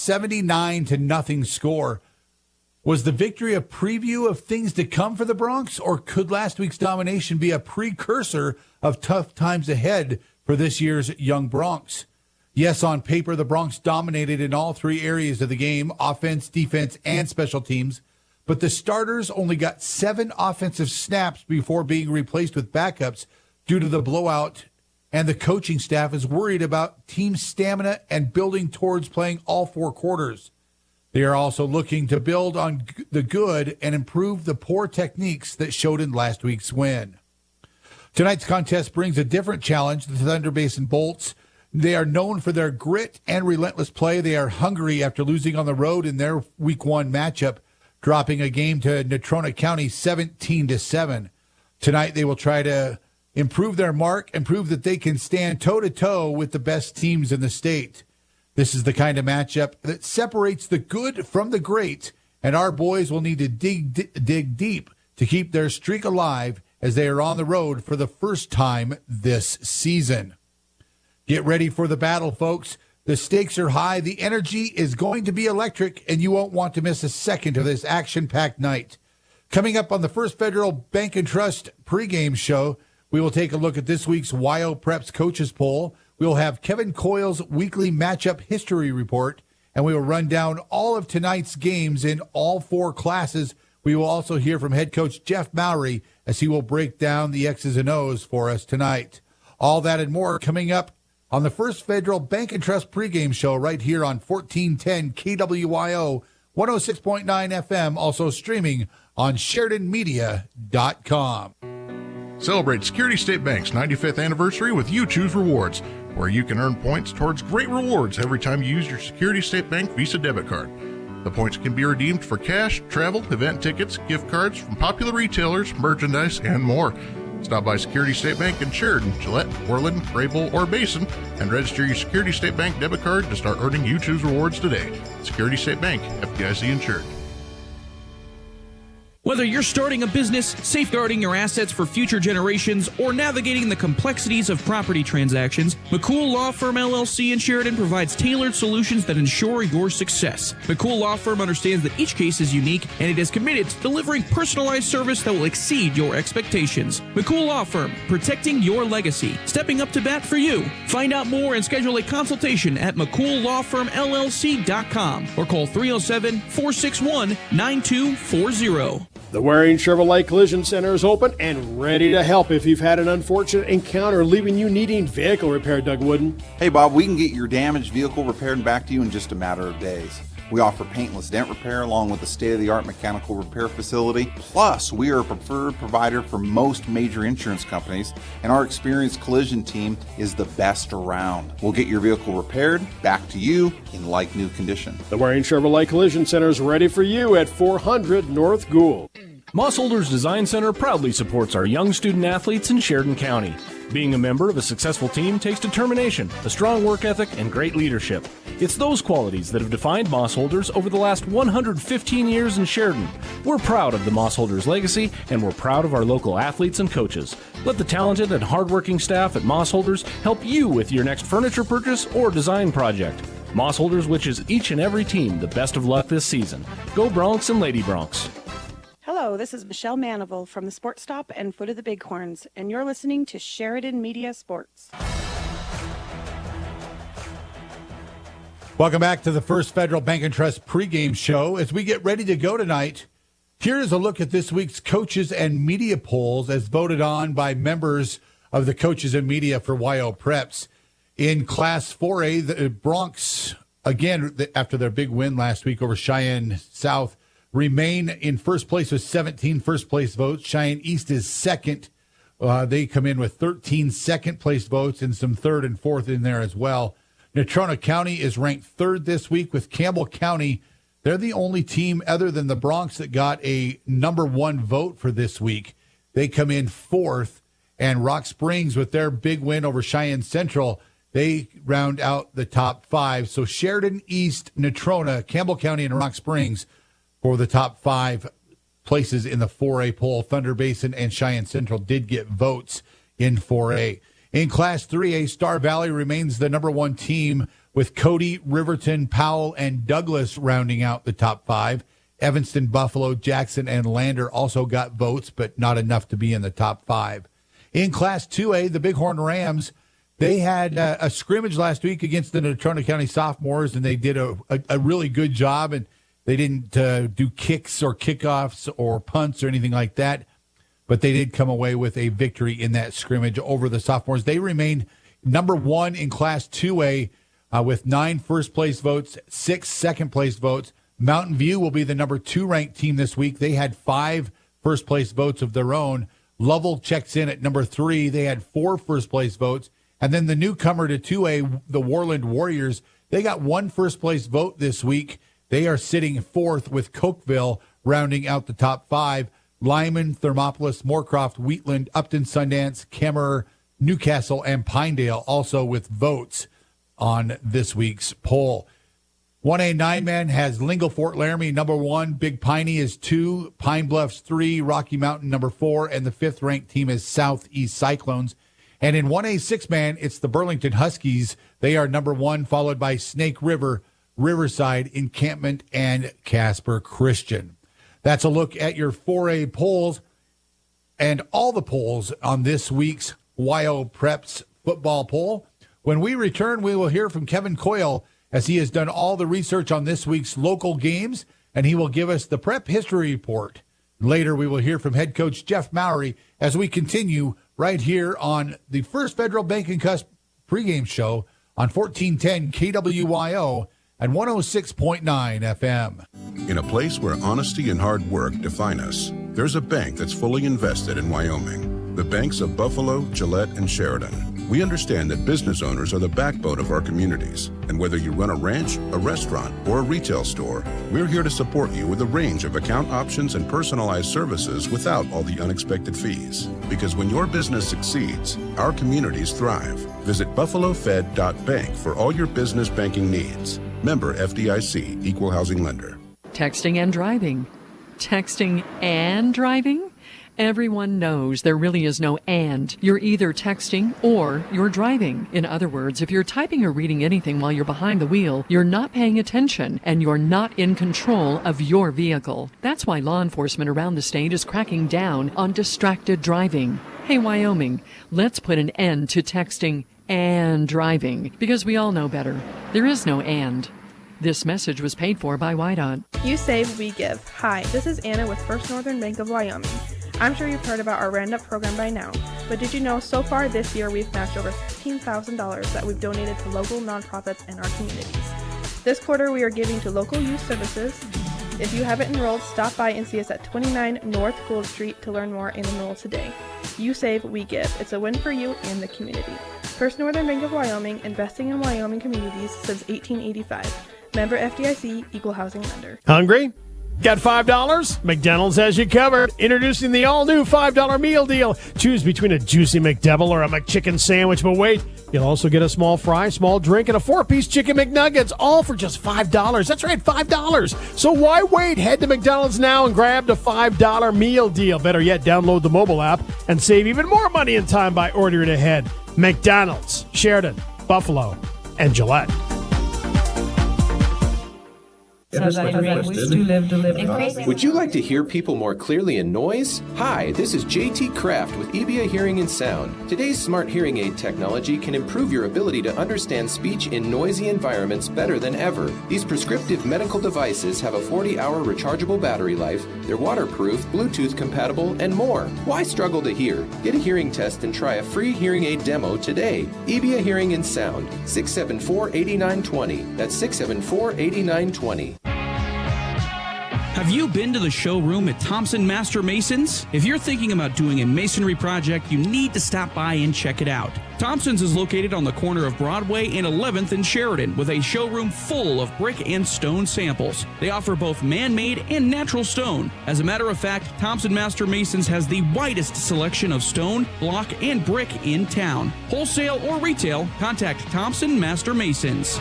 79-0 score. Was the victory a preview of things to come for the Broncs, or could last week's domination be a precursor of tough times ahead for this year's young Broncs? Yes, on paper, the Broncs dominated in all three areas of the game, offense, defense, and special teams, but the starters only got 7 offensive snaps before being replaced with backups due to the blowout, and the coaching staff is worried about team stamina and building towards playing all 4 quarters. They are also looking to build on the good and improve the poor techniques that showed in last week's win. Tonight's contest brings a different challenge. The Thunder Basin Bolts, they are known for their grit and relentless play. They are hungry after losing on the road in their Week 1 matchup, dropping a game to Natrona County 17-7. Tonight they will try to improve their mark and prove that they can stand toe-to-toe with the best teams in the state. This is the kind of matchup that separates the good from the great, and our boys will need to dig deep to keep their streak alive as they are on the road for the first time this season. Get ready for the battle, folks. The stakes are high, the energy is going to be electric, and you won't want to miss a second of this action-packed night. Coming up on the First Federal Bank and Trust pregame show, we will take a look at this week's YO Preps Coaches Poll. We'll have Kevin Coyle's weekly matchup history report, and we will run down all of tonight's games in all 4 classes. We will also hear from head coach Jeff Maury as he will break down the X's and O's for us tonight. All that and more coming up on the First Federal Bank and Trust pregame show right here on 1410 KWYO 106.9 FM, also streaming on SheridanMedia.com. Celebrate Security State Bank's 95th anniversary with You Choose Rewards, where you can earn points towards great rewards every time you use your Security State Bank Visa debit card. The points can be redeemed for cash, travel, event tickets, gift cards from popular retailers, merchandise, and more. Stop by Security State Bank in Sheridan, Gillette, Orland, Graybull, or Basin and register your Security State Bank debit card to start earning You Choose Rewards today. Security State Bank, FDIC insured. Whether you're starting a business, safeguarding your assets for future generations, or navigating the complexities of property transactions, McCool Law Firm LLC in Sheridan provides tailored solutions that ensure your success. McCool Law Firm understands that each case is unique, and it is committed to delivering personalized service that will exceed your expectations. McCool Law Firm, protecting your legacy, stepping up to bat for you. Find out more and schedule a consultation at McCoolLawFirmLLC.com or call 307-461-9240. The Waring Chevrolet Collision Center is open and ready to help if you've had an unfortunate encounter leaving you needing vehicle repair, Doug Wooden. Hey, Bob, we can get your damaged vehicle repaired and back to you in just a matter of days. We offer paintless dent repair along with a state-of-the-art mechanical repair facility. Plus, we are a preferred provider for most major insurance companies, and our experienced collision team is the best around. We'll get your vehicle repaired, back to you in like-new condition. The Waring Chevrolet Collision Center is ready for you at 400 North Gould. Moss Holders Design Center proudly supports our young student athletes in Sheridan County. Being a member of a successful team takes determination, a strong work ethic, and great leadership. It's those qualities that have defined Moss Holders over the last 115 years in Sheridan. We're proud of the Moss Holders legacy, and we're proud of our local athletes and coaches. Let the talented and hardworking staff at Moss Holders help you with your next furniture purchase or design project. Moss Holders wishes each and every team the best of luck this season. Go Broncs and Lady Broncs. Hello, this is Michelle Manival from the Sports Stop and Foot of the Bighorns, and you're listening to Sheridan Media Sports. Welcome back to the First Federal Bank and Trust pregame show. As we get ready to go tonight, here is a look at this week's coaches and media polls as voted on by members of the coaches and media for YO Preps. In Class 4A, the Broncs, again, after their big win last week over Cheyenne South, remain in first place with 17 first-place votes. Cheyenne East is second. They come in with 13 second-place votes and some third and fourth in there as well. Natrona County is ranked third this week with Campbell County. They're the only team other than the Broncs that got a number one vote for this week. They come in fourth. And Rock Springs, with their big win over Cheyenne Central, they round out the top five. So Sheridan East, Natrona, Campbell County, and Rock Springs for the top 5 places in the 4A poll. Thunder Basin and Cheyenne Central did get votes in 4A. In Class 3A, Star Valley remains the number one team with Cody, Riverton, Powell, and Douglas rounding out the top 5. Evanston, Buffalo, Jackson, and Lander also got votes, but not enough to be in the top 5. In Class 2A, the Bighorn Rams, they had a scrimmage last week against the Natrona County sophomores, and they did a really good job, and they didn't do kicks or kickoffs or punts or anything like that, but they did come away with a victory in that scrimmage over the sophomores. They remained number 1 in Class 2A with 9 first-place votes, 6 second-place votes. Mountain View will be the number 2 ranked team this week. They had 5 first-place votes of their own. Lovell checks in at number 3. They had 4 first-place votes. And then the newcomer to 2A, the Warland Warriors, they got 1 first-place vote this week. They are sitting 4th with Cokeville rounding out the top 5. Lyman, Thermopolis, Moorcroft, Wheatland, Upton, Sundance, Kemmerer, Newcastle, and Pinedale also with votes on this week's poll. 1A 9-man has Lingle Fort Laramie number 1, Big Piney is 2, Pine Bluffs 3, Rocky Mountain number 4, and the 5th-ranked team is Southeast Cyclones. And in 1A 6-man, it's the Burlington Huskies. They are number 1, followed by Snake River, Riverside, Encampment, and Casper Christian. That's a look at your 4A polls and all the polls on this week's YO Preps football poll. When we return, we will hear from Kevin Coyle as he has done all the research on this week's local games, and he will give us the prep history report. Later, we will hear from head coach Jeff Maury as we continue right here on the First Federal Bank and Cusp pregame show on 1410 KWYO and 106.9 FM. In a place where honesty and hard work define us, there's a bank that's fully invested in Wyoming. The banks of Buffalo, Gillette, and Sheridan. We understand that business owners are the backbone of our communities. And whether you run a ranch, a restaurant, or a retail store, we're here to support you with a range of account options and personalized services without all the unexpected fees. Because when your business succeeds, our communities thrive. Visit buffalofed.bank for all your business banking needs. Member FDIC, Equal Housing Lender. Texting and driving. Texting and driving? Everyone knows there really is no and. You're either texting or you're driving. In other words, if you're typing or reading anything while you're behind the wheel, you're not paying attention and you're not in control of your vehicle. That's why law enforcement around the state is cracking down on distracted driving. Hey, Wyoming, let's put an end to texting and driving because we all know better. There is no and. This message was paid for by WYDOT. You save, we give. Hi, this is Anna with First Northern Bank of Wyoming. I'm sure you've heard about our Roundup program by now, but did you know so far this year we've matched over $15,000 that we've donated to local nonprofits in our communities. This quarter we are giving to local youth services. If you haven't enrolled, stop by and see us at 29 North Gould Street to learn more and enroll today. You save, we give. It's a win for you and the community. First Northern Bank of Wyoming, investing in Wyoming communities since 1885. Member FDIC, Equal Housing Lender. Hungry? Got $5? McDonald's has you covered. Introducing the all-new $5 meal deal. Choose between a juicy McDouble or a McChicken sandwich, but wait, you'll also get a small fry, small drink, and a 4-piece chicken McNuggets, all for just $5. That's right, $5. So why wait? Head to McDonald's now and grab the $5 meal deal. Better yet, download the mobile app and save even more money and time by ordering ahead. McDonald's, Sheridan, Buffalo, and Gillette. Would you like to hear people more clearly in noise? Hi, this is JT Kraft with EBA Hearing and Sound. Today's smart hearing aid technology can improve your ability to understand speech in noisy environments better than ever. These prescriptive medical devices have a 40-hour rechargeable battery life, they're waterproof, Bluetooth compatible, and more. Why struggle to hear? Get a hearing test and try a free hearing aid demo today. EBA Hearing and Sound, 674-8920. That's 674-8920. Have you been to the showroom at Thompson Master Masons? If you're thinking about doing a masonry project, you need to stop by and check it out. Thompson's is located on the corner of Broadway and 11th and Sheridan with a showroom full of brick and stone samples. They offer both man-made and natural stone. As a matter of fact, Thompson Master Masons has the widest selection of stone, block, and brick in town. Wholesale or retail, contact Thompson Master Masons.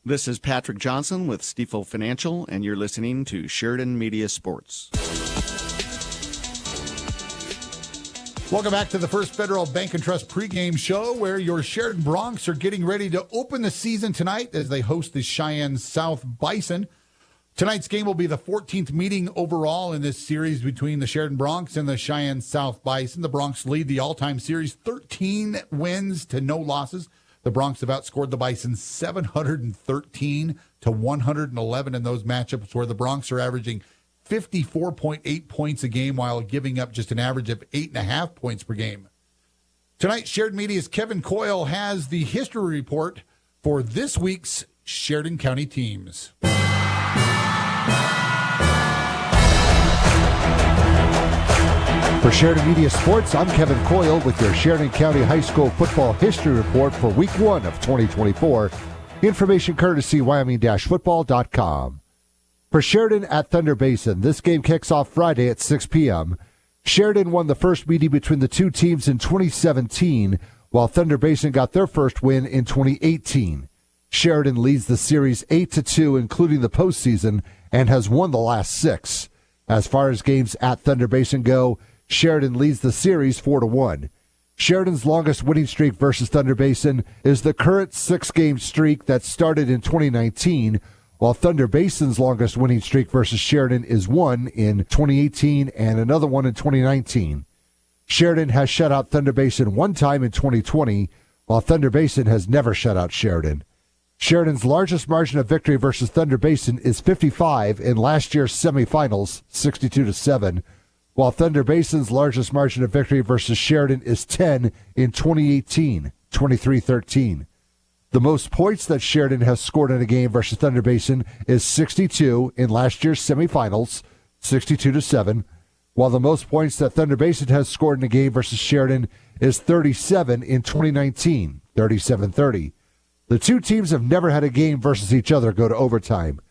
This is Patrick Johnson with Stifel Financial, and you're listening to Sheridan Media Sports. Welcome back to the First Federal Bank and Trust pregame show, where your Sheridan Broncs are getting ready to open the season tonight as they host the Cheyenne South Bison. Tonight's game will be the 14th meeting overall in this series between the Sheridan Broncs and the Cheyenne South Bison. The Broncs lead the all-time series 13 wins to no losses. The Broncs have outscored the Bison 713 to 111 in those matchups, where the Broncs are averaging 54.8 points a game while giving up just an average of 8.5 points per game. Tonight, Sheridan Media's Kevin Coyle has the history report for this week's Sheridan County teams. For Sheridan Media Sports, I'm Kevin Coyle with your Sheridan County High School football history report for Week 1 of 2024. Information courtesy Wyoming-football.com. For Sheridan at Thunder Basin, this game kicks off Friday at 6 p.m. Sheridan won the first meeting between the two teams in 2017, while Thunder Basin got their first win in 2018. Sheridan leads the series 8-2, including the postseason, and has won the last 6. As far as games at Thunder Basin go, Sheridan leads the series 4-1. Sheridan's longest winning streak versus Thunder Basin is the current 6-game streak that started in 2019, while Thunder Basin's longest winning streak versus Sheridan is one in 2018 and another one in 2019. Sheridan has shut out Thunder Basin one time in 2020, while Thunder Basin has never shut out Sheridan. Sheridan's largest margin of victory versus Thunder Basin is 55 in last year's semifinals, 62-7, while Thunder Basin's largest margin of victory versus Sheridan is 10 in 2018, 23-13. The most points that Sheridan has scored in a game versus Thunder Basin is 62 in last year's semifinals, 62-7, while the most points that Thunder Basin has scored in a game versus Sheridan is 37 in 2019, 37-30. The two teams have never had a game versus each other go to overtime.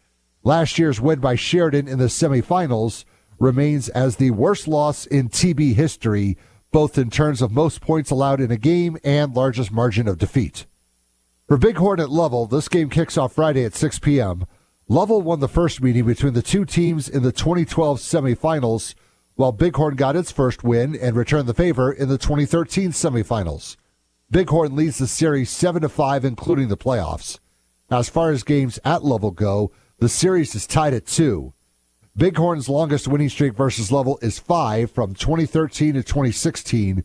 Last year's win by Sheridan in the semifinals remains as the worst loss in TB history, both in terms of most points allowed in a game and largest margin of defeat. For Bighorn at Lovell, this game kicks off Friday at 6 p.m. Lovell won the first meeting between the two teams in the 2012 semifinals, while Bighorn got its first win and returned the favor in the 2013 semifinals. Bighorn leads the series 7-5, including the playoffs. As far as games at Lovell go, the series is tied at 2. Bighorn's longest winning streak versus Lovell is 5 from 2013 to 2016,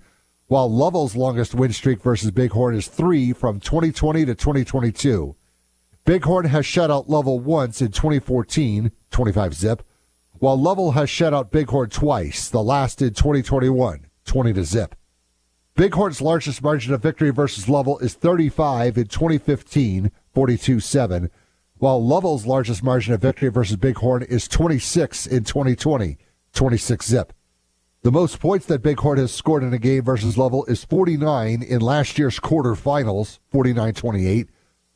while Lovell's longest win streak versus Bighorn is 3 from 2020 to 2022. Bighorn has shut out Lovell once in 2014, 25-zip, while Lovell has shut out Bighorn twice, the last in 2021, 20-zip. Bighorn's largest margin of victory versus Lovell is 35 in 2015, 42-7, while Lovell's largest margin of victory versus Bighorn is 26 in 2020, 26-zip. The most points that Bighorn has scored in a game versus Lovell is 49 in last year's quarterfinals, 49-28,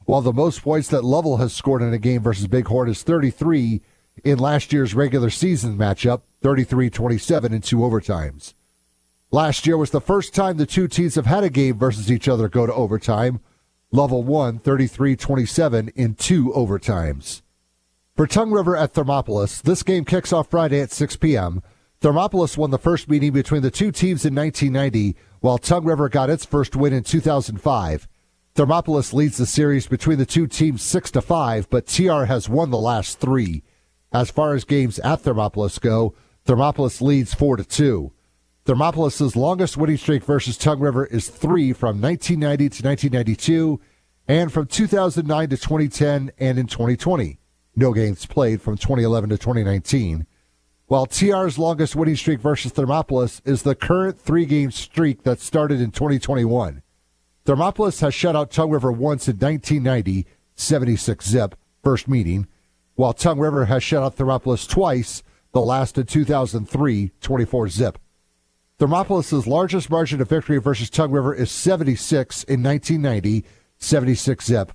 while the most points that Lovell has scored in a game versus Bighorn is 33 in last year's regular season matchup, 33-27 in 2 overtimes. Last year was the first time the two teams have had a game versus each other go to overtime. Lovell won 33-27 in 2 overtimes. For Tongue River at Thermopolis, this game kicks off Friday at 6 p.m. Thermopolis won the first meeting between the two teams in 1990, while Tongue River got its first win in 2005. Thermopolis leads the series between the two teams 6-5, but TR has won the last 3. As far as games at Thermopolis go, Thermopolis leads 4-2. Thermopolis' longest winning streak versus Tongue River is 3 from 1990 to 1992, and from 2009 to 2010 and in 2020. No games played from 2011 to 2019. While TR's longest winning streak versus Thermopolis is the current 3-game streak that started in 2021. Thermopolis has shut out Tongue River once in 1990, 76-zip, first meeting, while Tongue River has shut out Thermopolis twice, the last in 2003, 24-zip. Thermopolis' largest margin of victory versus Tongue River is 76 in 1990, 76-zip,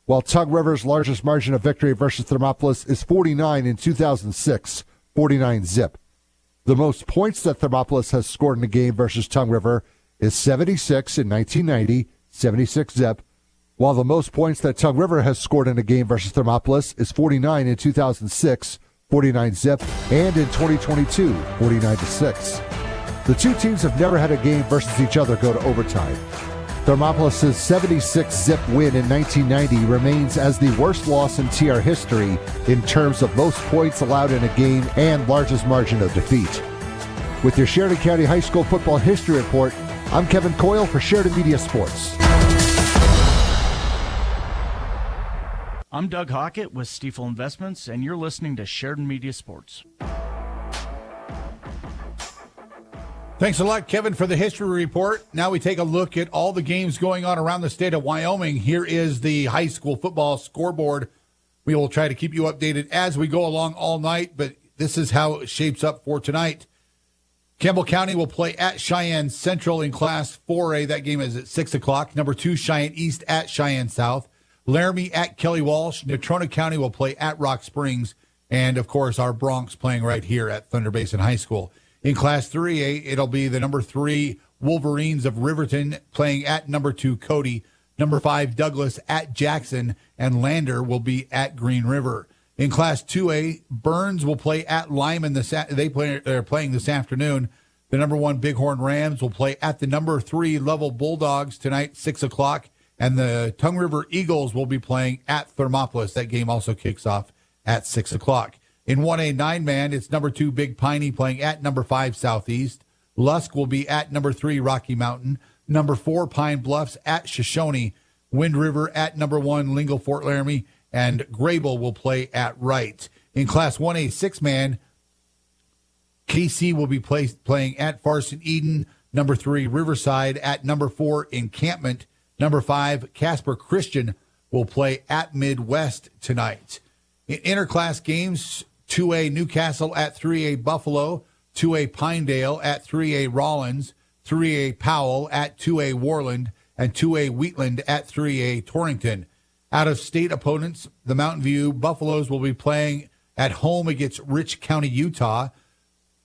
while Tongue River's largest margin of victory versus Thermopolis is 49 in 2006, 49-zip. The most points that Thermopolis has scored in a game versus Tongue River is 76 in 1990, 76-zip, while the most points that Tongue River has scored in a game versus Thermopolis is 49 in 2006, 49-zip, and in 2022, 49-6. The two teams have never had a game versus each other go to overtime. Thermopolis' 76-zip win in 1990 remains as the worst loss in TR history in terms of most points allowed in a game and largest margin of defeat. With your Sheridan County High School Football History Report, I'm Kevin Coyle for Sheridan Media Sports. I'm Doug Hockett with Stiefel Investments, and you're listening to Sheridan Media Sports. Thanks a lot, Kevin, for the history report. Now we take a look at all the games going on around the state of Wyoming. Here is the high school football scoreboard. We will try to keep you updated as we go along all night, but this is how it shapes up for tonight. Campbell County will play at Cheyenne Central in Class 4A. That game is at 6 o'clock. Number 2, Cheyenne East at Cheyenne South. Laramie at Kelly Walsh. Natrona County will play at Rock Springs. And, of course, our Broncs playing right here at Thunder Basin High School. In Class 3A, it'll be the number 3 Wolverines of Riverton playing at number 2 Cody. Number 5 Douglas at Jackson. And Lander will be at Green River. In Class 2A, Burns will play at Lyman. They're playing this afternoon. The number 1 Bighorn Rams will play at the number 3 Level Bulldogs tonight, 6 o'clock. And the Tongue River Eagles will be playing at Thermopolis. That game also kicks off at 6 o'clock. In 1A 9-man, it's number 2 Big Piney playing at number 5 Southeast. Lusk will be at number 3 Rocky Mountain. Number 4 Pine Bluffs at Shoshone. Wind River at number 1 Lingle Fort Laramie. And Grable will play at Wright. In Class 1A 6-man, KC will be playing at Farson Eden. Number 3 Riverside at number 4 Encampment. Number 5, Casper Christian will play at Midwest tonight. In interclass games, 2A Newcastle at 3A Buffalo, 2A Pinedale at 3A Rollins, 3A Powell at 2A Worland, and 2A Wheatland at 3A Torrington. Out-of-state opponents, the Mountain View Buffaloes will be playing at home against Rich County, Utah.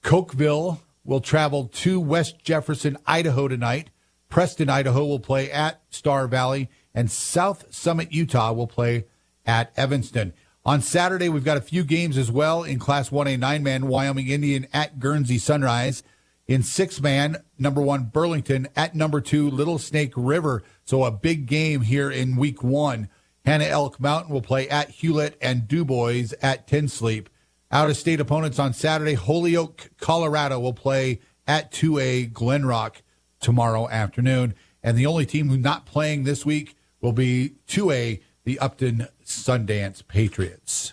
Cokeville will travel to West Jefferson, Idaho tonight. Preston, Idaho will play at Star Valley, and South Summit, Utah will play at Evanston. On Saturday, we've got a few games as well. In Class 1A 9-man, Wyoming Indian at Guernsey Sunrise. In 6-man, number 1 Burlington at number 2 Little Snake River. So a big game here in week 1. Hannah Elk Mountain will play at Hewlett, and DuBois at Tinsleep. Out-of-state opponents on Saturday, Holyoke, Colorado will play at 2A Glenrock tomorrow afternoon. And the only team who's not playing this week will be 2A, the Upton Sundance Patriots.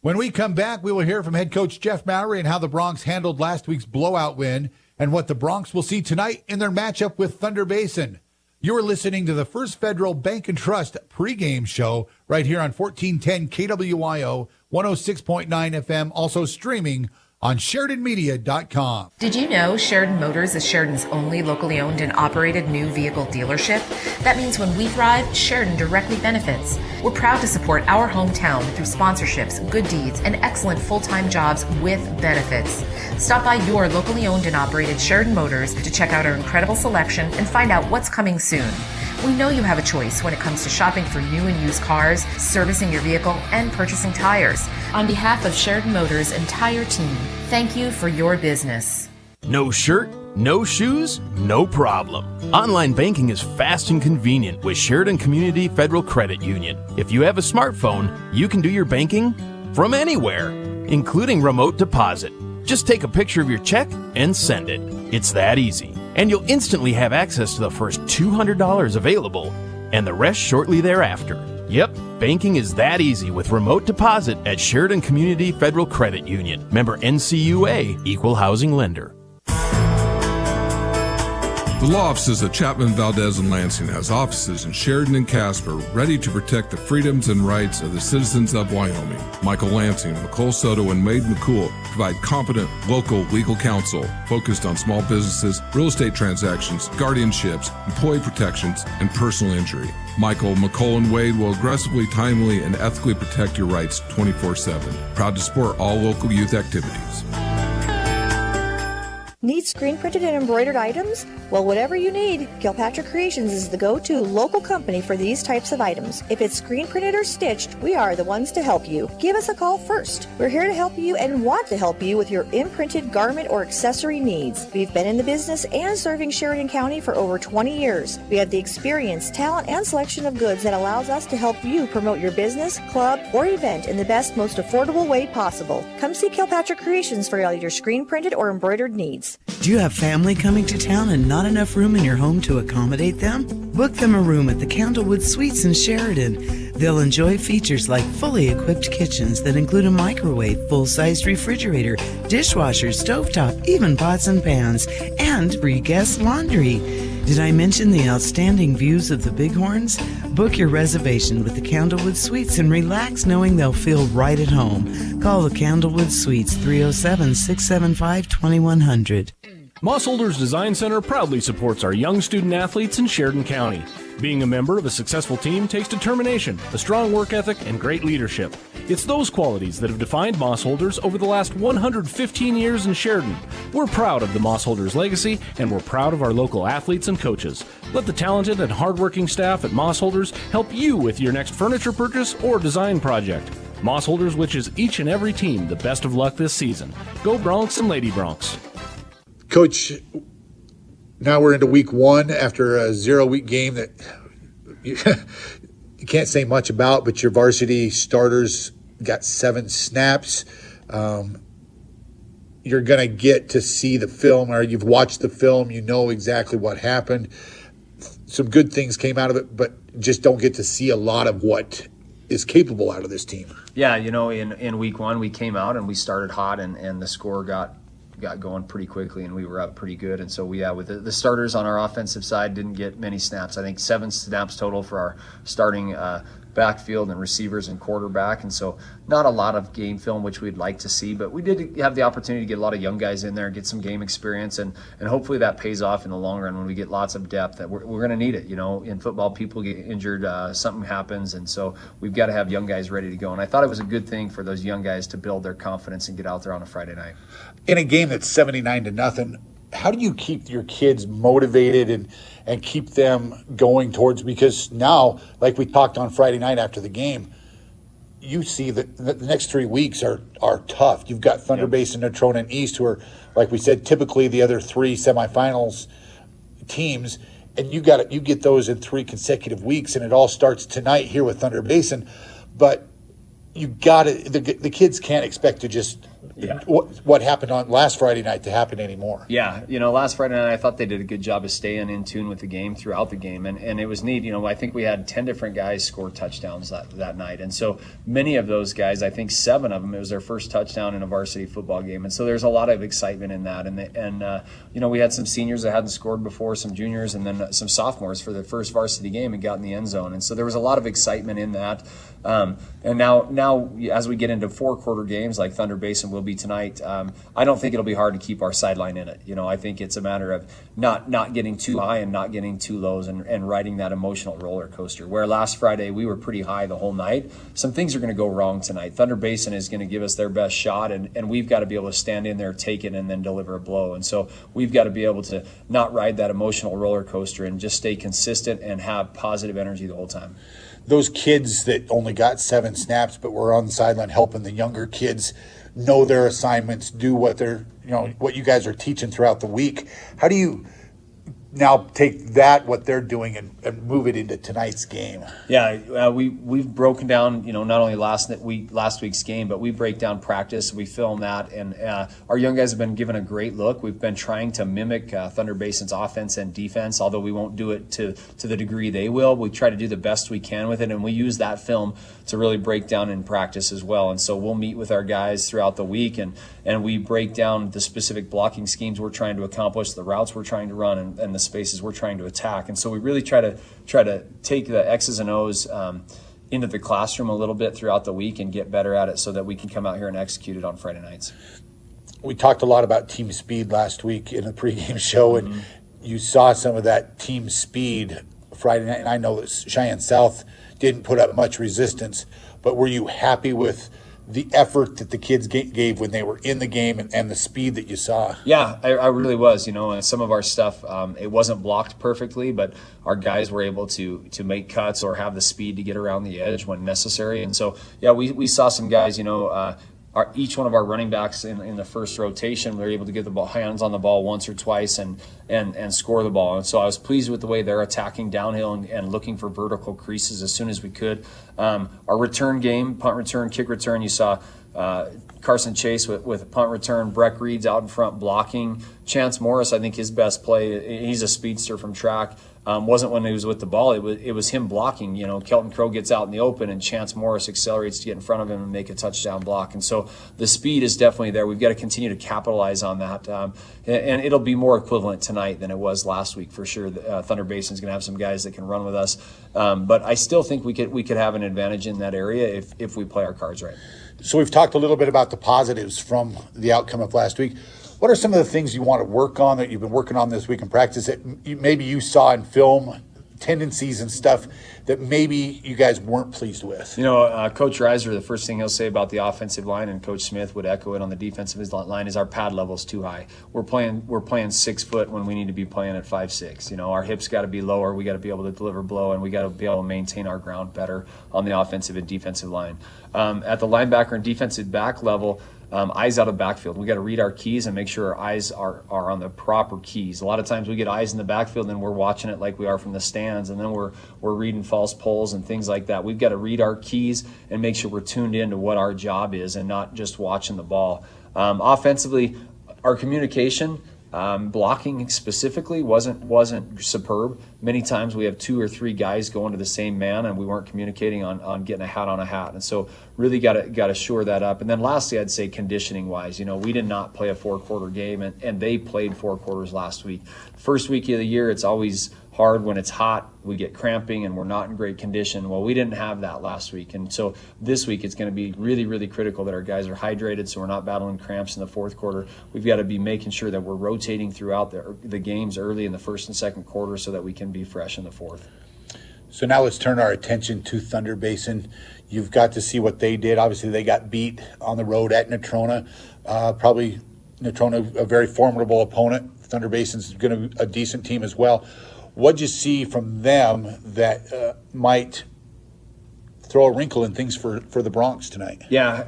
When we come back, we will hear from head coach Jeff Maury and how the Broncs handled last week's blowout win and what the Broncs will see tonight in their matchup with Thunder Basin. You're listening to the First Federal Bank and Trust pregame show right here on 1410 KWYO, 106.9 FM, also streaming on SheridanMedia.com. Did you know Sheridan Motors is Sheridan's only locally owned and operated new vehicle dealership? That means when we thrive, Sheridan directly benefits. We're proud to support our hometown through sponsorships, good deeds, and excellent full-time jobs with benefits. Stop by your locally owned and operated Sheridan Motors to check out our incredible selection and find out what's coming soon. We know you have a choice when it comes to shopping for new and used cars, servicing your vehicle, and purchasing tires. On behalf of Sheridan Motors' entire team, thank you for your business. No shirt, no shoes, no problem. Online banking is fast and convenient with Sheridan Community Federal Credit Union. If you have a smartphone, you can do your banking from anywhere, including remote deposit. Just take a picture of your check and send it. It's that easy. And you'll instantly have access to the first $200 available and the rest shortly thereafter. Yep, banking is that easy with remote deposit at Sheridan Community Federal Credit Union. Member NCUA, Equal Housing Lender. The law offices of Chapman, Valdez, and Lansing has offices in Sheridan and Casper ready to protect the freedoms and rights of the citizens of Wyoming. Michael Lansing, McCole Soto, and Wade McCool provide competent local legal counsel focused on small businesses, real estate transactions, guardianships, employee protections, and personal injury. Michael, McCole, and Wade will aggressively, timely, and ethically protect your rights 24/7. Proud to support all local youth activities. Need screen printed and embroidered items? Well, whatever you need, Kilpatrick Creations is the go-to local company for these types of items. If it's screen printed or stitched, we are the ones to help you. Give us a call first. We're here to help you and want to help you with your imprinted garment or accessory needs. We've been in the business and serving Sheridan County for over 20 years. We have the experience, talent, and selection of goods that allows us to help you promote your business, club, or event in the best, most affordable way possible. Come see Kilpatrick Creations for all your screen printed or embroidered needs. Do you have family coming to town and not enough room in your home to accommodate them? Book them a room at the Candlewood Suites in Sheridan. They'll enjoy features like fully equipped kitchens that include a microwave, full-sized refrigerator, dishwasher, stovetop, even pots and pans, and free guest laundry. Did I mention the outstanding views of the Bighorns? Book your reservation with the Candlewood Suites and relax knowing they'll feel right at home. Call the Candlewood Suites 307-675-2100. Mossholders Design Center proudly supports our young student athletes in Sheridan County. Being a member of a successful team takes determination, a strong work ethic, and great leadership. It's those qualities that have defined Mossholders over the last 115 years in Sheridan. We're proud of the Mossholders legacy, and we're proud of our local athletes and coaches. Let the talented and hardworking staff at Mossholders help you with your next furniture purchase or design project. Mossholders wishes each and every team the best of luck this season. Go Broncs and Lady Broncs. Coach, now we're into week one after a 0-week game that you can't say much about, but your varsity starters got 7 snaps. You're going to get to see the film, or you've watched the film. You know exactly what happened. Some good things came out of it, but just don't get to see a lot of what is capable out of this team. Yeah, in week one, we came out and we started hot, and the score got going pretty quickly, and we were up pretty good. And so with the starters on our offensive side didn't get many snaps. I think 7 snaps total for our starting backfield and receivers and quarterback. And so not a lot of game film, which we'd like to see, but we did have the opportunity to get a lot of young guys in there, get some game experience, and hopefully that pays off in the long run when we get lots of depth. That we're going to need it. In football, people get injured, something happens, and so we've got to have young guys ready to go. And I thought it was a good thing for those young guys to build their confidence and get out there on a Friday night. In a game that's 79-0, how do you keep your kids motivated and keep them going towards, because now, like we talked on Friday night after the game, you see that the next 3 weeks are tough. You've got Thunder Basin, Natrona, and East, who are, like we said, typically the other 3 semifinals teams, and you get those in 3 consecutive weeks, and it all starts tonight here with Thunder Basin. But the kids can't expect to just what happened on last Friday night to happen anymore. Yeah, last Friday night I thought they did a good job of staying in tune with the game throughout the game, and it was neat. I think we had 10 different guys score touchdowns that night, and so many of those guys, I think 7 of them, it was their first touchdown in a varsity football game, and so there's a lot of excitement in that. And we had some seniors that hadn't scored before, some juniors, and then some sophomores for their first varsity game and got in the end zone, and so there was a lot of excitement in that. And now as we get into 4-quarter games like Thunder Basin will be tonight, I don't think it'll be hard to keep our sideline in it. I think it's a matter of not getting too high and not getting too lows and riding that emotional roller coaster. Where last Friday we were pretty high the whole night, some things are going to go wrong tonight. Thunder Basin is going to give us their best shot, and we've got to be able to stand in there, take it, and then deliver a blow. And so we've got to be able to not ride that emotional roller coaster and just stay consistent and have positive energy the whole time. Those kids that only got 7 snaps but were on the sideline helping the younger kids know their assignments, do what what you guys are teaching throughout the week. How do you now take that, what they're doing, and move it into tonight's game? Yeah, we've broken down, not only last week's game, but we break down practice. We film that, and our young guys have been given a great look. We've been trying to mimic Thunder Basin's offense and defense, although we won't do it to the degree they will. We try to do the best we can with it, and we use that film to really break down in practice as well. And so we'll meet with our guys throughout the week, and we break down the specific blocking schemes we're trying to accomplish, the routes we're trying to run, and the spaces we're trying to attack. And so we really try to take the X's and O's into the classroom a little bit throughout the week and get better at it so that we can come out here and execute it on Friday nights. We talked a lot about team speed last week in the pregame show, and you saw some of that team speed Friday night. And I know that Cheyenne South didn't put up much resistance, but were you happy with the effort that the kids gave when they were in the game and the speed that you saw. Yeah, I really was. And some of our stuff, it wasn't blocked perfectly, but our guys were able to make cuts or have the speed to get around the edge when necessary. And so, yeah, we saw some guys, each one of our running backs in the first rotation, they're able to get the ball, hands on the ball once or twice and score the ball. And so I was pleased with the way they're attacking downhill and looking for vertical creases as soon as we could. Our return game, punt return, kick return, you saw Carson Chase with a punt return, Breck Reed's out in front blocking. Chance Morris, I think his best play, he's a speedster from track. Wasn't when he was with the ball. It was him blocking. Kelton Crow gets out in the open, and Chance Morris accelerates to get in front of him and make a touchdown block. And so the speed is definitely there. We've got to continue to capitalize on that, and it'll be more equivalent tonight than it was last week for sure. Thunder Basin's going to have some guys that can run with us, but I still think we could have an advantage in that area if we play our cards right. So we've talked a little bit about the positives from the outcome of last week. What are some of the things you want to work on that you've been working on this week in practice that maybe you saw in film, tendencies and stuff that maybe you guys weren't pleased with? Coach Reiser, the first thing he'll say about the offensive line, and Coach Smith would echo it on the defensive line, is our pad level is too high. We're playing 6 foot when we need to be playing at 5'6". Our hips got to be lower. We got to be able to deliver blow, and we got to be able to maintain our ground better on the offensive and defensive line. At the linebacker and defensive back level, eyes out of backfield. We got to read our keys and make sure our eyes are on the proper keys. A lot of times we get eyes in the backfield and we're watching it like we are from the stands, and then we're reading false poles and things like that. We've got to read our keys and make sure we're tuned into what our job is and not just watching the ball. Offensively, our communication, blocking specifically wasn't superb. Many times we have 2 or 3 guys going to the same man, and we weren't communicating on getting a hat on a hat. And so really got to shore that up. And then lastly, I'd say conditioning wise, we did not play a 4-quarter game, and they played 4 quarters last week. First week of the year, it's always hard when it's hot. We get cramping and we're not in great condition. Well, we didn't have that last week. And so this week it's going to be really, really critical that our guys are hydrated so we're not battling cramps in the 4th quarter. We've got to be making sure that we're rotating throughout the games early in the 1st and 2nd quarter so that we can be fresh in the 4th. So now let's turn our attention to Thunder Basin. You've got to see what they did. Obviously, they got beat on the road at Natrona. Probably Natrona, a very formidable opponent. Thunder Basin's going to be a decent team as well. What'd you see from them that might throw a wrinkle in things for the Broncs tonight? Yeah,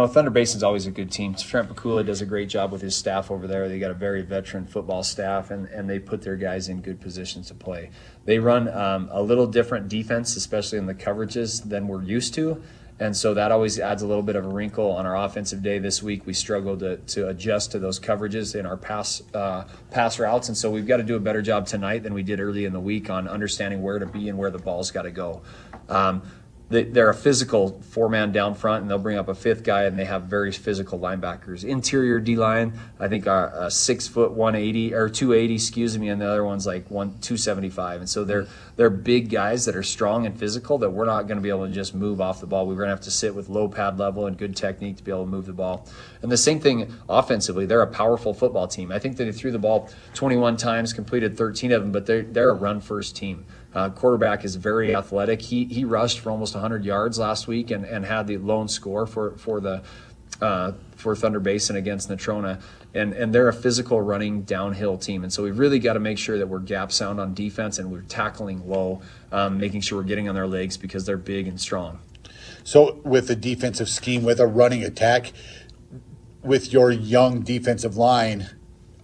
Thunder Basin's always a good team. Trent Pakula does a great job with his staff over there. They got a very veteran football staff, and they put their guys in good positions to play. They run a little different defense, especially in the coverages, than we're used to. And so that always adds a little bit of a wrinkle on our offensive day this week. We struggled to adjust to those coverages in our pass routes. And so we've got to do a better job tonight than we did early in the week on understanding where to be and where the ball's got to go. They're a physical 4-man down front, and they'll bring up a 5th guy, and they have very physical linebackers. Interior D-line, I think are 6 foot 180 or 280, and the other one's like 275. And so they're big guys that are strong and physical that we're not going to be able to just move off the ball. We're going to have to sit with low pad level and good technique to be able to move the ball. And the same thing offensively, they're a powerful football team. I think that they threw the ball 21 times, completed 13 of them, but they're a run-first team. Quarterback is very athletic. He rushed for almost 100 yards last week and had the lone score for Thunder Basin against Natrona. And they're a physical running downhill team. And so we've really got to make sure that we're gap sound on defense and we're tackling low, making sure we're getting on their legs because they're big and strong. So with the defensive scheme, with a running attack, with your young defensive line,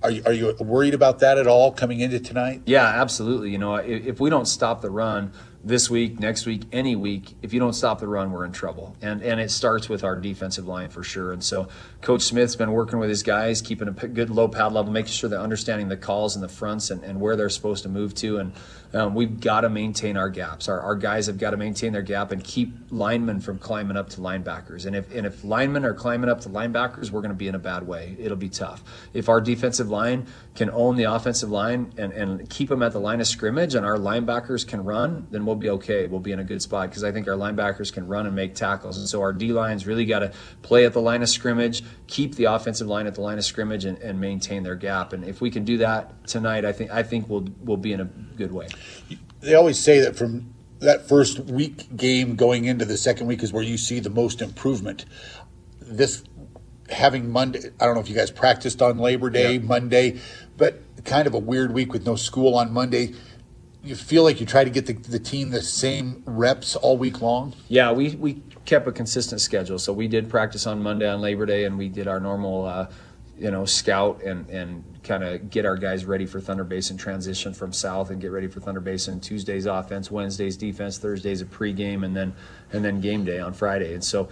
are you worried about that at all coming into tonight? Yeah, absolutely. If we don't stop the run this week, next week, any week, if you don't stop the run, we're in trouble. And it starts with our defensive line for sure. And so Coach Smith's been working with his guys, keeping a good low pad level, making sure they're understanding the calls and the fronts and where they're supposed to move to. And we've got to maintain our gaps. Our guys have got to maintain their gap and keep linemen from climbing up to linebackers. And if linemen are climbing up to linebackers, we're going to be in a bad way. It'll be tough. If our defensive line can own the offensive line and keep them at the line of scrimmage and our linebackers can run, then we'll be okay. We'll be in a good spot because I think our linebackers can run and make tackles. And so our D-line's really got to play at the line of scrimmage, keep the offensive line at the line of scrimmage and maintain their gap. And if we can do that tonight, I think we'll be in a good way. They always say that from that first week game going into the second week is where you see the most improvement. This having Monday, I don't know if you guys practiced on Labor Day, Monday, but kind of a weird week with no school on Monday. You feel like you try to get the team the same reps all week long? Yeah, we kept a consistent schedule. So we did practice on Monday on Labor Day, and we did our normal scout and kind of get our guys ready for Thunder Basin, transition from South and get ready for Thunder Basin. Tuesdays offense, Wednesdays defense, Thursdays a pregame, and then game day on Friday. And so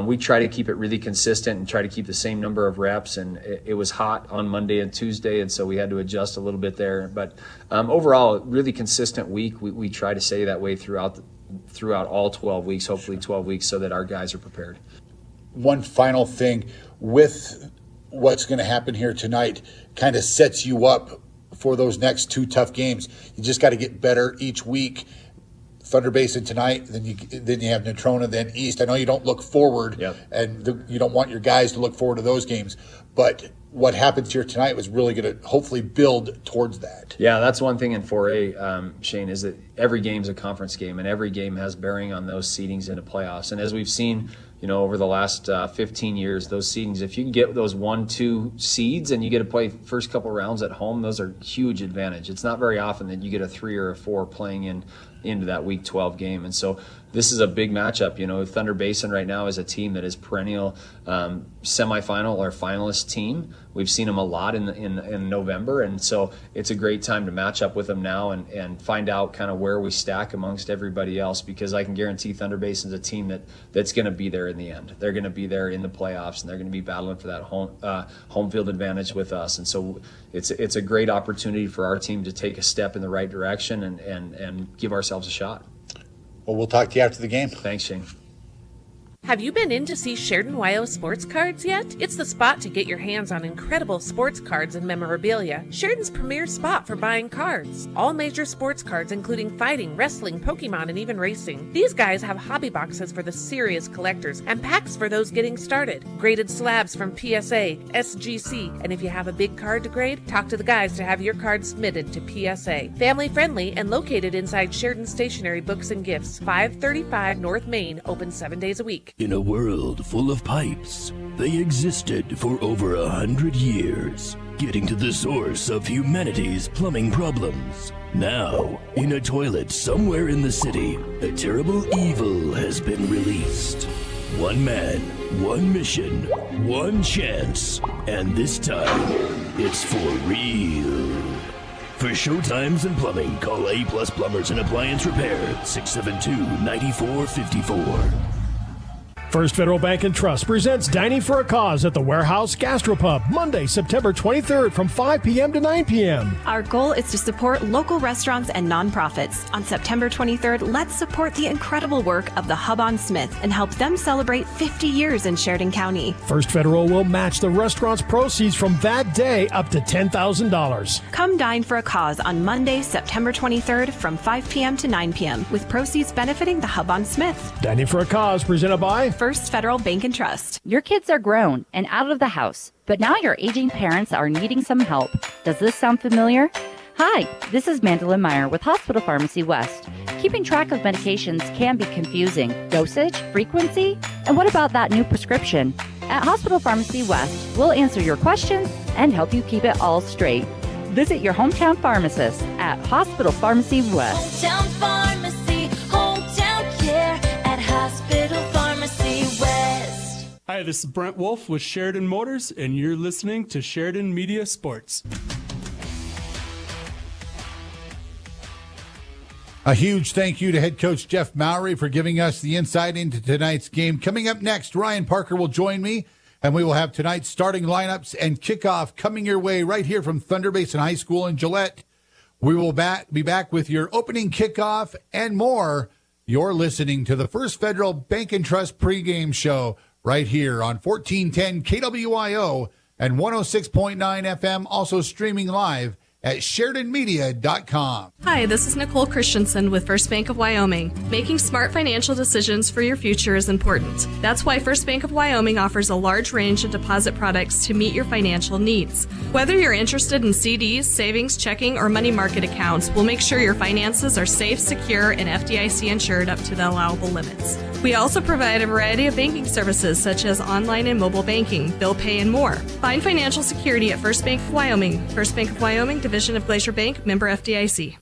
we try to keep it really consistent and try to keep the same number of reps. And it was hot on Monday and Tuesday, and so we had to adjust a little bit there. But overall, really consistent week. We try to stay that way throughout all 12 weeks, hopefully 12 weeks, so that our guys are prepared. One final thing with what's going to happen here tonight kind of sets you up for those next two tough games. You just got to get better each week. Thunder Basin tonight, then you have Natrona, then East. I know you don't look forward, and you don't want your guys to look forward to those games, but what happens here tonight was really going to hopefully build towards that. Yeah, that's one thing in 4A, Shane, is that every game's a conference game, and every game has bearing on those seedings into playoffs. And as we've seen, over the last 15 years, those seedings, if you can get those 1-2 seeds and you get to play first couple rounds at home, those are huge advantage. It's not very often that you get a 3 or a 4 playing into that Week 12 game. And so this is a big matchup. Thunder Basin right now is a team that is perennial semifinal or finalist team. We've seen them a lot in November, and so it's a great time to match up with them now and find out kind of where we stack amongst everybody else, because I can guarantee Thunder Basin's a team that's going to be there in the end. They're going to be there in the playoffs, and they're going to be battling for that home field advantage with us. And so it's a great opportunity for our team to take a step in the right direction and give ourselves a shot. Well, we'll talk to you after the game. Thanks, Shane. Have you been in to see Sheridan WYO Sports Cards yet? It's the spot to get your hands on incredible sports cards and memorabilia. Sheridan's premier spot for buying cards. All major sports cards, including fighting, wrestling, Pokemon, and even racing. These guys have hobby boxes for the serious collectors and packs for those getting started. Graded slabs from PSA, SGC, and if you have a big card to grade, talk to the guys to have your card submitted to PSA. Family friendly and located inside Sheridan Stationery Books and Gifts, 535 North Main, open 7 days a week. In a world full of pipes, they existed for over 100 years, getting to the source of humanity's plumbing problems. Now, in a toilet somewhere in the city, a terrible evil has been released. One man, one mission, one chance, and this time, it's for real. For showtimes and plumbing, call A+ Plumbers and Appliance Repair, 672-9454. First Federal Bank and Trust presents Dining for a Cause at the Warehouse Gastropub, Monday, September 23rd from 5 p.m. to 9 p.m. Our goal is to support local restaurants and nonprofits. On September 23rd, let's support the incredible work of the Hub on Smith and help them celebrate 50 years in Sheridan County. First Federal will match the restaurant's proceeds from that day up to $10,000. Come dine for a cause on Monday, September 23rd from 5 p.m. to 9 p.m. with proceeds benefiting the Hub on Smith. Dining for a Cause presented by First Federal Bank and Trust. Your kids are grown and out of the house, but now your aging parents are needing some help. Does this sound familiar? Hi, this is Mandolin Meyer with Hospital Pharmacy West. Keeping track of medications can be confusing. Dosage, frequency, and what about that new prescription? At Hospital Pharmacy West, we'll answer your questions and help you keep it all straight. Visit your hometown pharmacist at Hospital Pharmacy West. Hometown pharmacy, hometown care at Hospital Pharmacy West. Hi, this is Brent Wolf with Sheridan Motors, and you're listening to Sheridan Media Sports. A huge thank you to head coach Jeff Maury for giving us the insight into tonight's game. Coming up next, Ryan Parker will join me, and we will have tonight's starting lineups and kickoff coming your way right here from Thunder Basin High School in Gillette. We will be back with your opening kickoff and more. You're listening to the First Federal Bank and Trust pregame show right here on 1410 KWYO and 106.9 FM, also streaming live at SheridanMedia.com. Hi, this is Nicole Christensen with First Bank of Wyoming. Making smart financial decisions for your future is important. That's why First Bank of Wyoming offers a large range of deposit products to meet your financial needs. Whether you're interested in CDs, savings, checking, or money market accounts, we'll make sure your finances are safe, secure, and FDIC insured up to the allowable limits. We also provide a variety of banking services such as online and mobile banking, bill pay, and more. Find financial security at First Bank of Wyoming. First Bank of Wyoming, Division of Glacier Bank, member FDIC.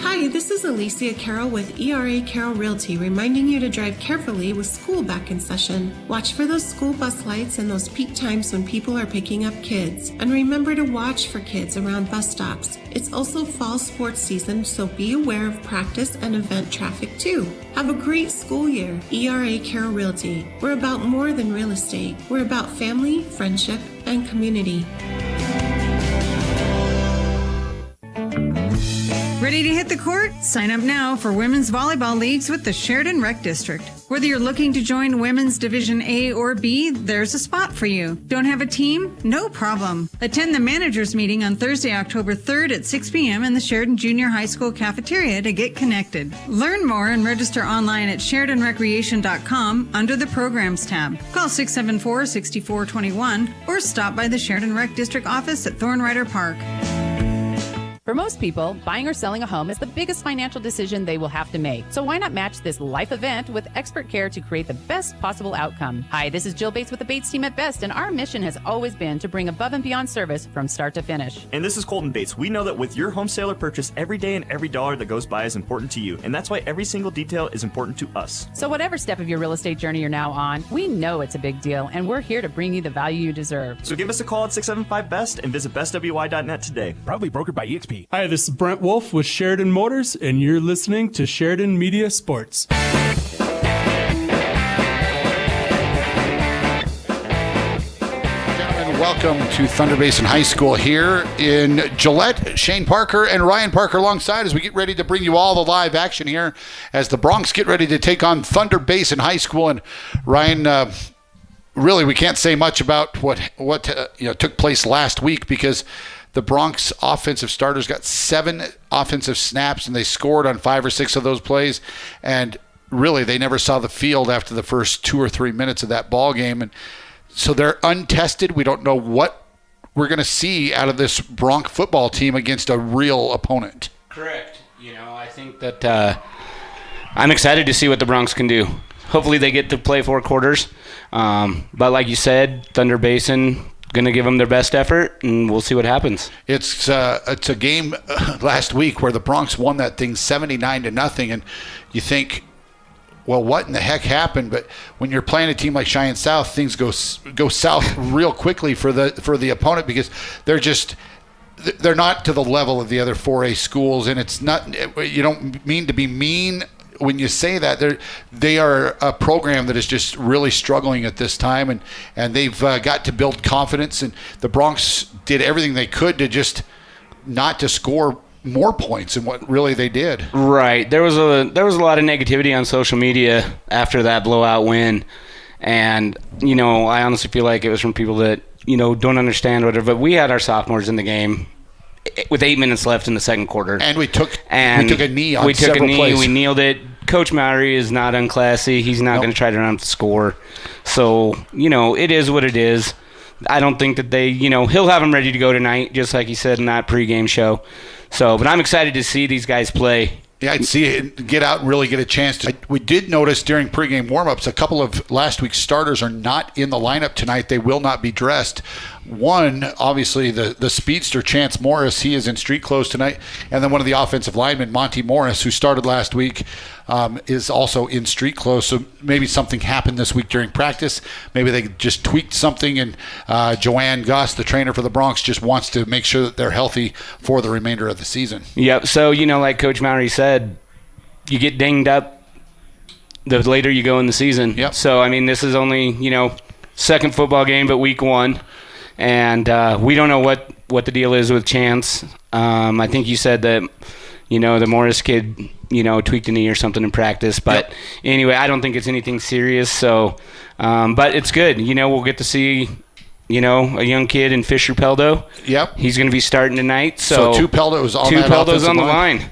Hi, this is Alicia Carroll with ERA Carroll Realty, reminding you to drive carefully with school back in session. Watch for those school bus lights and those peak times when people are picking up kids. And remember to watch for kids around bus stops. It's also fall sports season, so be aware of practice and event traffic too. Have a great school year. ERA Carroll Realty. We're about more than real estate. We're about family, friendship, and community. Ready to hit the court? Sign up now for women's volleyball leagues with the Sheridan Rec District. Whether you're looking to join women's Division A or B, there's a spot for you. Don't have a team? No problem. Attend the managers meeting on Thursday, October 3rd at 6 p.m. in the Sheridan Junior High School cafeteria to get connected. Learn more and register online at SheridanRecreation.com under the Programs tab. Call 674-6421 or stop by the Sheridan Rec District office at Thornrider Park. For most people, buying or selling a home is the biggest financial decision they will have to make. So why not match this life event with expert care to create the best possible outcome? Hi, this is Jill Bates with the Bates team at Best, and our mission has always been to bring above and beyond service from start to finish. And this is Colton Bates. We know that with your home sale or purchase, every day and every dollar that goes by is important to you, and that's why every single detail is important to us. So whatever step of your real estate journey you're now on, we know it's a big deal, and we're here to bring you the value you deserve. So give us a call at 675-BEST and visit bestwy.net today. Proudly brokered by EXP. Hi, this is Brent Wolf with Sheridan Motors, and you're listening to Sheridan Media Sports. Welcome to Thunder Basin High School here in Gillette. Shane Parker and Ryan Parker alongside as we get ready to bring you all the live action here as the Broncs get ready to take on Thunder Basin High School. And Ryan, really, we can't say much about what took place last week because the Broncs offensive starters got 7 offensive snaps and they scored on 5 or 6 of those plays. And really, they never saw the field after the first 2 or 3 minutes of that ball game. And so they're untested. We don't know what we're going to see out of this Bronc football team against a real opponent. Correct. I think that I'm excited to see what the Broncs can do. Hopefully they get to play 4 quarters. But like you said, Thunder Basin going to give them their best effort, and we'll see what happens. It's a game last week where the Broncs won that thing 79-0, and you think, well, what in the heck happened? But when you're playing a team like Cheyenne South, things go south real quickly for the opponent because they're not to the level of the other 4A schools, and it's not. You don't mean to be mean when you say that. They are a program that is just really struggling at this time, and they've got to build confidence. And the Broncs did everything they could to just not to score more points than what really they did. Right. There was a lot of negativity on social media after that blowout win, and I honestly feel like it was from people that don't understand whatever. But we had our sophomores in the game with 8 minutes left in the second quarter, and we took a knee on several plays. We kneeled it. Coach Maury is not unclassy. He's not going to try to run up the score. So it is what it is. I don't think that he'll have them ready to go tonight, just like he said in that pregame show. So, but I'm excited to see these guys play. Yeah, I'd see it get out and really get a chance to. We did notice during pregame warmups, a couple of last week's starters are not in the lineup tonight. They will not be dressed. One, obviously, the speedster, Chance Morris, he is in street clothes tonight. And then one of the offensive linemen, Monty Morris, who started last week, is also in street clothes. So maybe something happened this week during practice. Maybe they just tweaked something, and Joanne Goss, the trainer for the Broncs, just wants to make sure that they're healthy for the remainder of the season. Yep. So, like Coach Maury said, you get dinged up the later you go in the season. Yep. So, this is only, second football game, but week 1. And we don't know what the deal is with Chance. I think you said that, the Morris kid, tweaked a knee or something in practice. But anyway, I don't think it's anything serious. So, but it's good. We'll get to see a young kid in Fisher Peldo. Yep. He's going to be starting tonight. So 2 Peldos on two that Peldos on the line. line.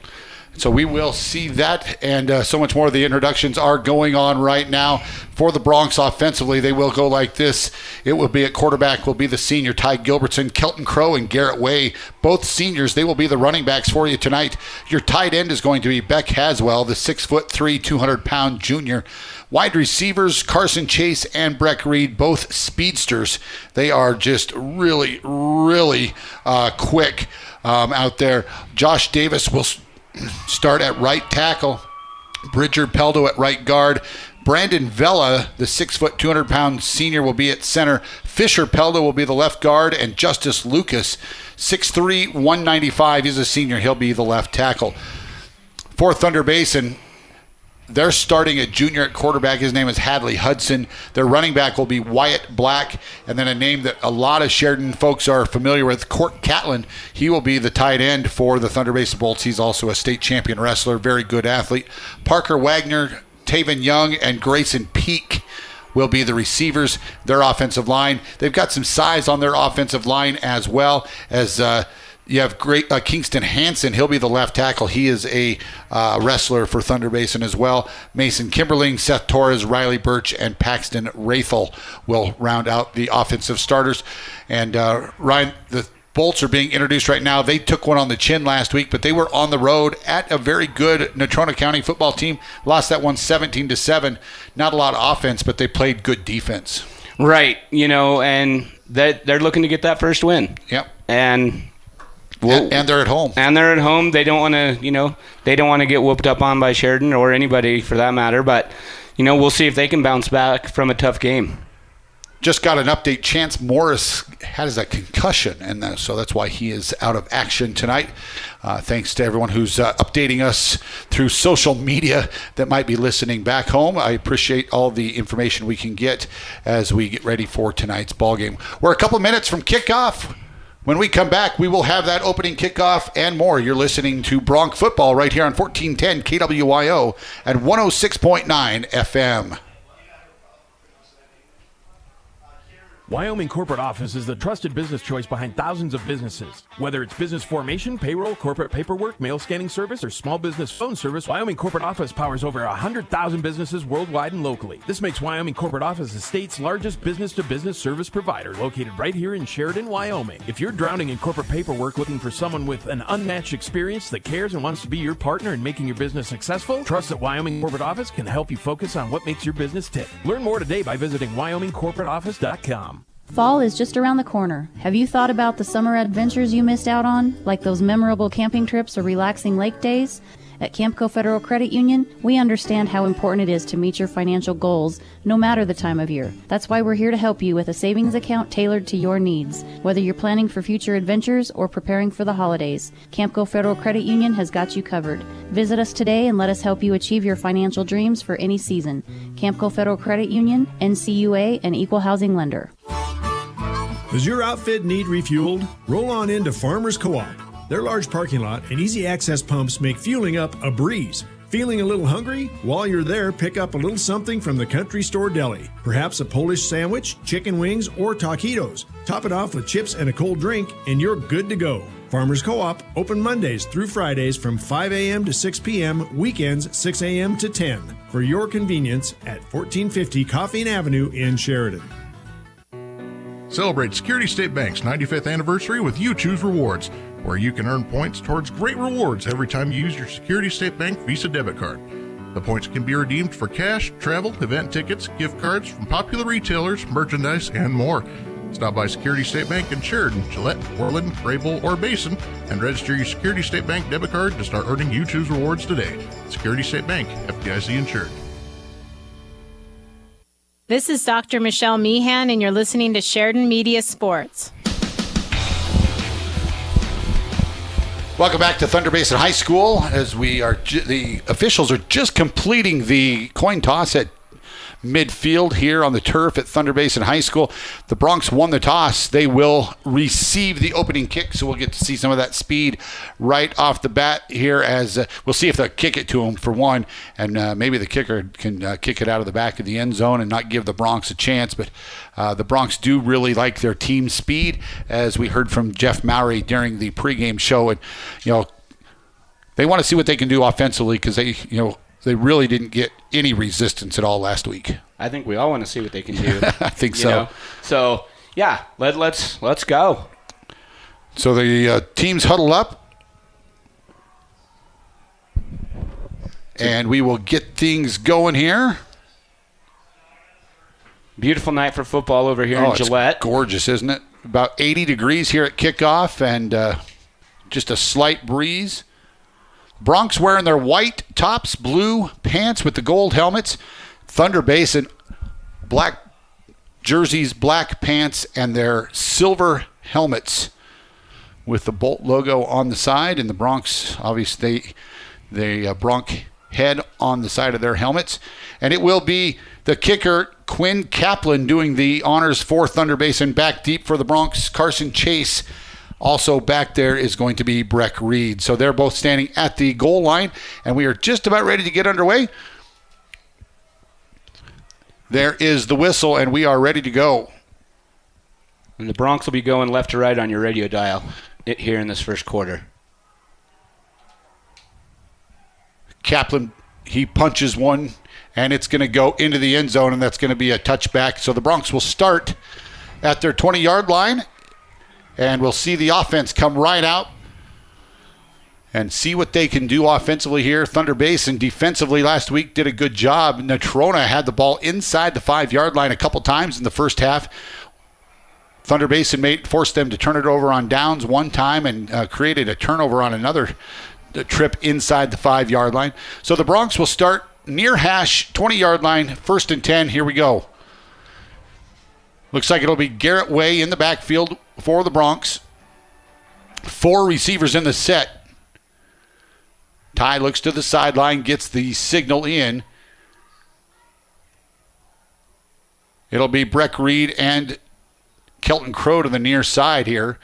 So we will see that, and so much more of the introductions are going on right now for the Broncs offensively. They will go like this. It will be at quarterback will be the senior Ty Gilbertson, Kelton Crow, and Garrett Way. Both seniors. They will be the running backs for you tonight. Your tight end is going to be Beck Haswell, the 6'3", 200-pound junior. Wide receivers, Carson Chase and Breck Reed, both speedsters. They are just really, really quick out there. Josh Davis will start at right tackle. Bridger Peldo at right guard. Brandon Vella, the 6', 200-pound senior, will be at center. Fisher Peldo will be the left guard, and Justice Lucas, 6'3", 195. He's a senior. He'll be the left tackle. For Thunder Basin, they're starting a junior at quarterback. His name is Hadley Hudson. Their running back will be Wyatt Black. And then a name that a lot of Sheridan folks are familiar with, Court Catlin. He will be the tight end for the Thunder Basin Bolts. He's also a state champion wrestler, very good athlete. Parker Wagner, Taven Young, and Grayson Peak will be the receivers. Their offensive line, they've got some size on their offensive line as well as you have great Kingston Hansen. He'll be the left tackle. He is a wrestler for Thunder Basin as well. Mason Kimberling, Seth Torres, Riley Birch, and Paxton Rathel will round out the offensive starters. And Ryan, the Bolts are being introduced right now. They took one on the chin last week, but they were on the road at a very good Natrona County football team. Lost that one 17-7. Not a lot of offense, but they played good defense. Right, and they're looking to get that first win. Yep. And they're at home. And they're at home. They don't want to, they don't want to get whooped up on by Sheridan or anybody for that matter. But, we'll see if they can bounce back from a tough game. Just got an update. Chance Morris has a concussion, and so that's why he is out of action tonight. Thanks to everyone who's updating us through social media that might be listening back home. I appreciate all the information we can get as we get ready for tonight's ballgame. We're a couple minutes from kickoff. When we come back, we will have that opening kickoff and more. You're listening to Bronc Football right here on 1410 KWYO at 106.9 FM. Wyoming Corporate Office is the trusted business choice behind thousands of businesses. Whether it's business formation, payroll, corporate paperwork, mail scanning service, or small business phone service, Wyoming Corporate Office powers over 100,000 businesses worldwide and locally. This makes Wyoming Corporate Office the state's largest business-to-business service provider, located right here in Sheridan, Wyoming. If you're drowning in corporate paperwork looking for someone with an unmatched experience that cares and wants to be your partner in making your business successful, trust that Wyoming Corporate Office can help you focus on what makes your business tick. Learn more today by visiting WyomingCorporateOffice.com. Fall is just around the corner. Have you thought about the summer adventures you missed out on, like those memorable camping trips or relaxing lake days? At Campco Federal Credit Union, we understand how important it is to meet your financial goals, no matter the time of year. That's why we're here to help you with a savings account tailored to your needs. Whether you're planning for future adventures or preparing for the holidays, Campco Federal Credit Union has got you covered. Visit us today and let us help you achieve your financial dreams for any season. Campco Federal Credit Union, NCUA, an equal housing lender. Does your outfit need refueled? Roll on into Farmers Co-op. Their large parking lot and easy access pumps make fueling up a breeze. Feeling a little hungry? While you're there, pick up a little something from the Country Store Deli. Perhaps a Polish sandwich, chicken wings, or taquitos. Top it off with chips and a cold drink, and you're good to go. Farmers Co-op, open Mondays through Fridays from 5 a.m. to 6 p.m., weekends 6 a.m. to 10. For your convenience at 1450 Coffeen Avenue in Sheridan. Celebrate Security State Bank's 95th anniversary with You Choose Rewards, where you can earn points towards great rewards every time you use your Security State Bank Visa debit card. The points can be redeemed for cash, travel, event tickets, gift cards from popular retailers, merchandise, and more. Stop by Security State Bank in Sheridan, Gillette, Portland, Graybull, or Basin and register your Security State Bank debit card to start earning You Choose Rewards today. Security State Bank, FDIC insured. This is Dr. Michelle Meehan, and you're listening to Sheridan Media Sports. Welcome back to Thunder Basin High School as we are the officials are just completing the coin toss at midfield here on the turf at Thunder Basin High School. The Broncs won the toss. They will receive the opening kick, so we'll get to see some of that speed right off the bat here as we'll see if they'll kick it to them for one, and maybe the kicker can kick it out of the back of the end zone and not give the Broncs a chance. But the Broncs do really like their team speed, as we heard from Jeff Maury during the pregame show. And, they want to see what they can do offensively because they really didn't get any resistance at all last week. I think we all want to see what they can do. I think so. So, yeah, let's go. So the teams huddle up, and we will get things going here. Beautiful night for football over here in Gillette. It's gorgeous, isn't it? About 80 degrees here at kickoff, and just a slight breeze. Broncs wearing their white tops, blue pants with the gold helmets. Thunder Basin, black jerseys, black pants, and their silver helmets with the Bolt logo on the side. And the Broncs, obviously, the Bronc head on the side of their helmets. And it will be the kicker, Quinn Kaplan, doing the honors for Thunder Basin. Back deep for the Broncs, Carson Chase. Also back there is going to be Breck Reed. So they're both standing at the goal line, and we are just about ready to get underway. There is the whistle, and we are ready to go. And the Broncs will be going left to right on your radio dial here in this first quarter. Kaplan, he punches one, and it's going to go into the end zone, and that's going to be a touchback. So the Broncs will start at their 20-yard line. And we'll see the offense come right out and see what they can do offensively here. Thunder Basin defensively last week did a good job. Natrona had the ball inside the 5-yard line a couple times in the first half. Thunder Basin forced them to turn it over on downs one time and created a turnover on another trip inside the 5-yard line. So the Broncs will start near hash, 20-yard line, 1st and 10. Here we go. Looks like it'll be Garrett Way in the backfield for the Broncs. 4 receivers in the set. Ty looks to the sideline, gets the signal in. It'll be Breck Reed and Kelton Crow to the near side here.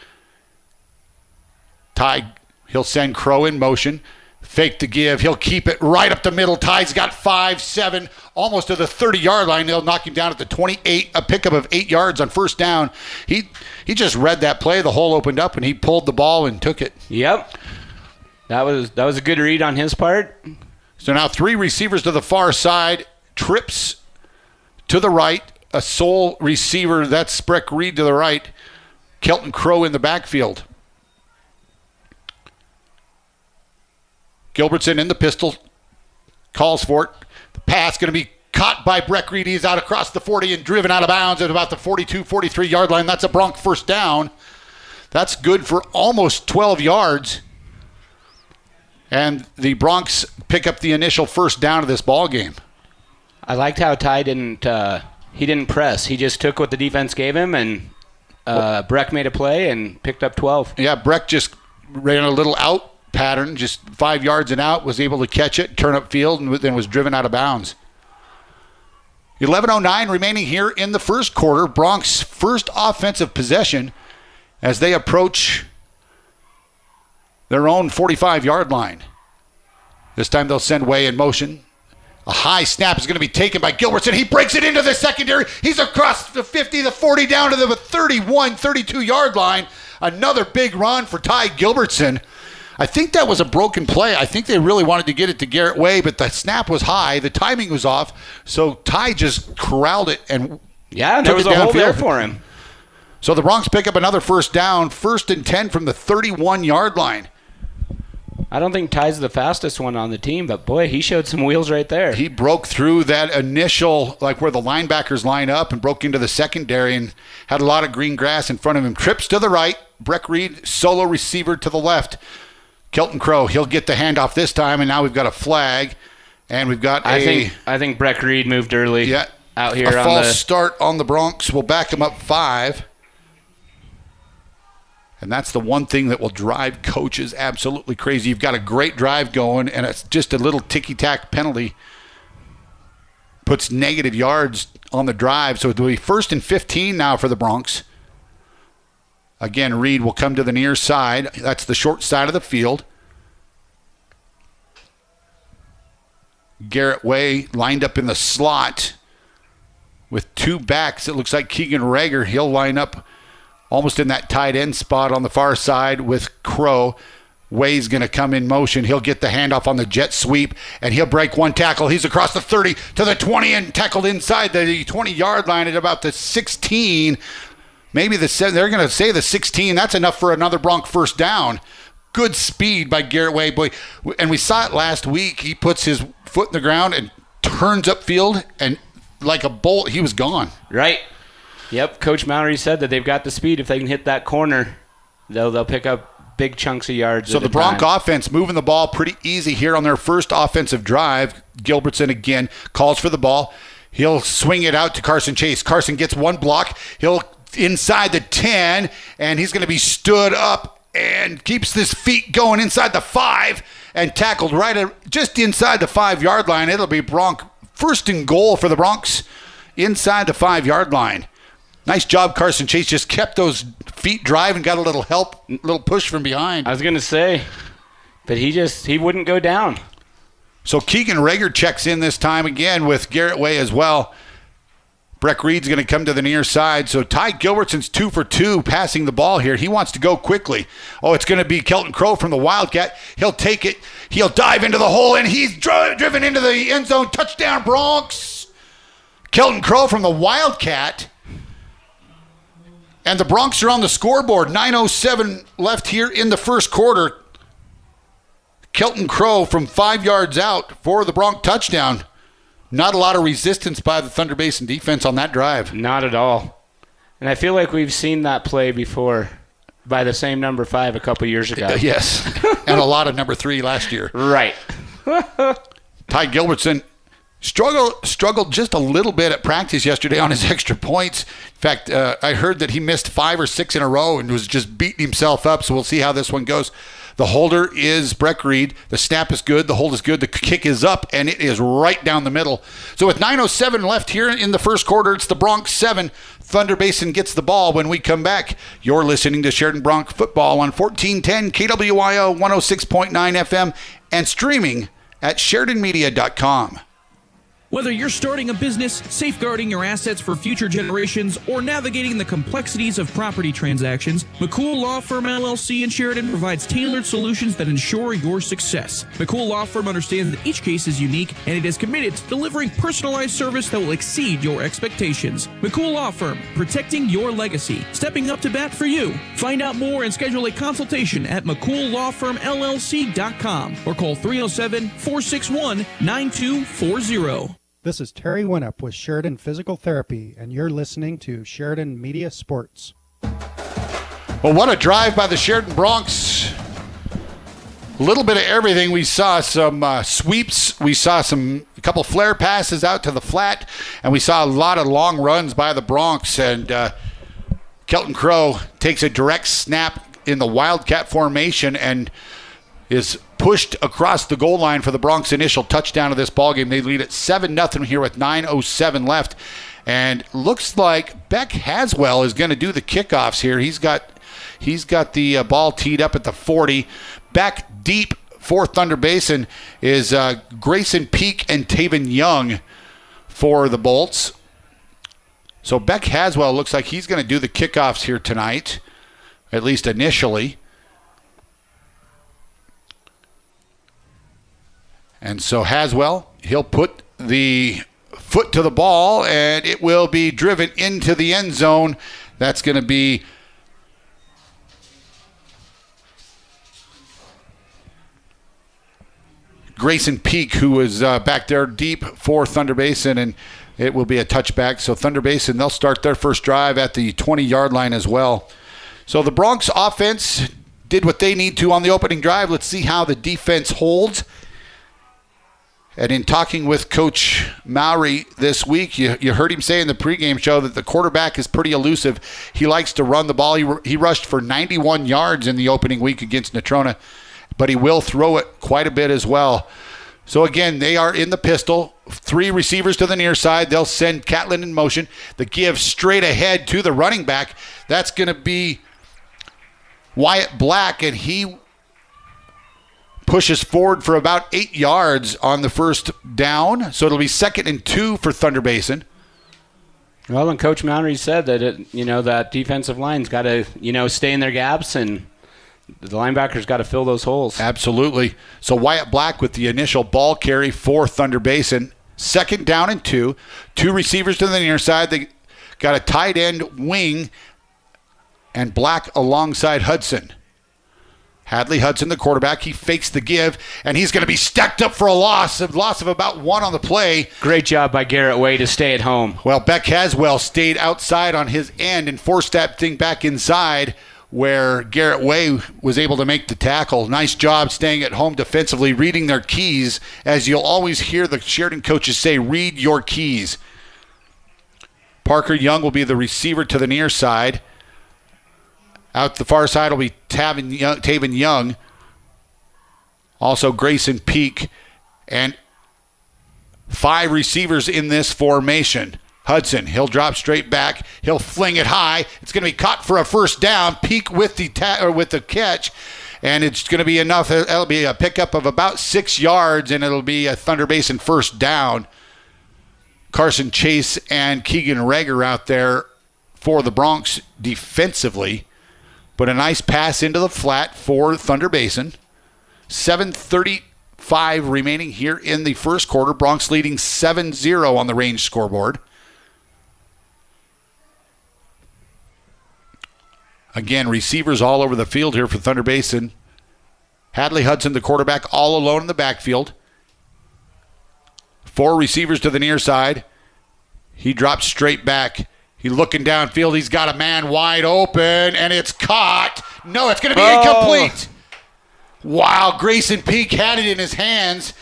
Ty, he'll send Crow in motion. Fake to give. He'll keep it right up the middle. Ty's got 5, 7, almost to the 30-yard line. They'll knock him down at the 28, a pickup of 8 yards on first down. He just read that play. The hole opened up, and he pulled the ball and took it. Yep. That was a good read on his part. So now 3 receivers to the far side. Trips to the right. A sole receiver. That's Breck Reed to the right. Kelton Crow in the backfield. Gilbertson in the pistol, calls for it. The pass going to be caught by Breck Reed. He's out across the 40 and driven out of bounds at about the 42, 43-yard line. That's a Bronc first down. That's good for almost 12 yards. And the Broncs pick up the initial first down of this ball game. I liked how Ty didn't press. He just took what the defense gave him, and Breck made a play and picked up 12. Yeah, Breck just ran a little out pattern, just 5 yards and out, was able to catch it, turn up field, and then was driven out of bounds. 11:09 remaining here in the first quarter. Broncs first offensive possession as they approach their own 45-yard line. This time they'll send Way in motion. A high snap is going to be taken by Gilbertson. He breaks it into the secondary. He's across the 50, the 40, down to the 31, 32-yard line. Another big run for Ty Gilbertson. I think that was a broken play. I think they really wanted to get it to Garrett Way, but the snap was high. The timing was off. So Ty just corralled it and there was a hole there for him. So the Broncs pick up another first down, 1st and 10 from the 31-yard line. I don't think Ty's the fastest one on the team, but boy, he showed some wheels right there. He broke through that initial, like where the linebackers line up, and broke into the secondary and had a lot of green grass in front of him. Trips to the right. Breck Reed, solo receiver to the left. Kelton Crow, he'll get the handoff this time, and now we've got a flag, and we've got I think Breck Reed moved early. Yeah, out here a on false start on the Broncs. We'll back him up 5. And that's the one thing that will drive coaches absolutely crazy. You've got a great drive going, and it's just a little ticky-tack penalty puts negative yards on the drive. So it will be 1st and 15 now for the Broncs. Again, Reed will come to the near side. That's the short side of the field. Garrett Way lined up in the slot with 2 backs. It looks like Keegan Rager. He'll line up almost in that tight end spot on the far side with Crow. Way's going to come in motion. He'll get the handoff on the jet sweep, and he'll break 1 tackle. He's across the 30 to the 20 and tackled inside the 20-yard line at about the 16. Maybe the 7. They're going to say the 16. That's enough for another Bronc first down. Good speed by Garrett Way. Boy, and we saw it last week. He puts his foot in the ground and turns upfield, and like a bolt, he was gone. Right. Yep. Coach Maury said that they've got the speed. If they can hit that corner, they'll pick up big chunks of yards. So the Bronc offense moving the ball pretty easy here on their first offensive drive. Gilbertson again calls for the ball. He'll swing it out to Carson Chase. Carson gets 1 block. He'll inside the 10, and he's going to be stood up and keeps his feet going inside the 5 and tackled right just inside the 5-yard line. It'll be Bronc 1st and goal for the Broncs inside the 5-yard line. Nice job, Carson Chase. Just kept those feet driving, got a little help, a little push from behind. I was going to say, but he wouldn't go down. So Keegan Rager checks in this time again with Garrett Way as well. Breck Reed's going to come to the near side. So Ty Gilbertson's 2 for 2 passing the ball here. He wants to go quickly. Oh, it's going to be Kelton Crow from the Wildcat. He'll take it. He'll dive into the hole, and he's driven into the end zone. Touchdown, Broncs. Kelton Crow from the Wildcat. And the Broncs are on the scoreboard. 9:07 left here in the first quarter. Kelton Crow from 5 yards out for the Bronc touchdown. Not a lot of resistance by the Thunder Basin defense on that drive. Not at all. And I feel like we've seen that play before by the same number 5 a couple years ago. Yes. And a lot of number 3 last year. Right. Ty Gilbertson struggled just a little bit at practice yesterday on his extra points. In fact, I heard that he missed 5 or 6 in a row and was just beating himself up, so we'll see how this one goes. The holder is Breck Reed. The snap is good. The hold is good. The kick is up, and it is right down the middle. So with 9:07 left here in the first quarter, it's the Broncs 7. Thunder Basin gets the ball when we come back. You're listening to Sheridan Bronc Football on 1410 KWYO 106.9 FM and streaming at SheridanMedia.com. Whether you're starting a business, safeguarding your assets for future generations, or navigating the complexities of property transactions, McCool Law Firm LLC in Sheridan provides tailored solutions that ensure your success. McCool Law Firm understands that each case is unique, and it is committed to delivering personalized service that will exceed your expectations. McCool Law Firm, protecting your legacy, stepping up to bat for you. Find out more and schedule a consultation at McCoolLawFirmLLC.com or call 307-461-9240. This is Terry Winnup with Sheridan Physical Therapy, and you're listening to Sheridan Media Sports. Well, what a drive by the Sheridan Broncs. A little bit of everything. We saw some sweeps. We saw a couple flare passes out to the flat, and we saw a lot of long runs by the Broncs. And Kelton Crow takes a direct snap in the Wildcat formation and is pushed across the goal line for the Broncs' initial touchdown of this ballgame. They lead at 7-0 here with 9:07 left. And looks like Beck Haswell is going to do the kickoffs here. He's got the ball teed up at the 40. Back deep for Thunder Basin is Grayson Peak and Taven Young for the Bolts. So Beck Haswell looks like he's going to do the kickoffs here tonight, at least initially. And so Haswell, he'll put the foot to the ball, and it will be driven into the end zone. That's going to be Grayson Peak, who was back there deep for Thunder Basin, and it will be a touchback. So Thunder Basin, they'll start their first drive at the 20-yard line as well. So the Broncs offense did what they need to on the opening drive. Let's see how the defense holds. And in talking with Coach Maury this week, you heard him say in the pregame show that the quarterback is pretty elusive. He likes to run the ball. He rushed for 91 yards in the opening week against Natrona, but he will throw it quite a bit as well. So again, they are in the pistol. 3 receivers to the near side. They'll send Catlin in motion. The give straight ahead to the running back. That's going to be Wyatt Black, and he pushes forward for about 8 yards on the first down. So it'll be 2nd and 2 for Thunder Basin. Well, and Coach Mowry said that that defensive line's got to stay in their gaps, and the linebackers got to fill those holes. Absolutely. So Wyatt Black with the initial ball carry for Thunder Basin. 2nd down and 2. 2 receivers to the near side. They got a tight end wing and Black alongside Hudson. Hadley Hudson, the quarterback, he fakes the give, and he's going to be stacked up for a loss of about 1 on the play. Great job by Garrett Way to stay at home. Well, Beck Haswell stayed outside on his end and forced that thing back inside where Garrett Way was able to make the tackle. Nice job staying at home defensively, reading their keys. As you'll always hear the Sheridan coaches say, read your keys. Parker Young will be the receiver to the near side. Out the far side will be Taven Young. Also Grayson Peak. And 5 receivers in this formation. Hudson, he'll drop straight back. He'll fling it high. It's going to be caught for a first down. Peak with the catch. And it's going to be enough. It'll be a pickup of about 6 yards, and it'll be a Thunder Basin first down. Carson Chase and Keegan Rager out there for the Broncs defensively. But a nice pass into the flat for Thunder Basin. 7:35 remaining here in the first quarter. Broncs leading 7-0 on the range scoreboard. Again, receivers all over the field here for Thunder Basin. Hadley Hudson, the quarterback, all alone in the backfield. 4 receivers to the near side. He drops straight back. He's looking downfield. He's got a man wide open, and it's caught. No, it's going to be incomplete. Wow, Grayson Peak had it in his hands.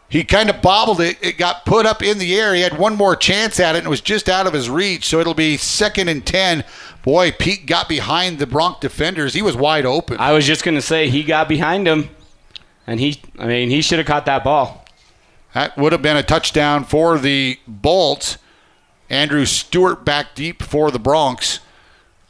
He kind of bobbled it. It got put up in the air. He had one more chance at it, and it was just out of his reach. So it'll be 2nd and 10. Boy, Peak got behind the Bronc defenders. He was wide open. I was just going to say he got behind him, and he should have caught that ball. That would have been a touchdown for the Bolts. Andrew Stewart back deep for the Broncs.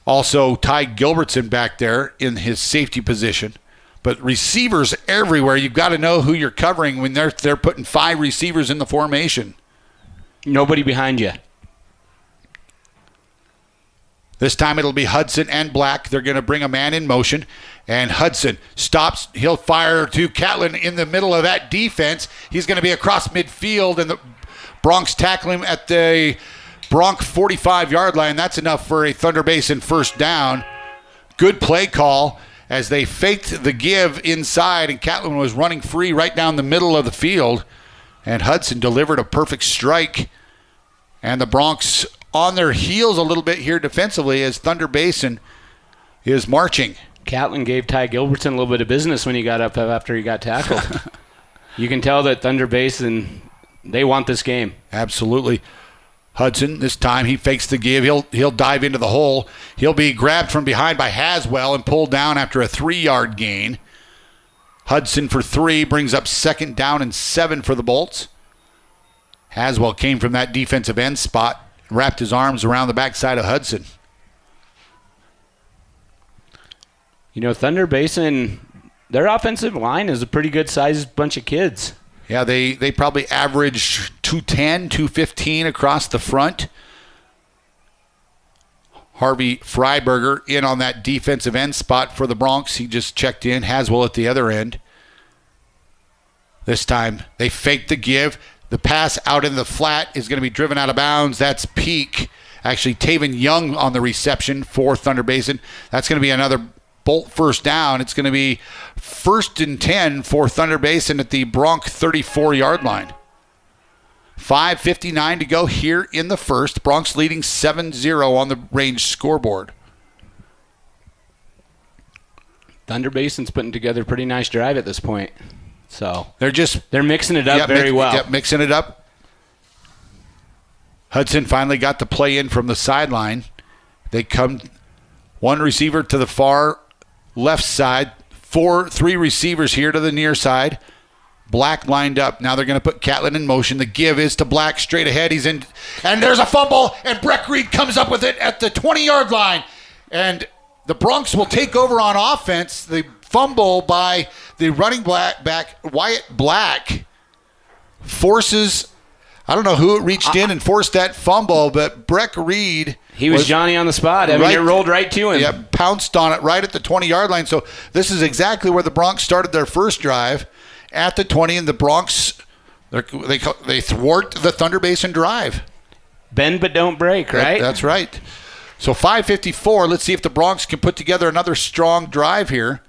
Also, Ty Gilbertson back there in his safety position. But receivers everywhere. You've got to know who you're covering when they're putting 5 receivers in the formation. Nobody behind you. This time it'll be Hudson and Black. They're going to bring a man in motion. And Hudson stops. He'll fire to Catlin in the middle of that defense. He's going to be across midfield, and the Broncs tackle him at the Bronc 45-yard line. That's enough for a Thunder Basin first down. Good play call as they faked the give inside, and Catlin was running free right down the middle of the field. And Hudson delivered a perfect strike. And the Broncs on their heels a little bit here defensively as Thunder Basin is marching. Catlin gave Ty Gilbertson a little bit of business when he got up after he got tackled. You can tell that Thunder Basin, they want this game. Absolutely. Hudson, this time he fakes the give. He'll dive into the hole. He'll be grabbed from behind by Haswell and pulled down after a 3-yard gain. Hudson for 3 brings up 2nd down and 7 for the Bolts. Haswell came from that defensive end spot, wrapped his arms around the backside of Hudson. Thunder Basin, their offensive line is a pretty good-sized bunch of kids. Yeah, they probably average 210, 215 across the front. Harvey Freiberger in on that defensive end spot for the Broncs. He just checked in. Haswell at the other end. This time they fake the give. The pass out in the flat is going to be driven out of bounds. That's Peak. Actually, Taven Young on the reception for Thunder Basin. That's going to be another Bolt first down. It's going to be 1st and 10 for Thunder Basin at the Bronc 34-yard line. 5:59 to go here in the first. Broncs leading 7-0 on the range scoreboard. Thunder Basin's putting together a pretty nice drive at this point. So they're mixing it up very well. Yep, mixing it up. Hudson finally got the play in from the sideline. They come one receiver to the far left side, 3 receivers here to the near side. Black lined up. Now they're going to put Catlin in motion. The give is to Black straight ahead. He's in, and there's a fumble, and Breck Reed comes up with it at the 20-yard line. And the Broncs will take over on offense. The fumble by the running back, Wyatt Black, forces, I don't know who reached in and forced that fumble, but Breck Reed. He was Johnny on the spot. I mean, it rolled right to him. Yeah, pounced on it right at the 20-yard line. So this is exactly where the Broncs started their first drive, at the 20, and the Broncs, they thwart the Thunder Basin drive. Bend but don't break, right? That's right. So 5:54. Let's see if the Broncs can put together another strong drive here.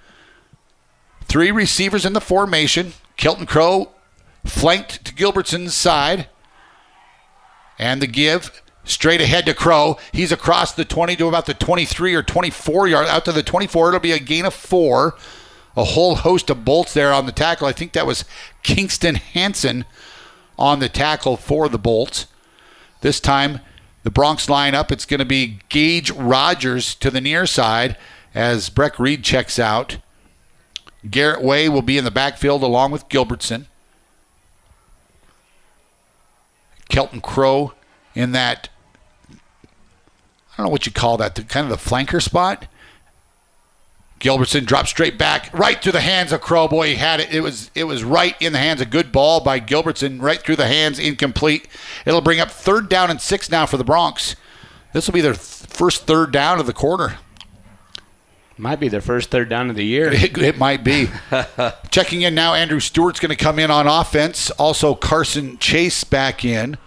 3 receivers in the formation. Kelton Crow flanked to Gilbertson's side. And the give straight ahead to Crow. He's across the 20 to about the 23 or 24 yard. Out to the 24. It'll be a gain of 4. A whole host of bolts there on the tackle. I think that was Kingston Hansen on the tackle for the Bolts. This time, the Broncs line up. It's going to be Gage Rogers to the near side as Breck Reed checks out. Garrett Way will be in the backfield along with Gilbertson. Kelton Crow in that, I don't know what you call that, kind of the flanker spot. Gilbertson drops straight back, right through the hands of Crow. Boy, he had it. It was right in the hands. A good ball by Gilbertson, right through the hands, incomplete. It'll bring up 3rd down and 6 now for the Broncs. This will be their first 3rd down of the quarter. Might be their first 3rd down of the year. It might be. Checking in now, Andrew Stewart's going to come in on offense. Also, Carson Chase back in.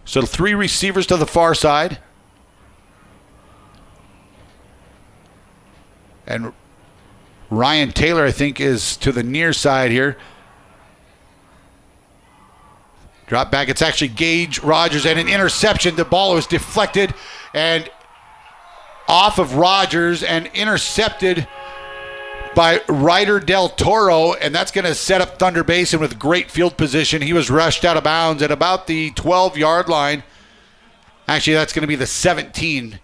So 3 receivers to the far side. And Ryan Taylor, I think, is to the near side here. Drop back. It's actually Gage Rogers and an interception. The ball was deflected and off of Rogers and intercepted by Ryder Del Toro, and that's going to set up Thunder Basin with great field position. He was rushed out of bounds at about the 12-yard line. Actually, that's going to be the 17.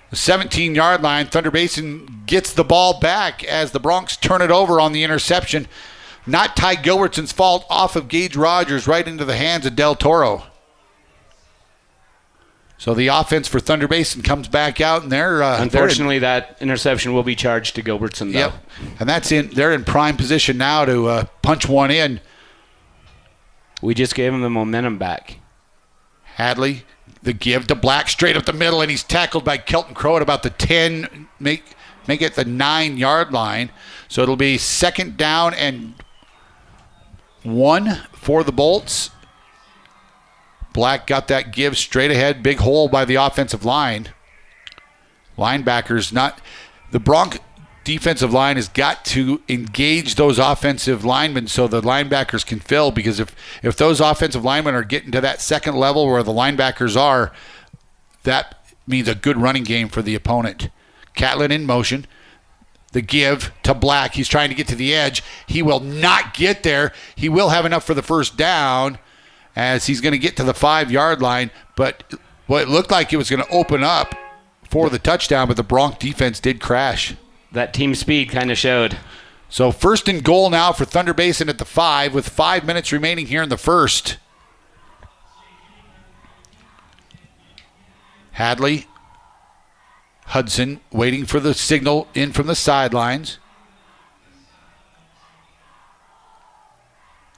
The 17-yard line. Thunder Basin gets the ball back as the Broncs turn it over on the interception. Not Ty Gilbertson's fault, off of Gage Rogers right into the hands of Del Toro. So the offense for Thunder Basin comes back out, and they're unfortunately that interception will be charged to Gilbertson, though. Yep, and they're in prime position now to punch one in. We just gave him the momentum back. Hadley, the give to Black straight up the middle, and he's tackled by Kelton Crow at about the 10, make it the 9-yard line. So it'll be 2nd down and 1 for the Bolts. Black got that give straight ahead. Big hole by the offensive line. Linebackers not. The Bronc defensive line has got to engage those offensive linemen so the linebackers can fill, because if those offensive linemen are getting to that second level where the linebackers are, that means a good running game for the opponent. Catlin in motion. The give to Black. He's trying to get to the edge. He will not get there. He will have enough for the first down, as he's going to get to the 5-yard line. But it looked like it was going to open up for the touchdown, but the Bronc defense did crash. That team speed kind of showed. So 1st and goal now for Thunder Basin at the 5 with 5 minutes remaining here in the first. Hadley, Hudson waiting for the signal in from the sidelines.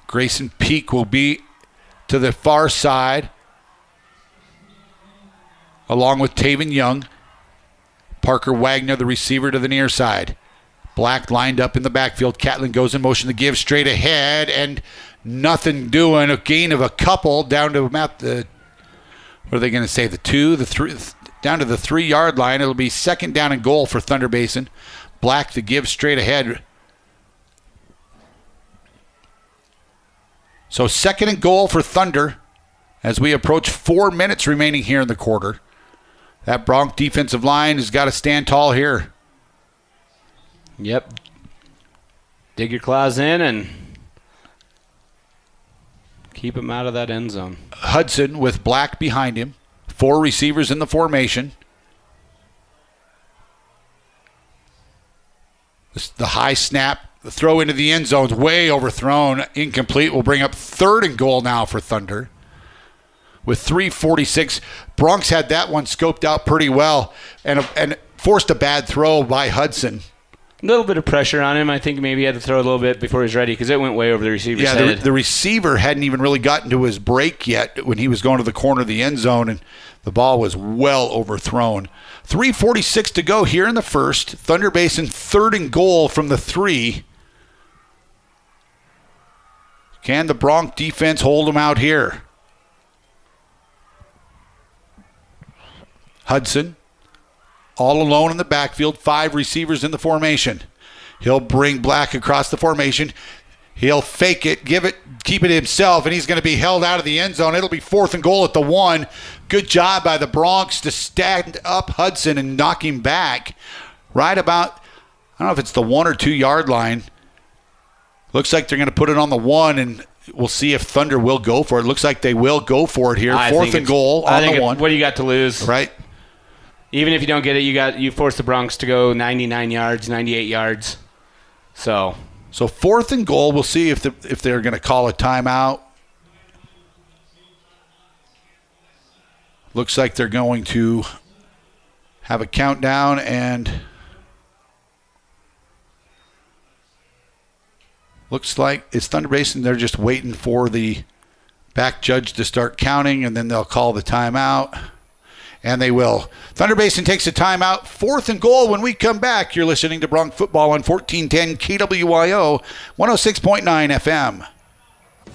Grayson Peak will be to the far side, along with Taven Young. Parker Wagner, the receiver, to the near side. Black lined up in the backfield. Catlin goes in motion to give straight ahead, and nothing doing. A gain of a couple down to about the, what are they going to say, the 2, the 3, down to the 3-yard line. It'll be 2nd down and goal for Thunder Basin. Black to give straight ahead. So 2nd and goal for Thunder as we approach 4 minutes remaining here in the quarter. That Bronc defensive line has got to stand tall here. Yep. Dig your claws in and keep him out of that end zone. Hudson with Black behind him. 4 receivers in the formation. The high snap, the throw into the end zone's way overthrown. Incomplete. Will bring up 3rd and goal now for Thunder. With 3:46, Bronx had that one scoped out pretty well and forced a bad throw by Hudson. A little bit of pressure on him. I think maybe he had to throw a little bit before he was ready because it went way over the receiver's head. The receiver hadn't even really gotten to his break yet when he was going to the corner of the end zone, and the ball was well overthrown. 3:46 to go here in the first. Thunder Basin 3rd and goal from the 3. Can the Bronc defense hold them out here? Hudson, all alone in the backfield, 5 receivers in the formation. He'll bring Black across the formation. He'll fake it, keep it himself, and he's going to be held out of the end zone. It'll be 4th and goal at the 1. Good job by the Broncs to stand up Hudson and knock him back right about, I don't know if it's the 1 or 2 yard line. Looks like they're going to put it on the 1, and we'll see if Thunder will go for it. Looks like they will go for it here. 4th and goal on the 1. What do you got to lose? Right. Even if you don't get it, you force the Broncs to go 99 yards, 98 yards. So 4th and goal. We'll see if they're going to call a timeout. Looks like they're going to have a countdown, and looks like it's Thunder Basin. They're just waiting for the back judge to start counting, and then they'll call the timeout. And they will. Thunder Basin takes a timeout. 4th and goal when we come back. You're listening to Bronc Football on 1410 KWYO, 106.9 FM.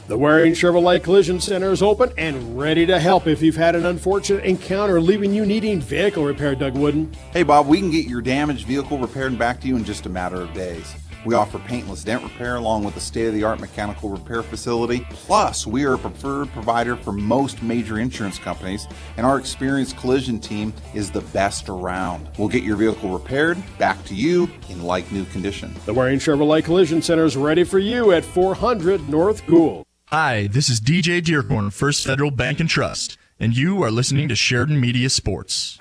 The Waring Chevrolet Collision Center is open and ready to help if you've had an unfortunate encounter leaving you needing vehicle repair, Doug Wooden. Hey, Bob, we can get your damaged vehicle repaired and back to you in just a matter of days. We offer paintless dent repair along with a state-of-the-art mechanical repair facility. Plus, we are a preferred provider for most major insurance companies, and our experienced collision team is the best around. We'll get your vehicle repaired, back to you in like-new condition. The Waring Chevrolet Collision Center is ready for you at 400 North Gould. Hi, this is DJ Dearcorn, First Federal Bank and Trust, and you are listening to Sheridan Media Sports.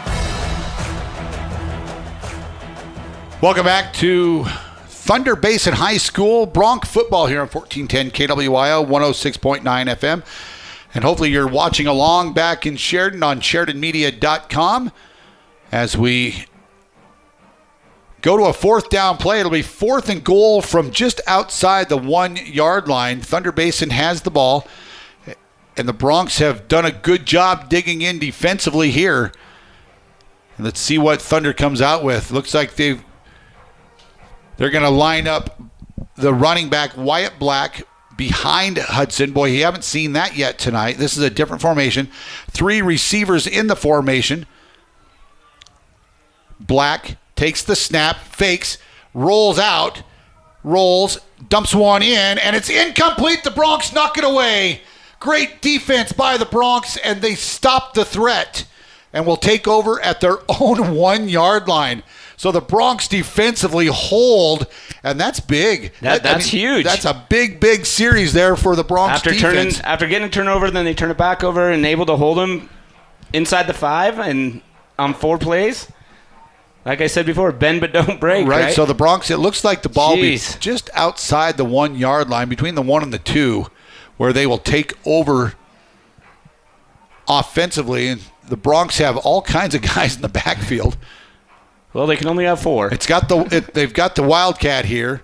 Welcome back to Thunder Basin High School Bronc football here on 1410 KWYO, 106.9 FM. And hopefully you're watching along back in Sheridan on SheridanMedia.com as we go to a 4th down play. It'll be 4th and goal from just outside the 1 yard line. Thunder Basin has the ball, and the Broncs have done a good job digging in defensively here. And let's see what Thunder comes out with. Looks like they're going to line up the running back, Wyatt Black, behind Hudson. Boy, you haven't seen that yet tonight. This is a different formation. 3 receivers in the formation. Black takes the snap, fakes, rolls out, dumps one in, and it's incomplete. The Broncs knock it away. Great defense by the Broncs, and they stop the threat and will take over at their own 1 yard line. So the Broncs defensively hold, and that's big. That's huge. That's a big series there for the Broncs defense. After getting a turnover, then they turn it back over and able to hold them inside the 5 and on 4 plays. Like I said before, bend but don't break. Right. So the Broncs, it looks like the ball will be just outside the 1 yard line, between the 1 and the 2, where they will take over offensively. And the Broncs have all kinds of guys in the backfield. Well, they can only have 4. They've got the Wildcat here,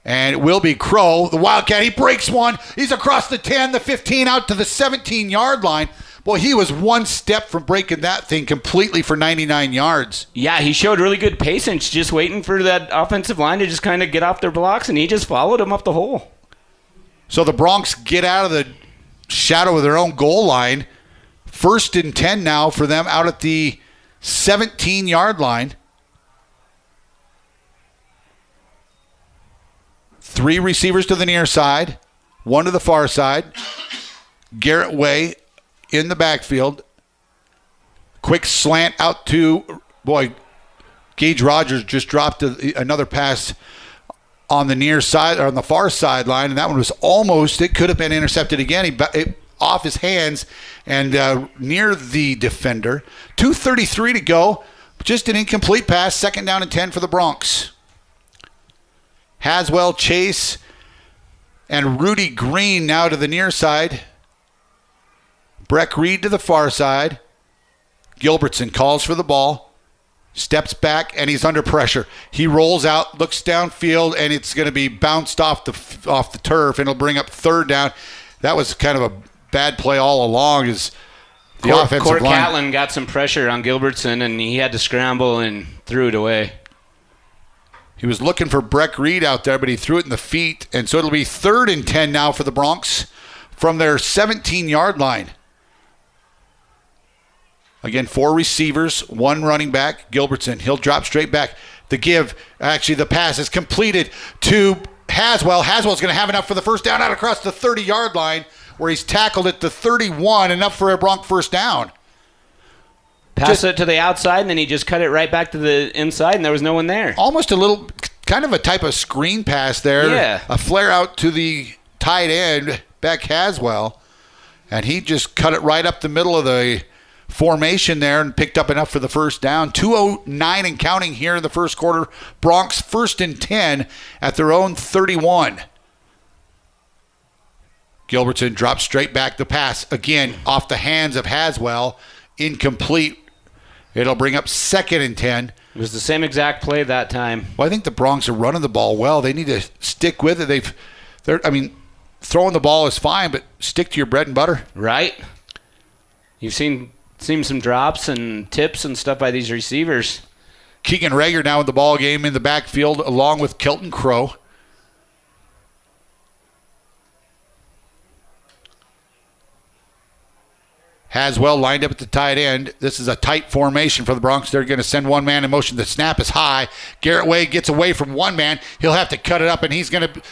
and it will be Crow. The Wildcat, he breaks one. He's across the 10, the 15, out to the 17-yard line. Boy, he was 1 step from breaking that thing completely for 99 yards. Yeah, he showed really good patience, just waiting for that offensive line to just kind of get off their blocks, and he just followed him up the hole. So the Broncs get out of the shadow of their own goal line. 1st and 10 now for them out at the 17-yard line. 3 receivers to the near side, 1 to the far side. Garrett Way in the backfield. Quick slant out to, Gage Rogers just dropped another pass on the near side, or on the far sideline, and that one was it could have been intercepted again. Off his hands and near the defender. 2:33 to go. Just an incomplete pass. 2nd down and 10 for the Broncs. Haswell, Chase, and Rudy Green now to the near side. Breck Reed to the far side. Gilbertson calls for the ball, steps back, and he's under pressure. He rolls out, looks downfield, and it's going to be bounced off the turf, and it'll bring up third down. That was kind of a bad play all along. Is the offensive Court line. Catlin got some pressure on Gilbertson, and he had to scramble and threw it away. He was looking for Breck Reed out there, but he threw it in the feet, and so it'll be 3rd and 10 now for the Broncs from their 17-yard line. Again, 4 receivers, 1 running back, Gilbertson. He'll drop straight back. The pass is completed to Haswell. Haswell's going to have enough for the first down out across the 30-yard line where he's tackled at the 31, enough for a Bronc first down. Pass it to the outside, and then he just cut it right back to the inside, and there was no one there. Almost a little, kind of a type of screen pass there. Yeah. A flare out to the tight end, Beck Haswell, and he just cut it right up the middle of the formation there and picked up enough for the first down. 2:09 and counting here in the first quarter. Broncs 1st and 10 at their own 31. Gilbertson drops straight back the pass. Again, off the hands of Haswell. Incomplete. It'll bring up 2nd and 10. It was the same exact play that time. Well, I think the Broncs are running the ball well. They need to stick with it. Throwing the ball is fine, but stick to your bread and butter. Right. You've seen some drops and tips and stuff by these receivers. Keegan Rager now in the ball game in the backfield along with Kelton Crow. Haswell lined up at the tight end. This is a tight formation for the Broncs. They're going to send one man in motion. The snap is high. Garrett Wade gets away from one man. He'll have to cut it up, and he's going to...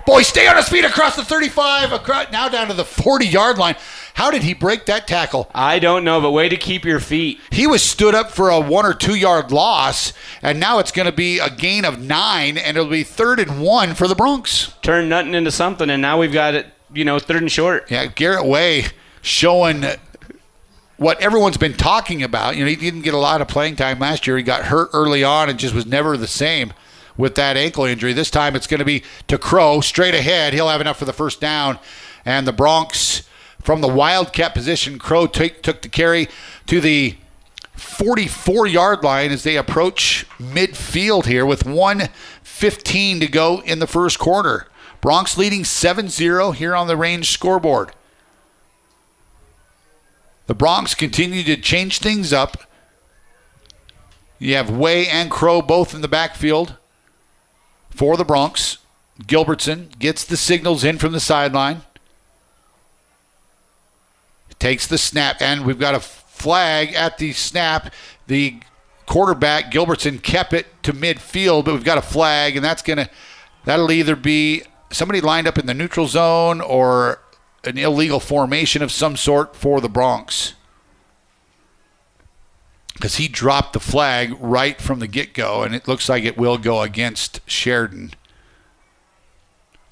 Boy, stay on his feet across the 35, now down to the 40-yard line. How did he break that tackle? I don't know, but way to keep your feet. He was stood up for a 1 or 2 yard loss, and now it's going to be a gain of 9, and it'll be 3rd and 1 for the Broncs. Turn nothing into something, and now we've got it, 3rd and short. Yeah, Garrett Way showing what everyone's been talking about. He didn't get a lot of playing time last year. He got hurt early on and just was never the same with that ankle injury. This time it's going to be to Crow, straight ahead. He'll have enough for the first down. And the Broncs, from the Wildcat position, Crow took the carry to the 44-yard line as they approach midfield here with 1:15 to go in the first quarter. Broncs leading 7-0 here on the Range scoreboard. The Broncs continue to change things up. You have Way and Crow both in the backfield for the Broncs. Gilbertson gets the signals in from the sideline. Takes the snap, and we've got a flag at the snap. The quarterback, Gilbertson, kept it to midfield, but we've got a flag, and that'll either be somebody lined up in the neutral zone or an illegal formation of some sort for the Broncs. Because he dropped the flag right from the get-go, and it looks like it will go against Sheridan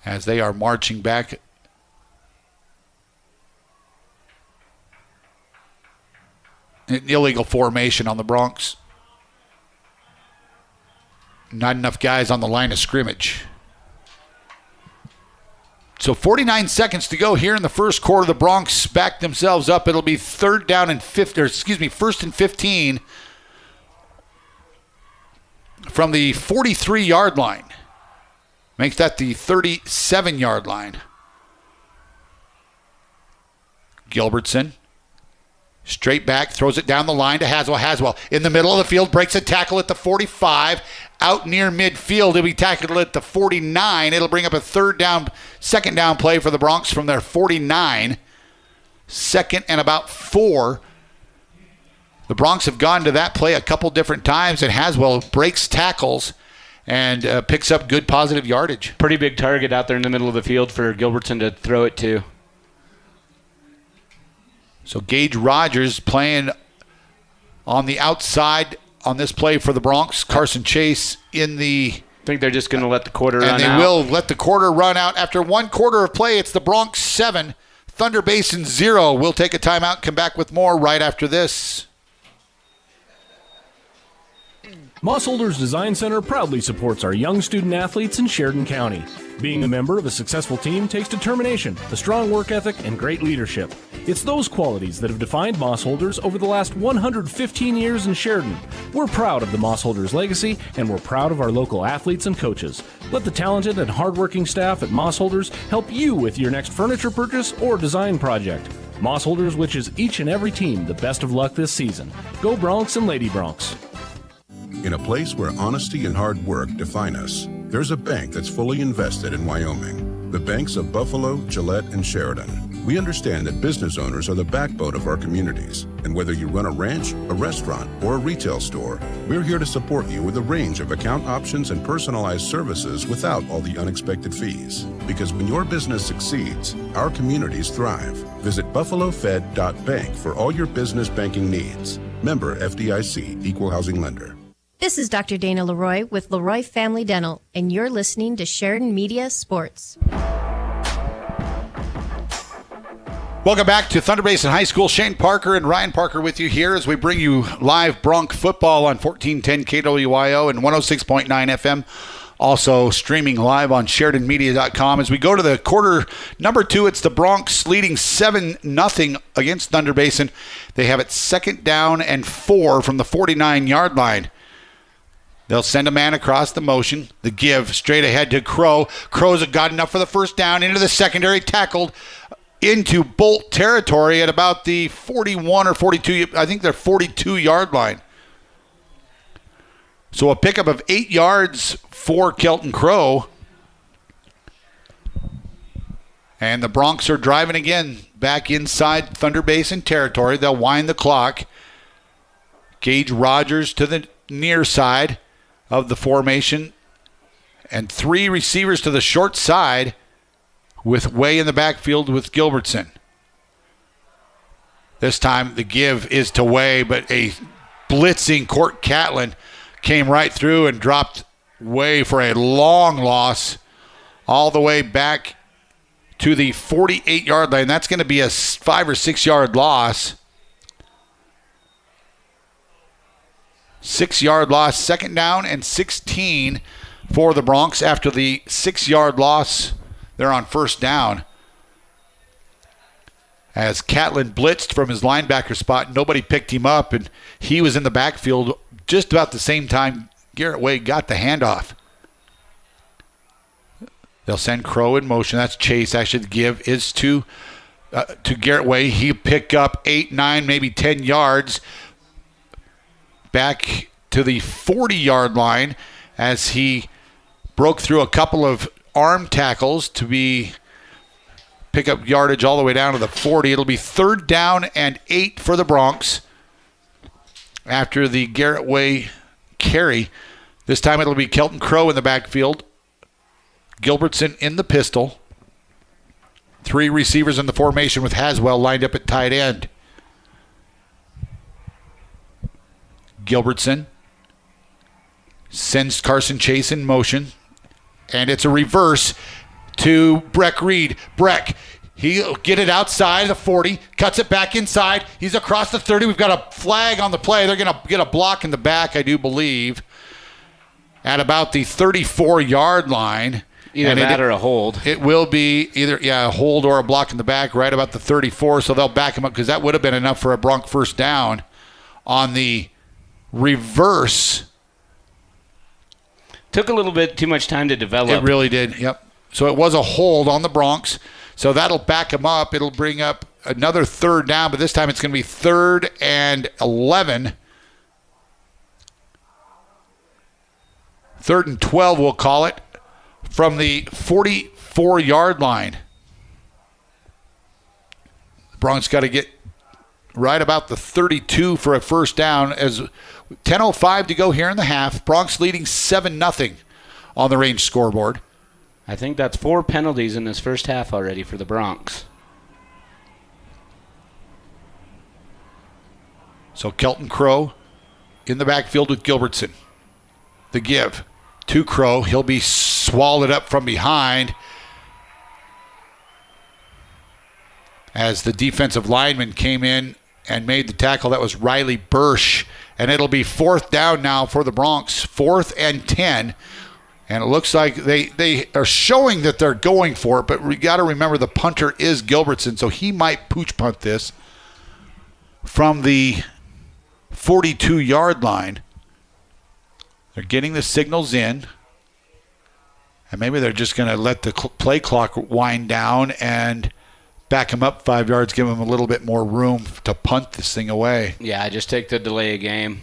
as they are marching back. An illegal formation on the Broncs. Not enough guys on the line of scrimmage. So 49 seconds to go here in the first quarter. The Broncs back themselves up. It'll be 1st and 15 from the 43-yard line. Makes that the 37-yard line. Gilbertson, straight back, throws it down the line to Haswell. Haswell in the middle of the field, breaks a tackle at the 45. Out near midfield, he'll be tackled at the 49. It'll bring up a second down play for the Broncs from their 49. 2nd and about 4. The Broncs have gone to that play a couple different times, and Haswell breaks tackles and picks up good positive yardage. Pretty big target out there in the middle of the field for Gilbertson to throw it to. So Gage Rogers playing on the outside on this play for the Broncs. Carson Chase in the... I think they're just going to let the quarter run out. And they will let the quarter run out. After 1 quarter of play, it's the Broncs 7, Thunder Basin 0. We'll take a timeout, come back with more right after this. Moss Holders Design Center proudly supports our young student athletes in Sheridan County. Being a member of a successful team takes determination, a strong work ethic, and great leadership. It's those qualities that have defined Moss Holders over the last 115 years in Sheridan. We're proud of the Moss Holders legacy, and we're proud of our local athletes and coaches. Let the talented and hardworking staff at Moss Holders help you with your next furniture purchase or design project. Moss Holders wishes each and every team the best of luck this season. Go Broncs and Lady Broncs. In a place where honesty and hard work define us, there's a bank that's fully invested in Wyoming. The banks of Buffalo, Gillette, and Sheridan. We understand that business owners are the backbone of our communities. And whether you run a ranch, a restaurant, or a retail store, we're here to support you with a range of account options and personalized services without all the unexpected fees. Because when your business succeeds, our communities thrive. Visit buffalofed.bank for all your business banking needs. Member FDIC, Equal Housing Lender. This is Dr. Dana Leroy with Leroy Family Dental, and you're listening to Sheridan Media Sports. Welcome back to Thunder Basin High School. Shane Parker and Ryan Parker with you here as we bring you live Bronc football on 1410 KWYO and 106.9 FM. Also streaming live on SheridanMedia.com. As we go to the quarter number 2, it's the Broncs leading 7-0 against Thunder Basin. They have it 2nd down and 4 from the 49-yard line. They'll send a man across the motion. The give straight ahead to Crow. Crow's got enough for the first down into the secondary, tackled into Bolt territory at about the 41 or 42, I think they're 42-yard line. So a pickup of 8 yards for Kelton Crow. And the Broncs are driving again back inside Thunder Basin territory. They'll wind the clock. Gage Rogers to the near side of the formation. And 3 receivers to the short side with Way in the backfield with Gilbertson. This time the give is to Way, but a blitzing Court Catlin came right through and dropped Way for a long loss all the way back to the 48-yard line. That's going to be a 5 or 6 yard loss. 6-yard loss, 2nd down and 16 for the Broncs after the 6-yard loss. They're on 1st down. As Catlin blitzed from his linebacker spot, nobody picked him up, and he was in the backfield just about the same time Garrett Way got the handoff. They'll send Crow in motion. That's Chase. Actually, the give is to Garrett Way. He'll pick up 8, 9, maybe 10 yards back to the 40-yard line as he broke through a couple of arm tackles to pick up yardage all the way down to the 40. It'll be 3rd down and 8 for the Broncs after the Garrett Way carry. This time it'll be Kelton Crow in the backfield. Gilbertson in the pistol. 3 receivers in the formation with Haswell lined up at tight end. Gilbertson sends Carson Chase in motion. And it's a reverse to Breck Reed. Breck, he'll get it outside the 40, cuts it back inside. He's across the 30. We've got a flag on the play. They're going to get a block in the back, I do believe, at about the 34-yard line. Either that or a hold. It will be either, a hold or a block in the back right about the 34, so they'll back him up because that would have been enough for a Bronc 1st down on the reverse. Took a little bit too much time to develop. It really did, yep. So it was a hold on the Broncs. So that'll back them up. It'll bring up another 3rd down, but this time it's going to be 3rd and 11. 3rd and 12, we'll call it, from the 44-yard line. The Broncs got to get right about the 32 for a 1st down as 10:05 to go here in the half. Broncs leading 7-0 on the range scoreboard. I think that's 4 penalties in this first half already for the Broncs. So Kelton Crow in the backfield with Gilbertson. The give to Crow. He'll be swallowed up from behind as the defensive lineman came in and made the tackle. That was Riley Bursch And it'll be 4th down now for the Broncs, 4th and 10. And it looks like they are showing that they're going for it, but we got to remember the punter is Gilbertson, so he might pooch punt this from the 42-yard line. They're getting the signals in, and maybe they're just going to let the play clock wind down and back him up 5 yards, give him a little bit more room to punt this thing away. Yeah, just take the delay of game.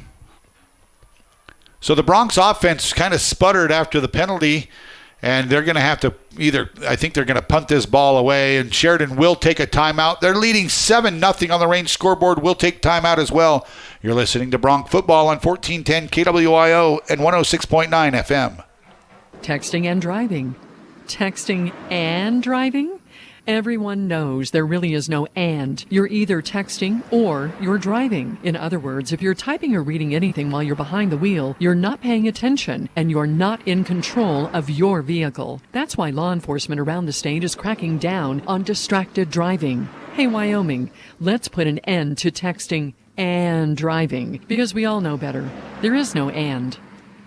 So the Broncs offense kind of sputtered after the penalty, and they're going to have to I think they're going to punt this ball away, and Sheridan will take a timeout. They're leading 7-0 on the range scoreboard. We'll take timeout as well. You're listening to Bronc Football on 1410 KWIO and 106.9 FM. Texting and driving. Texting and driving? Everyone knows there really is no and. You're either texting or you're driving. In other words, if you're typing or reading anything while you're behind the wheel, you're not paying attention and you're not in control of your vehicle. That's why law enforcement around the state is cracking down on distracted driving. Hey, Wyoming, let's put an end to texting and driving because we all know better. There is no and.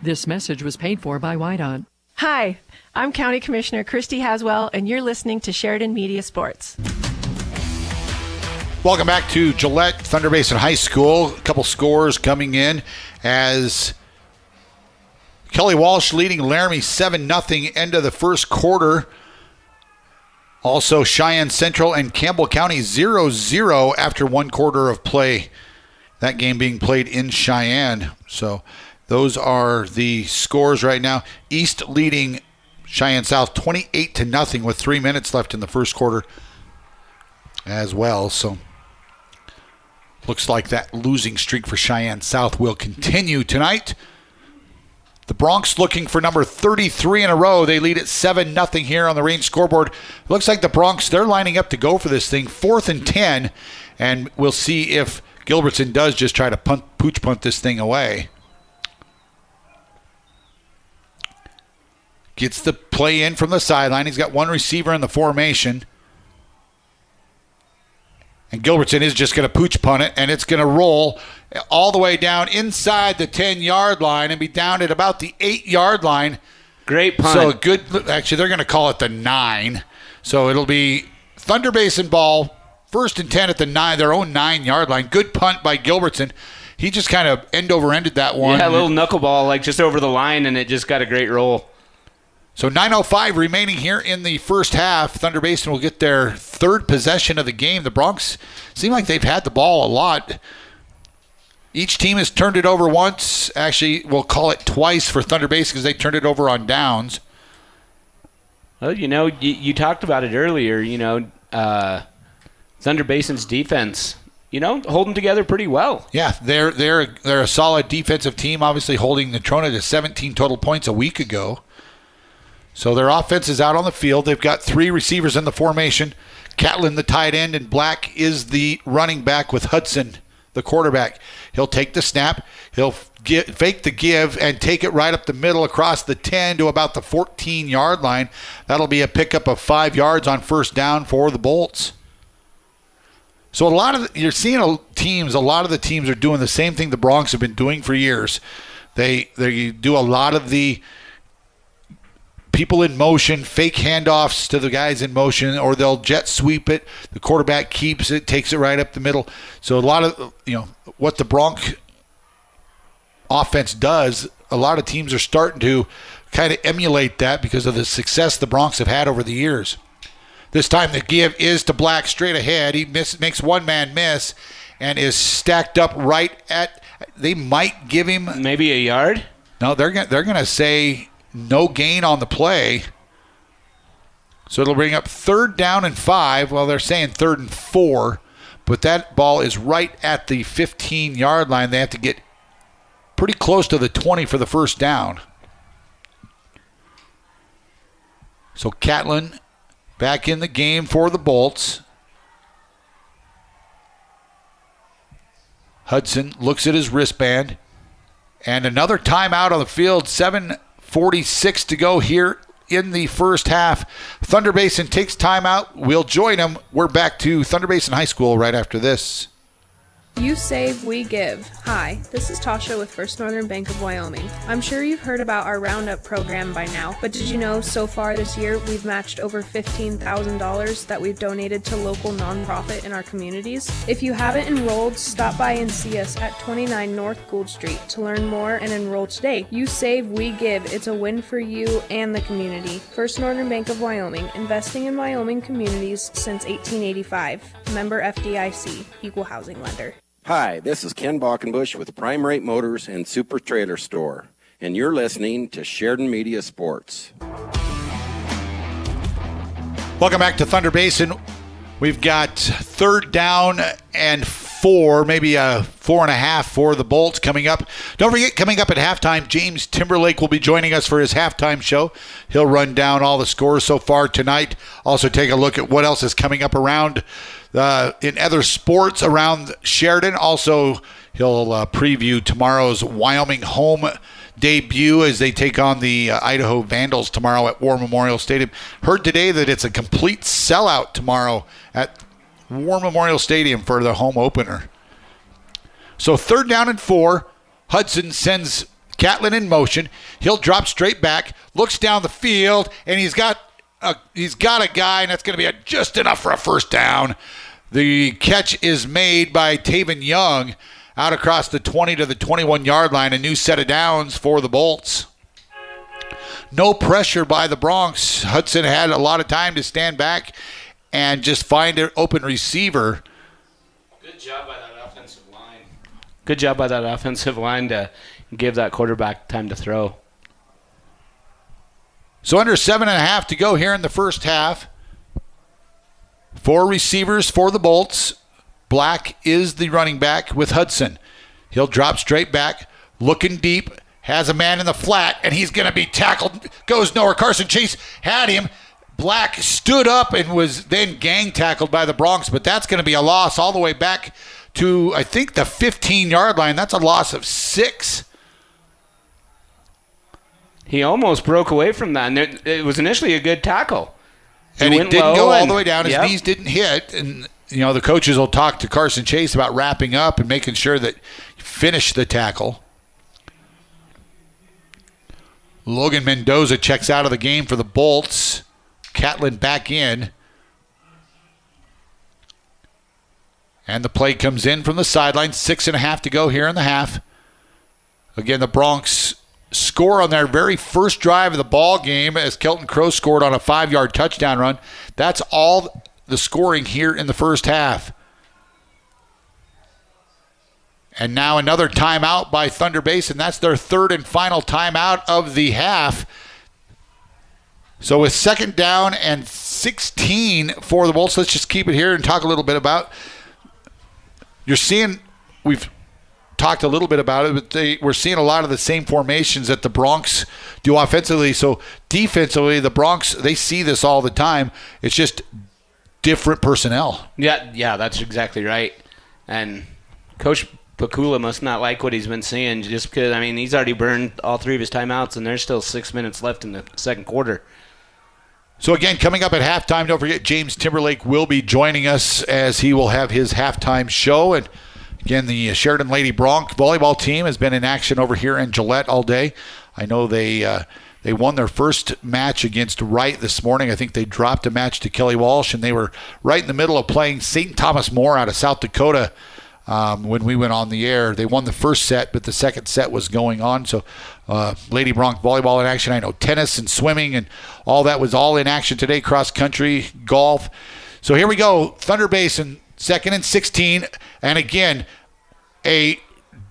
This message was paid for by WYDOT. Hi, I'm County Commissioner Christy Haswell, and you're listening to Sheridan Media Sports. Welcome back to Gillette Thunder Basin High School. A couple scores coming in as Kelly Walsh leading Laramie 7-0 end of the first quarter. Also Cheyenne Central and Campbell County 0-0 after 1 quarter of play. That game being played in Cheyenne. So those are the scores right now. East leading Cheyenne South 28-0 with 3 minutes left in the first quarter as well. So looks like that losing streak for Cheyenne South will continue tonight. The Broncs looking for number 33 in a row. They lead at 7-0 here on the range scoreboard. Looks like the Broncs, they're lining up to go for this thing. 4th and 10. And we'll see if Gilbertson does just try to pooch punt this thing away. Gets the play in from the sideline. He's got one receiver in the formation. And Gilbertson is just going to pooch punt it, and it's going to roll all the way down inside the 10-yard line and be down at about the 8-yard line. Great punt. So good. Actually, they're going to call it the 9. So it'll be Thunder Basin ball, 1st and 10 at the 9, their own 9-yard line. Good punt by Gilbertson. He just kind of end-over-ended that one. Yeah, a little knuckleball, like just over the line, and it just got a great roll. So 9:05 remaining here in the first half. Thunder Basin will get their 3rd possession of the game. The Broncs seem like they've had the ball a lot. Each team has turned it over once. Actually, we'll call it twice for Thunder Basin because they turned it over on downs. Well, you talked about it earlier, Thunder Basin's defense, holding together pretty well. Yeah, they're a solid defensive team, obviously holding Natrona to 17 total points a week ago. So their offense is out on the field. They've got 3 receivers in the formation. Catlin, the tight end, and Black is the running back with Hudson, the quarterback. He'll take the snap. He'll fake the give and take it right up the middle across the 10 to about the 14-yard line. That'll be a pickup of 5 yards on first down for the Bolts. So you're seeing a lot of the teams are doing the same thing the Broncs have been doing for years. They do a lot of the people in motion, fake handoffs to the guys in motion, or they'll jet sweep it. The quarterback keeps it, takes it right up the middle. So a lot of, what the Bronc offense does, a lot of teams are starting to kind of emulate that because of the success the Broncs have had over the years. This time the give is to Black straight ahead. He makes one man miss and is stacked up right at, they might give him maybe a yard. No, they're going to say no gain on the play. So it'll bring up 3rd down and 5. Well, they're saying 3rd and 4, but that ball is right at the 15-yard line. They have to get pretty close to the 20 for the first down. So Catlin back in the game for the Bolts. Hudson looks at his wristband. And another timeout on the field. 7:46 to go here in the first half. Thunder Basin takes timeout. We'll join them. We're back to Thunder Basin High School right after this. You save, we give. Hi, this is Tasha with First Northern Bank of Wyoming. I'm sure you've heard about our Roundup program by now, but did you know so far this year we've matched over $15,000 that we've donated to local nonprofit in our communities? If you haven't enrolled, stop by and see us at 29 North Gould Street to learn more and enroll today. You save, we give. It's a win for you and the community. First Northern Bank of Wyoming, investing in Wyoming communities since 1885. Member FDIC, Equal Housing Lender. Hi, this is Ken Balkenbush with Prime Rate Motors and Super Trailer Store, and you're listening to Sheridan Media Sports. Welcome back to Thunder Basin. We've got 3rd down and 4, maybe a 4.5 for the Bolts coming up. Don't forget, coming up at halftime, James Timberlake will be joining us for his halftime show. He'll run down all the scores so far tonight. Also take a look at what else is coming up around in other sports around Sheridan. Also, he'll preview tomorrow's Wyoming home debut as they take on the Idaho Vandals tomorrow at War Memorial Stadium. Heard today that it's a complete sellout tomorrow at War Memorial Stadium for the home opener. So 3rd down and 4. Hudson sends Catlin in motion. He'll drop straight back, looks down the field, and he's got a guy, and that's going to be just enough for a 1st down. The catch is made by Taven Young out across the 20 to the 21-yard line. A new set of downs for the Bolts. No pressure by the Broncs. Hudson had a lot of time to stand back and just find an open receiver. Good job by that offensive line. Good job by that offensive line to give that quarterback time to throw. So under 7.5 to go here in the first half. 4 receivers for the Bolts. Black is the running back with Hudson. He'll drop straight back, looking deep, has a man in the flat, and he's going to be tackled. Goes nowhere. Carson Chase had him. Black stood up and was then gang tackled by the Broncs, but that's going to be a loss all the way back to, I think, the 15-yard line. That's a loss of 6. He almost broke away from that, and it was initially a good tackle. And he didn't go all the way down. His knees didn't hit. And, the coaches will talk to Carson Chase about wrapping up and making sure that you finish the tackle. Logan Mendoza checks out of the game for the Bolts. Catlin back in. And the play comes in from the sideline. 6.5 to go here in the half. Again, the Broncs score on their very first drive of the ball game as Kelton Crow scored on a 5-yard touchdown run. That's all the scoring here in the first half. And now another timeout by Thunder Basin. That's their 3rd and final timeout of the half. So with 2nd down and 16 for the Bolts, let's just keep it here and talk a little bit about. You're seeing, we've talked a little bit about it, but we're seeing a lot of the same formations that the Broncs do offensively. So defensively, the Broncs, they see this all the time. It's just different personnel. Yeah, that's exactly right. And Coach Pakula must not like what he's been seeing just because, he's already burned all 3 of his timeouts, and there's still 6 minutes left in the second quarter. So again, coming up at halftime, don't forget James Timberlake will be joining us as he will have his halftime show. And again, the Sheridan Lady Bronc volleyball team has been in action over here in Gillette all day. I know they won their first match against Wright this morning. I think they dropped a match to Kelly Walsh, and they were right in the middle of playing St. Thomas More out of South Dakota when we went on the air. They won the first set, but the second set was going on. So Lady Bronc volleyball in action. I know tennis and swimming and all that was all in action today, cross country, golf. So here we go, Thunder Basin, 2nd and 16. And again, a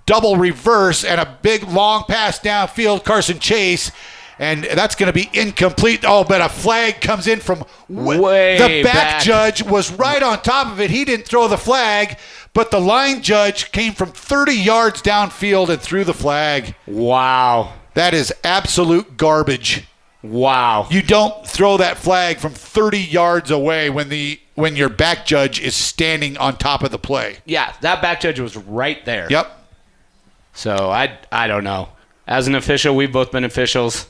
double reverse and a big long pass downfield, Carson Chase. And that's going to be incomplete. Oh, but a flag comes in from way the back judge was right on top of it. He didn't throw the flag, but the line judge came from 30 yards downfield and threw the flag. Wow. That is absolute garbage. Wow. You don't throw that flag from 30 yards away when your back judge is standing on top of the play. Yeah, that back judge was right there. Yep. So I don't know. As an official, we've both been officials.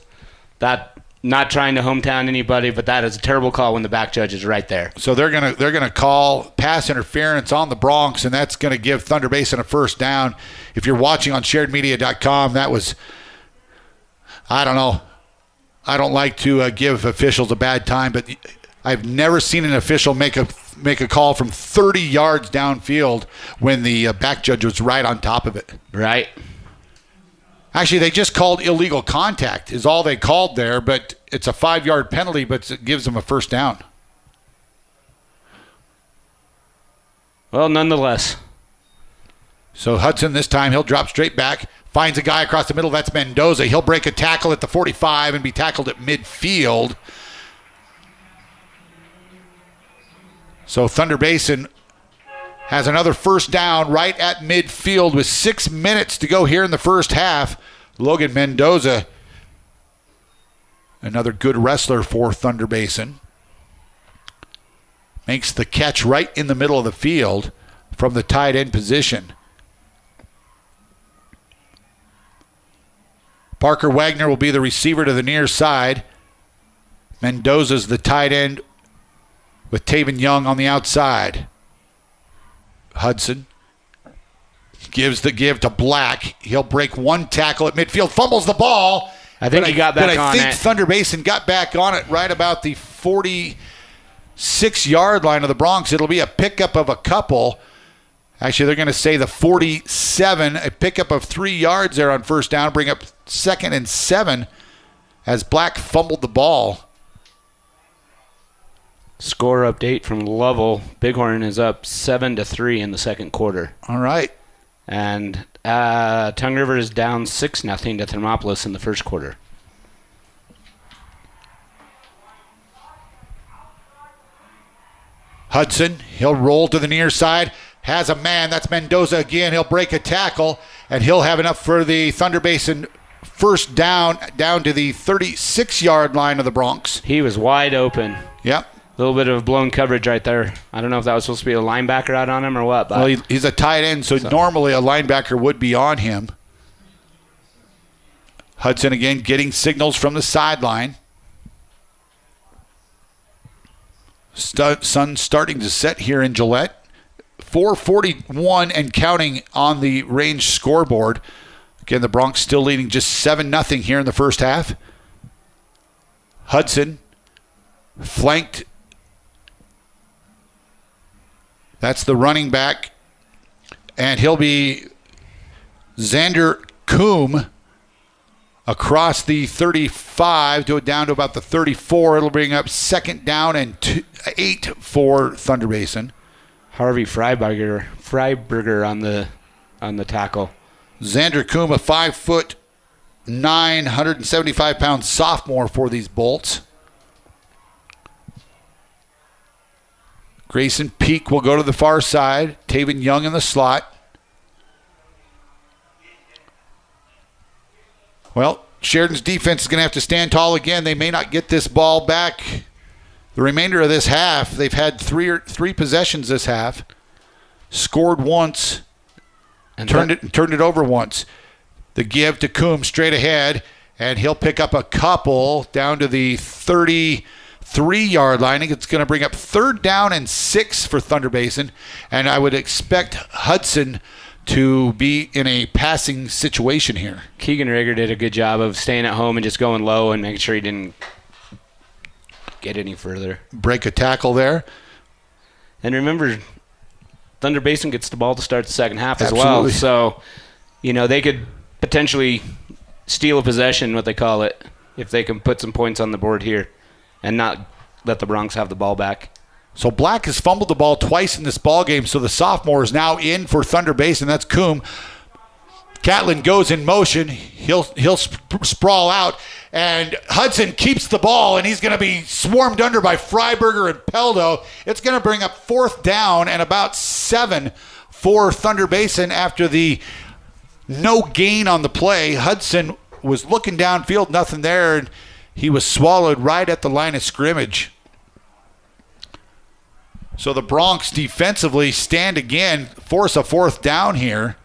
That Not trying to hometown anybody, but that is a terrible call when the back judge is right there. So they're gonna call pass interference on the Broncs, and that's going to give Thunder Basin a first down. If you're watching on sharedmedia.com, that was, I don't know. I don't like to give officials a bad time, but I've never seen an official make a call from 30 yards downfield when the back judge was right on top of it. Right. Actually, they just called illegal contact is all they called there, but it's a 5-yard penalty, but it gives them a first down. Well, nonetheless. So Hudson this time, he'll drop straight back, finds a guy across the middle. That's Mendoza. He'll break a tackle at the 45 and be tackled at midfield. So Thunder Basin has another first down right at midfield with 6 minutes to go here in the first half. Logan Mendoza, another good wrestler for Thunder Basin, makes the catch right in the middle of the field from the tight end position. Parker Wagner will be the receiver to the near side. Mendoza's the tight end with Taven Young on the outside. Hudson gives the give to Black. He'll break one tackle at midfield, fumbles the ball. I think he got back on it. I think Thunder Basin got back on it right about the 46-yard line of the Broncs. It'll be a pickup of a couple. Actually, they're going to say the 47, a pickup of 3 yards there on first down, bring up 2nd and 7 as Black fumbled the ball. Score update from Lovell. Bighorn is up 7-3 in the second quarter. All right. And Tongue River is down 6-0 to Thermopolis in the first quarter. Hudson, he'll roll to the near side. Has a man. That's Mendoza again. He'll break a tackle, and he'll have enough for the Thunder Basin first down to the 36-yard line of the Broncs. He was wide open. Yep. A little bit of blown coverage right there. I don't know if that was supposed to be a linebacker out on him or what. But well, he's a tight end, so normally a linebacker would be on him. Hudson again getting signals from the sideline. Sun starting to set here in Gillette. 4:41 and counting on the range scoreboard. Again, the Broncs still leading just 7-0 here in the first half. Hudson flanked. That's the running back. And he'll be Xander Coombe across the 35 down to about the 34. It'll bring up 2nd down and 8 for Thunder Basin. Harvey Freiberger on the tackle. Xander Coombe, a 5'9", 175-pound sophomore for these Bolts. Grayson Peak will go to the far side. Taven Young in the slot. Well, Sheridan's defense is going to have to stand tall again. They may not get this ball back. The remainder of this half, they've had three possessions this half. Scored once, and turned it over once. The give to Coombe straight ahead, and he'll pick up a couple down to the 33-yard line. I think it's going to bring up 3rd down and 6 for Thunder Basin, and I would expect Hudson to be in a passing situation here. Keegan Rager did a good job of staying at home and just going low and making sure he didn't get any further. Break a tackle there. And remember, Thunder Basin gets the ball to start the second half as Absolutely. well. So, they could potentially steal a possession, what they call it, if they can put some points on the board here and not let the Broncs have the ball back. So Black has fumbled the ball twice in this ball game, so the sophomore is now in for Thunder Basin. That's Coombe. Catlin goes in motion. He'll sprawl out, and Hudson keeps the ball, and he's going to be swarmed under by Freiberger and Peldo. It's going to bring up 4th down and about 7 for Thunder Basin after the no gain on the play. Hudson was looking downfield, nothing there, and he was swallowed right at the line of scrimmage. So the Broncs defensively stand again, force a 4th down here.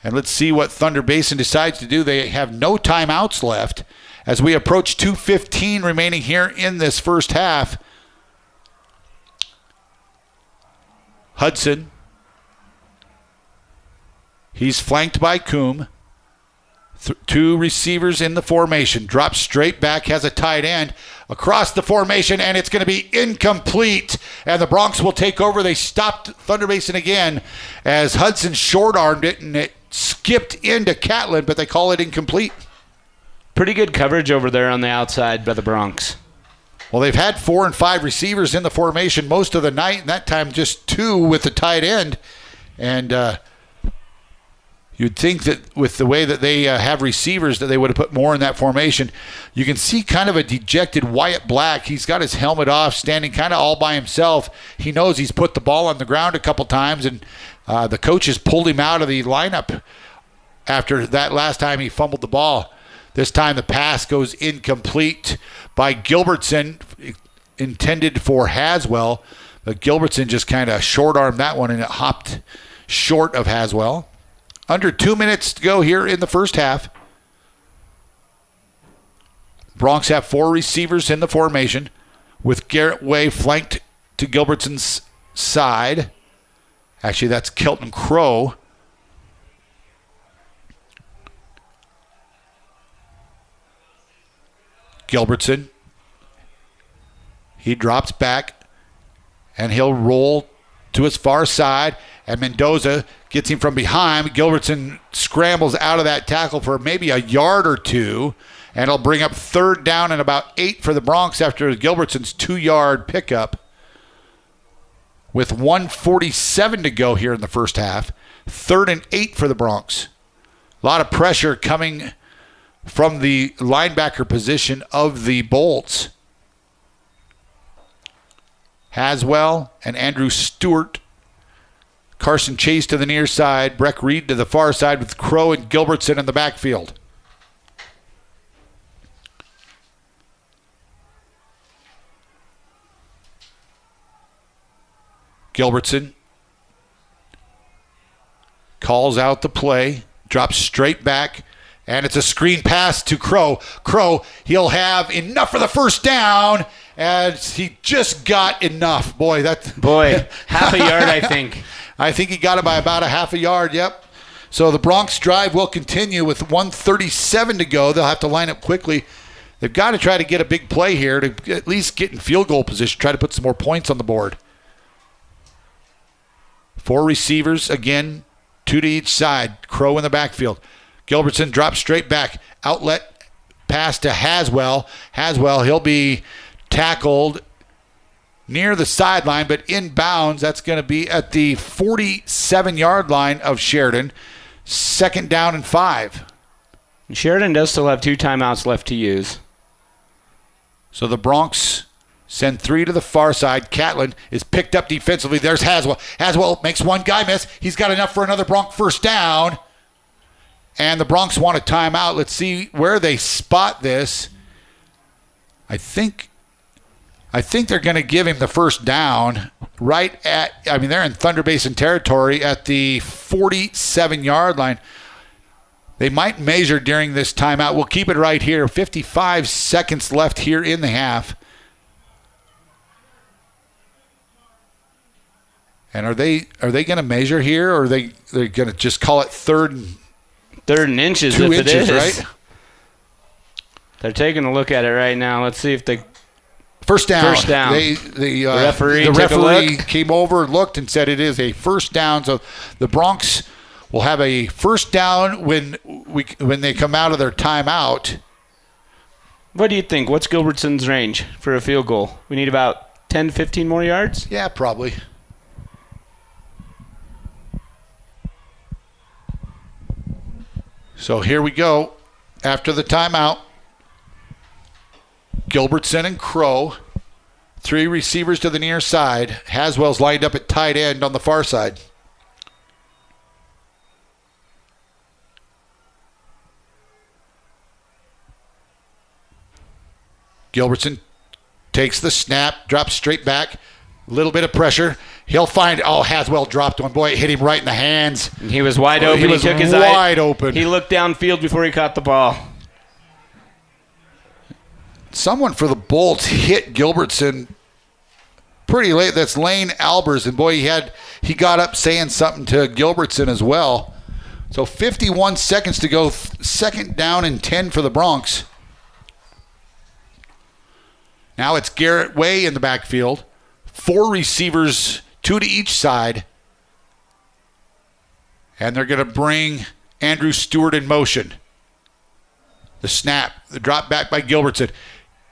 And let's see what Thunder Basin decides to do. They have no timeouts left as we approach 2:15 remaining here in this first half. Hudson. He's flanked by Coombe. Two receivers in the formation. Drops straight back, has a tight end across the formation, and it's going to be incomplete. And the Broncs will take over. They stopped Thunder Basin again as Hudson short-armed it, and it skipped into Catlin, but they call it incomplete. Pretty good coverage over there on the outside by the Broncs. Well, they've had 4 and 5 receivers in the formation most of the night, and that time just 2 with the tight end. And you'd think that with the way that they have receivers that they would have put more in that formation. You can see kind of a dejected Wyatt Black. He's got his helmet off, standing kind of all by himself. He knows he's put the ball on the ground a couple times, and the coaches pulled him out of the lineup after that last time he fumbled the ball. This time the pass goes incomplete by Gilbertson, intended for Haswell. But Gilbertson just kind of short-armed that one, and it hopped short of Haswell. Under 2 minutes to go here in the first half. Broncs have 4 receivers in the formation, with Garrett Way flanked to Gilbertson's side. Actually, that's Kelton Crow. Gilbertson. He drops back, and he'll roll to his far side, and Mendoza gets him from behind. Gilbertson scrambles out of that tackle for maybe a yard or two, and it'll bring up third down and about 8 for the Broncs after Gilbertson's 2-yard pickup. With 1:47 to go here in the first half, 3rd and 8 for the Broncs. A lot of pressure coming from the linebacker position of the Bolts. Haswell and Andrew Stewart. Carson Chase to the near side. Breck Reed to the far side with Crow and Gilbertson in the backfield. Gilbertson calls out the play. Drops straight back. And it's a screen pass to Crow. Crow, he'll have enough for the first down. As he just got enough. Boy, half a yard, I think. I think he got it by about a half a yard, yep. So the Broncs drive will continue with 1:37 to go. They'll have to line up quickly. They've got to try to get a big play here to at least get in field goal position, try to put some more points on the board. 4 receivers, again, 2 to each side. Crow in the backfield. Gilbertson drops straight back. Outlet pass to Haswell. Haswell, he'll be tackled near the sideline, but inbounds. That's going to be at the 47-yard line of Sheridan. 2nd down and 5. Sheridan does still have 2 timeouts left to use. So the Broncs send 3 to the far side. Catlin is picked up defensively. There's Haswell. Haswell makes one guy miss. He's got enough for another Bronc first down. And the Broncs want a timeout. Let's see where they spot this. I think they're going to give him the first down right at, they're in Thunder Basin territory at the 47-yard line. They might measure during this timeout. We'll keep it right here. 55 seconds left here in the half. And are they going to measure here, or they're going to just call it third and inches? 2 if inches, it is. right? They're taking a look at it right now. Let's see if they... First down. The referee came over, looked, and said it is a first down. So the Broncs will have a first down when they come out of their timeout. What do you think? What's Gilbertson's range for a field goal? We need about 10, 15 more yards? Yeah, probably. So here we go. After the timeout, Gilbertson and Crow, 3 receivers to the near side. Haswell's lined up at tight end on the far side. Gilbertson takes the snap, drops straight back, a little bit of pressure. He'll find, Haswell dropped one. Boy, it hit him right in the hands. He was wide open. He took his eye. Wide open. He looked downfield before he caught the ball. someone for the Bolts hit Gilbertson pretty late. That's Lane Albers, and boy, he got up saying something to Gilbertson as well. So 51 seconds to go, second down and 10 for the Broncs. Now it's Garrett Way in the backfield. 4 receivers, 2 to each side. And they're going to bring Andrew Stewart in motion. The snap, the drop back by Gilbertson.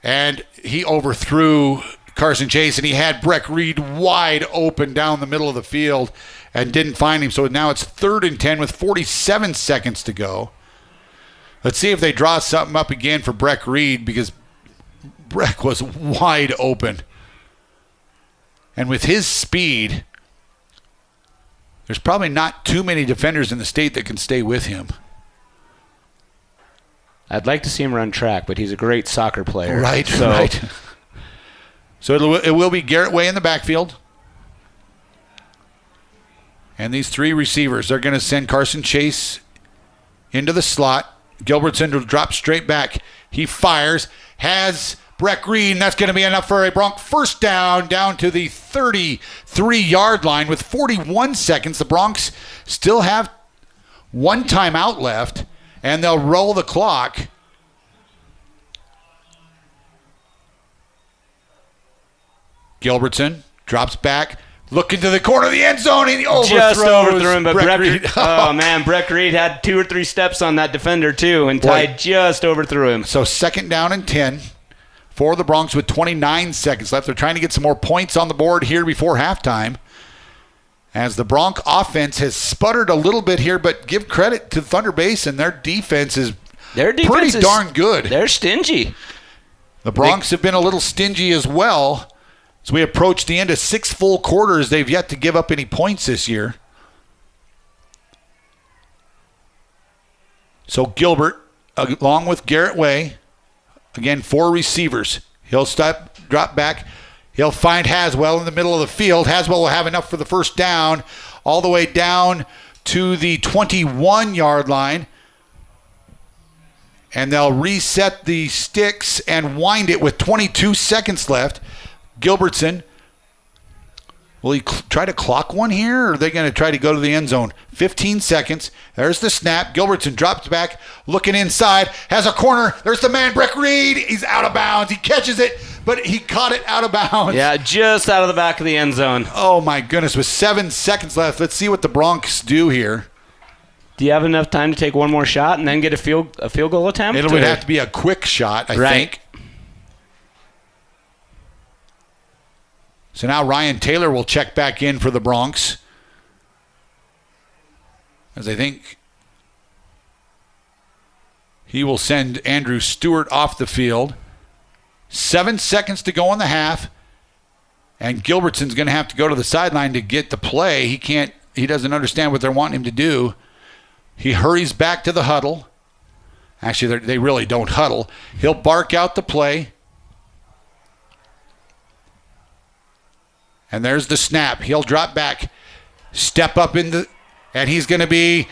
And he overthrew Carson Chase, and he had Breck Reed wide open down the middle of the field and didn't find him. So now it's 3rd and 10 with 47 seconds to go. Let's see if they draw something up again for Breck Reed, because Breck was wide open. And with his speed, there's probably not too many defenders in the state that can stay with him. I'd like to see him run track, but he's a great soccer player. Right. So it will be Garrett Way in the backfield. And these 3 receivers are going to send Carson Chase into the slot. Gilbertson will drop straight back. He fires, has Breck Reed, and that's going to be enough for a Bronc first down to the 33-yard line with 41 seconds. The Broncs still have 1 timeout left, and they'll roll the clock. Gilbertson drops back, looking to the corner of the end zone, and he just overthrew him. But Breck Reed. Oh, man, Breck Reed had 2 or 3 steps on that defender, too, and Ty just overthrew him. So second down and 10 for the Broncs with 29 seconds left. They're trying to get some more points on the board here before halftime, as the Bronc offense has sputtered a little bit here, but give credit to Thunder Basin. Their defense is pretty darn good. They're stingy. The Broncs have been a little stingy as well. As we approach the end of 6 full quarters, they've yet to give up any points this year. So Gilbert, along with Garrett Way, again, 4 receivers. He'll drop back. He'll find Haswell in the middle of the field. Haswell will have enough for the first down, all the way down to the 21-yard line. And they'll reset the sticks and wind it with 22 seconds left. Gilbertson, will he try to clock one here, or are they going to try to go to the end zone? 15 seconds. There's the snap. Gilbertson drops back, looking inside, has a corner. There's the man, Breck Reed. He's out of bounds. He catches it, but he caught it out of bounds. Yeah, just out of the back of the end zone. Oh, my goodness. With 7 seconds left, let's see what the Broncs do here. Do you have enough time to take one more shot and then get a field goal attempt? It would have to be a quick shot, I think. So now Ryan Taylor will check back in for the Broncs, as I think he will send Andrew Stewart off the field. 7 seconds to go in the half, and Gilbertson's going to have to go to the sideline to get the play. He doesn't understand what they're wanting him to do. He hurries back to the huddle. Actually, they really don't huddle. He'll bark out the play. And there's the snap. He'll drop back, step up and he's going to be,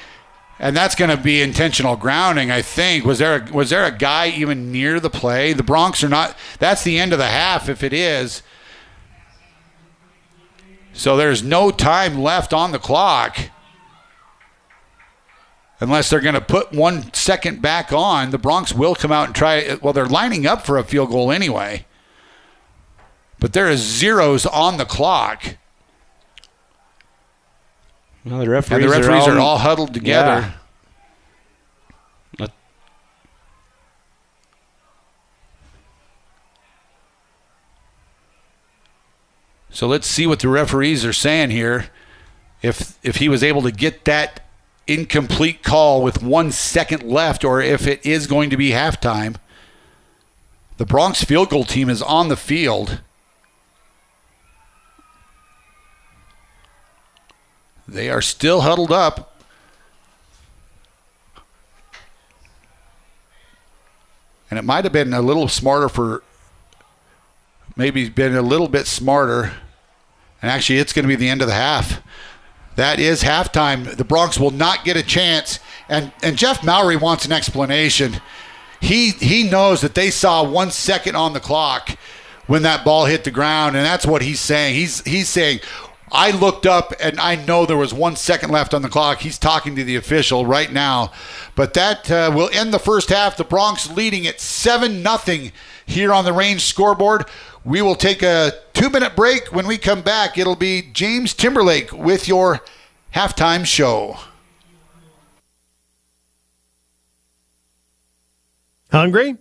and that's going to be intentional grounding, I think. Was there a guy even near the play? The Broncs are not. That's the end of the half if it is. So there's no time left on the clock. Unless they're going to put 1 second back on, the Broncs will come out and try. Well, they're lining up for a field goal anyway. But there is zeros on the clock. Well, the referees are all huddled together. Yeah. So let's see what the referees are saying here. If he was able to get that incomplete call with 1 second left, or if it is going to be halftime. The Broncs field goal team is on the field. They are still huddled up. And it might have been a little smarter And actually, it's going to be the end of the half. That is halftime. The Broncs will not get a chance. And Jeff Maury wants an explanation. he knows that they saw 1 second on the clock when that ball hit the ground, and that's what he's saying. He's saying, I looked up and I know there was 1 second left on the clock. He's talking to the official right now. But that will end the first half. The Broncs leading at 7-0 here on the Range scoreboard. We will take a 2-minute break. When we come back, it'll be James Timberlake with your halftime show. Hungry?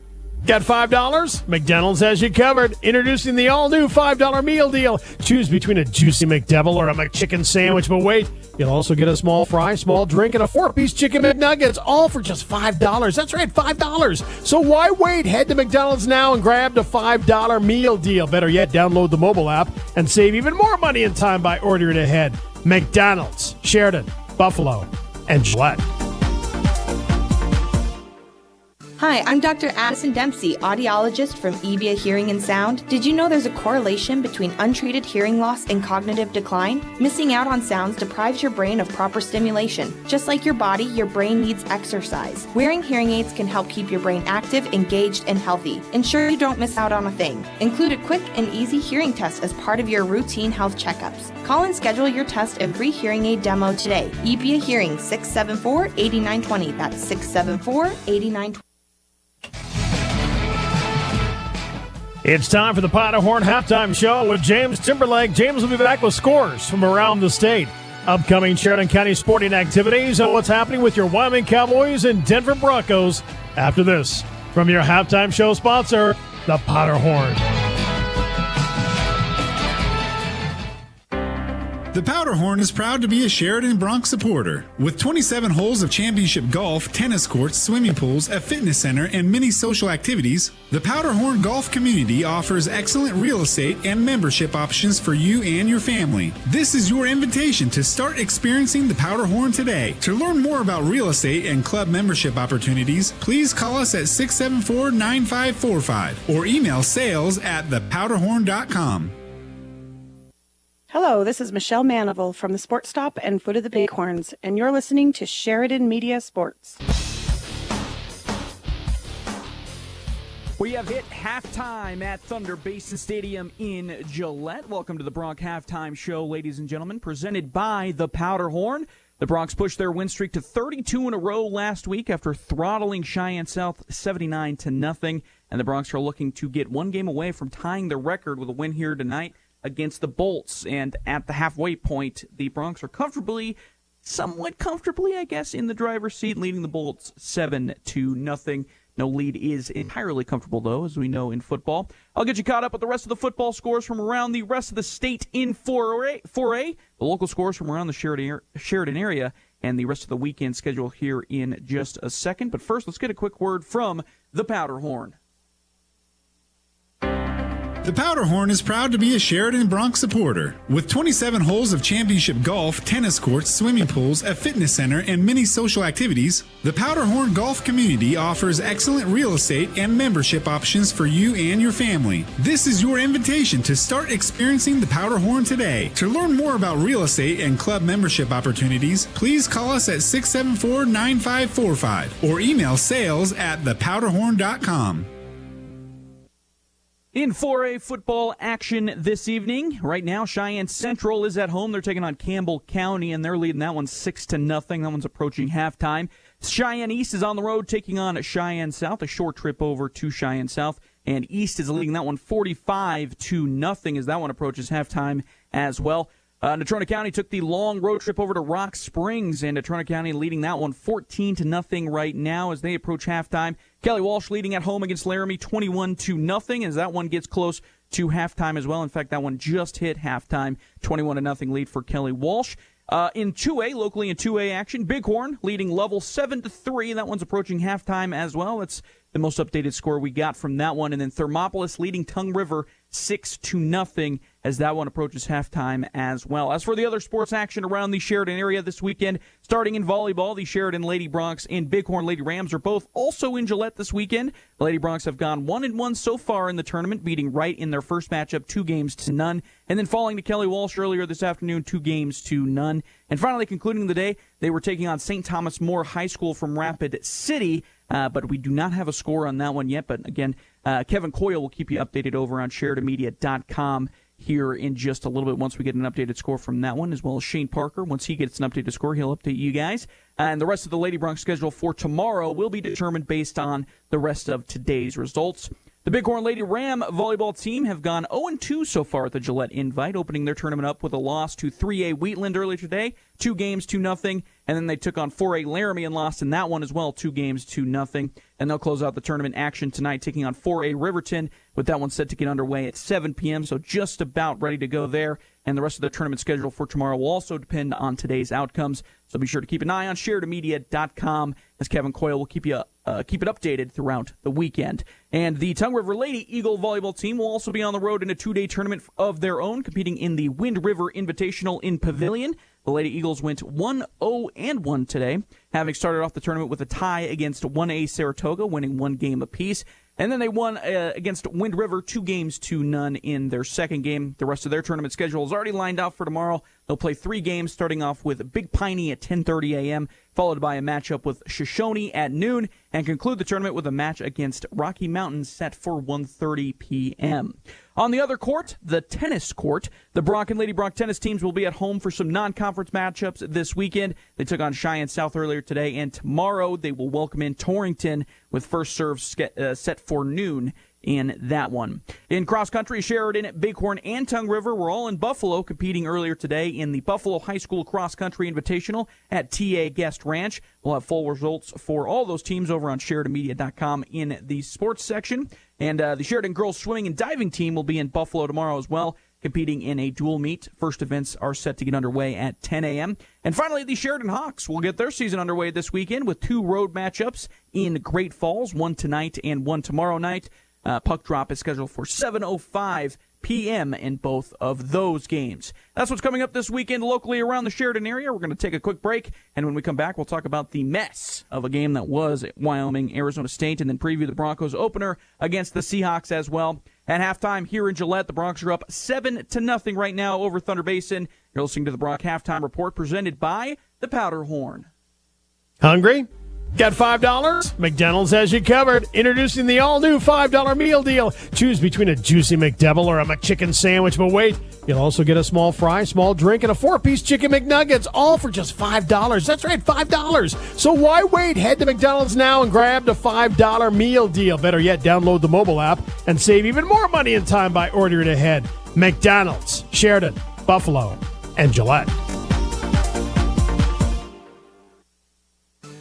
Got $5? McDonald's has you covered. Introducing the all-new $5 meal deal. Choose between a juicy McDouble or a McChicken sandwich. But wait, you'll also get a small fry, small drink, and a 4-piece chicken McNuggets, all for just $5. That's right, $5. So why wait? Head to McDonald's now and grab the $5 meal deal. Better yet, download the mobile app and save even more money and time by ordering ahead. McDonald's, Sheridan, Buffalo, and Gillette. Hi, I'm Dr. Addison Dempsey, audiologist from EBA Hearing and Sound. Did you know there's a correlation between untreated hearing loss and cognitive decline? Missing out on sounds deprives your brain of proper stimulation. Just like your body, your brain needs exercise. Wearing hearing aids can help keep your brain active, engaged, and healthy. Ensure you don't miss out on a thing. Include a quick and easy hearing test as part of your routine health checkups. Call and schedule your test and free hearing aid demo today. EBA Hearing, 674-8920. That's 674-8920. It's time for the Powderhorn Halftime Show with James Timberlake. James will be back with scores from around the state, upcoming Sheridan County sporting activities, and what's happening with your Wyoming Cowboys and Denver Broncos after this. From your Halftime Show sponsor, the Powderhorn. The Powderhorn is proud to be a Sheridan Bronc supporter. With 27 holes of championship golf, tennis courts, swimming pools, a fitness center, and many social activities, the Powderhorn Golf community offers excellent real estate and membership options for you and your family. This is your invitation to start experiencing the Powderhorn today. To learn more about real estate and club membership opportunities, please call us at 674-9545 or email sales@thepowderhorn.com. Hello, this is Michelle Manival from the Sports Stop and Foot of the Bighorns, and you're listening to Sheridan Media Sports. We have hit halftime at Thunder Basin Stadium in Gillette. Welcome to the Bronc Halftime Show, ladies and gentlemen, presented by the Powderhorn. The Broncs pushed their win streak to 32 in a row last week after throttling Cheyenne South 79-0, and the Broncs are looking to get one game away from tying the record with a win here tonight against the Bolts. And at the halfway point, the Broncs are somewhat comfortably, I guess, in the driver's seat, leading the Bolts 7-0. No lead is entirely comfortable, though, as we know in football. I'll get you caught up with the rest of the football scores from around the rest of the state in 4A, the local scores from around the Sheridan area, and the rest of the weekend schedule here in just a second. But first, let's get a quick word from the Powderhorn. The Powderhorn is proud to be a Sheridan Bronc supporter. With 27 holes of championship golf, tennis courts, swimming pools, a fitness center, and many social activities, the Powderhorn Golf community offers excellent real estate and membership options for you and your family. This is your invitation to start experiencing the Powderhorn today. To learn more about real estate and club membership opportunities, please call us at 674-9545 or email sales@thepowderhorn.com. In 4A football action this evening, right now Cheyenne Central is at home. They're taking on Campbell County, and they're leading that one 6-0. That one's approaching halftime. Cheyenne East is on the road taking on Cheyenne South, a short trip over to Cheyenne South, and East is leading that one 45-0 as that one approaches halftime as well. Natrona County took the long road trip over to Rock Springs, and Natrona County leading that one 14-0 right now as they approach halftime. Kelly Walsh leading at home against Laramie 21-0 as that one gets close to halftime as well. In fact, that one just hit halftime, 21-0 lead for Kelly Walsh. In 2A, locally in 2A action, Bighorn leading Level 7-3. That one's approaching halftime as well. That's the most updated score we got from that one. And then Thermopolis leading Tongue River 6-0 as that one approaches halftime as well. As for the other sports action around the Sheridan area this weekend, starting in volleyball, the Sheridan Lady Broncs and Bighorn Lady Rams are both also in Gillette this weekend. The Lady Broncs have gone 1-1 so far in the tournament, beating Wright in their first matchup 2-0, and then falling to Kelly Walsh earlier this afternoon 2-0. And finally, concluding the day, they were taking on St. Thomas More High School from Rapid City. but we do not have a score on that one yet. But again, Kevin Coyle will keep you updated over on SheridanMedia.com here in just a little bit once we get an updated score from that one, as well as Shane Parker. Once he gets an updated score, he'll update you guys. And the rest of the Lady Bronc schedule for tomorrow will be determined based on the rest of today's results. The Bighorn Lady Ram volleyball team have gone 0-2 so far at the Gillette Invite, opening their tournament up with a loss to 3A Wheatland earlier today, 2 games to nothing, and then they took on 4A Laramie and lost in that one as well, 2 games to nothing. And they'll close out the tournament action tonight, taking on 4A Riverton, with that one set to get underway at 7 p.m., so just about ready to go there. And the rest of the tournament schedule for tomorrow will also depend on today's outcomes. So be sure to keep an eye on SheridanMedia.com, as Kevin Coyle will keep it updated throughout the weekend. And the Tongue River Lady Eagle volleyball team will also be on the road in a 2-day tournament of their own, competing in the Wind River Invitational in Pavilion. The Lady Eagles went 1-0-1 today, having started off the tournament with a tie against 1A Saratoga, winning 1 game apiece. And then they won against Wind River 2 games to none in their second game. The rest of their tournament schedule is already lined out for tomorrow. They'll play 3 games, starting off with Big Piney at 10:30 a.m., followed by a matchup with Shoshone at noon, and conclude the tournament with a match against Rocky Mountain set for 1:30 p.m. On the other court, the tennis court, the Bronc and Lady Bronc tennis teams will be at home for some non-conference matchups this weekend. They took on Cheyenne South earlier today, and tomorrow they will welcome in Torrington with first serve set for noon in that one. In cross country, Sheridan, Bighorn, and Tongue River were all in Buffalo competing earlier today in the Buffalo High School Cross Country Invitational at TA Guest Ranch. We'll have full results for all those teams over on SheridanMedia.com in the sports section. And the Sheridan girls swimming and diving team will be in Buffalo tomorrow as well, competing in a dual meet. First events are set to get underway at 10 a.m. And finally, the Sheridan Hawks will get their season underway this weekend with 2 road matchups in Great Falls, one tonight and one tomorrow night. Puck drop is scheduled for 7:05 p.m. in both of those games. That's what's coming up this weekend locally around the Sheridan area. We're going to take a quick break, and when we come back, we'll talk about the mess of a game that was at Wyoming, Arizona State, and then preview the Broncos opener against the Seahawks as well. At halftime here in Gillette, the Broncs are up 7-0 right now over Thunder Basin. You're listening to the Bronc Halftime Report presented by the Powder Horn. Hungry? Got $5? McDonald's has you covered. Introducing the all-new $5 meal deal. Choose between a juicy McDouble or a McChicken sandwich, but wait, you'll also get a small fry, small drink, and a 4-piece chicken McNuggets, all for just $5. That's right, $5. So why wait? Head to McDonald's now and grab the $5 meal deal. Better yet, download the mobile app and save even more money and time by ordering ahead. McDonald's, Sheridan, Buffalo, and Gillette.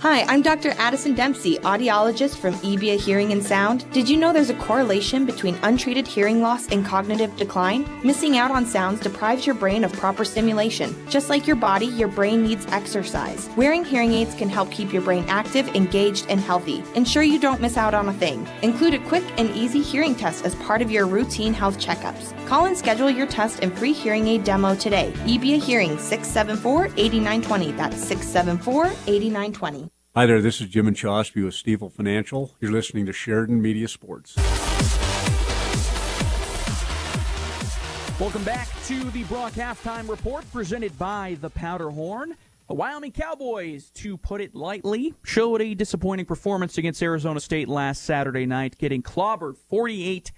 Hi, I'm Dr. Addison Dempsey, audiologist from EBA Hearing and Sound. Did you know there's a correlation between untreated hearing loss and cognitive decline? Missing out on sounds deprives your brain of proper stimulation. Just like your body, your brain needs exercise. Wearing hearing aids can help keep your brain active, engaged, and healthy. Ensure you don't miss out on a thing. Include a quick and easy hearing test as part of your routine health checkups. Call and schedule your test and free hearing aid demo today. EBA Hearing, 674-8920. That's 674-8920. Hi there, this is Jim and Chosby with Stiefel Financial. You're listening to Sheridan Media Sports. Welcome back to the Bronc Halftime Report presented by the Powder Horn. The Wyoming Cowboys, to put it lightly, showed a disappointing performance against Arizona State last Saturday night, getting clobbered 48-7.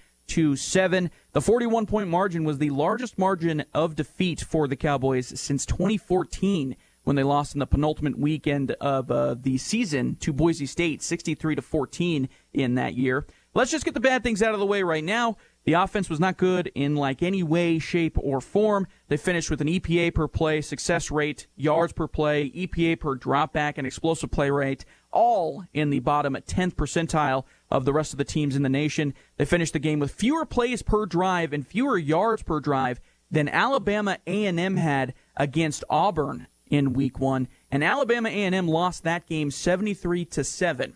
The 41-point margin was the largest margin of defeat for the Cowboys since 2014. When they lost in the penultimate weekend of the season to Boise State, 63-14 in that year. Let's just get the bad things out of the way right now. The offense was not good in like any way, shape, or form. They finished with an EPA per play, success rate, yards per play, EPA per dropback, and explosive play rate, all in the bottom 10th percentile of the rest of the teams in the nation. They finished the game with fewer plays per drive and fewer yards per drive than Alabama A&M had against Auburn in Week 1, and Alabama A&M lost that game 73-7.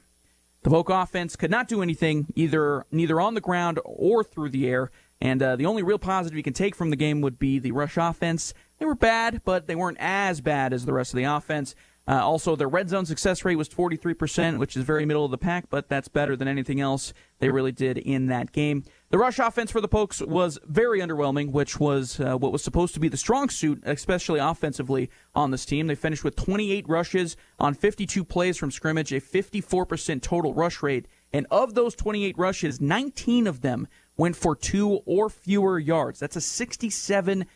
The Voc offense could not do anything, neither on the ground or through the air, and the only real positive you can take from the game would be the rush offense. They were bad, but they weren't as bad as the rest of the offense. Also, their red zone success rate was 43%, which is very middle of the pack, but that's better than anything else they really did in that game. The rush offense for the Pokes was very underwhelming, which was what was supposed to be the strong suit, especially offensively on this team. They finished with 28 rushes on 52 plays from scrimmage, a 54% total rush rate. And of those 28 rushes, 19 of them went for 2 or fewer yards. That's a 67%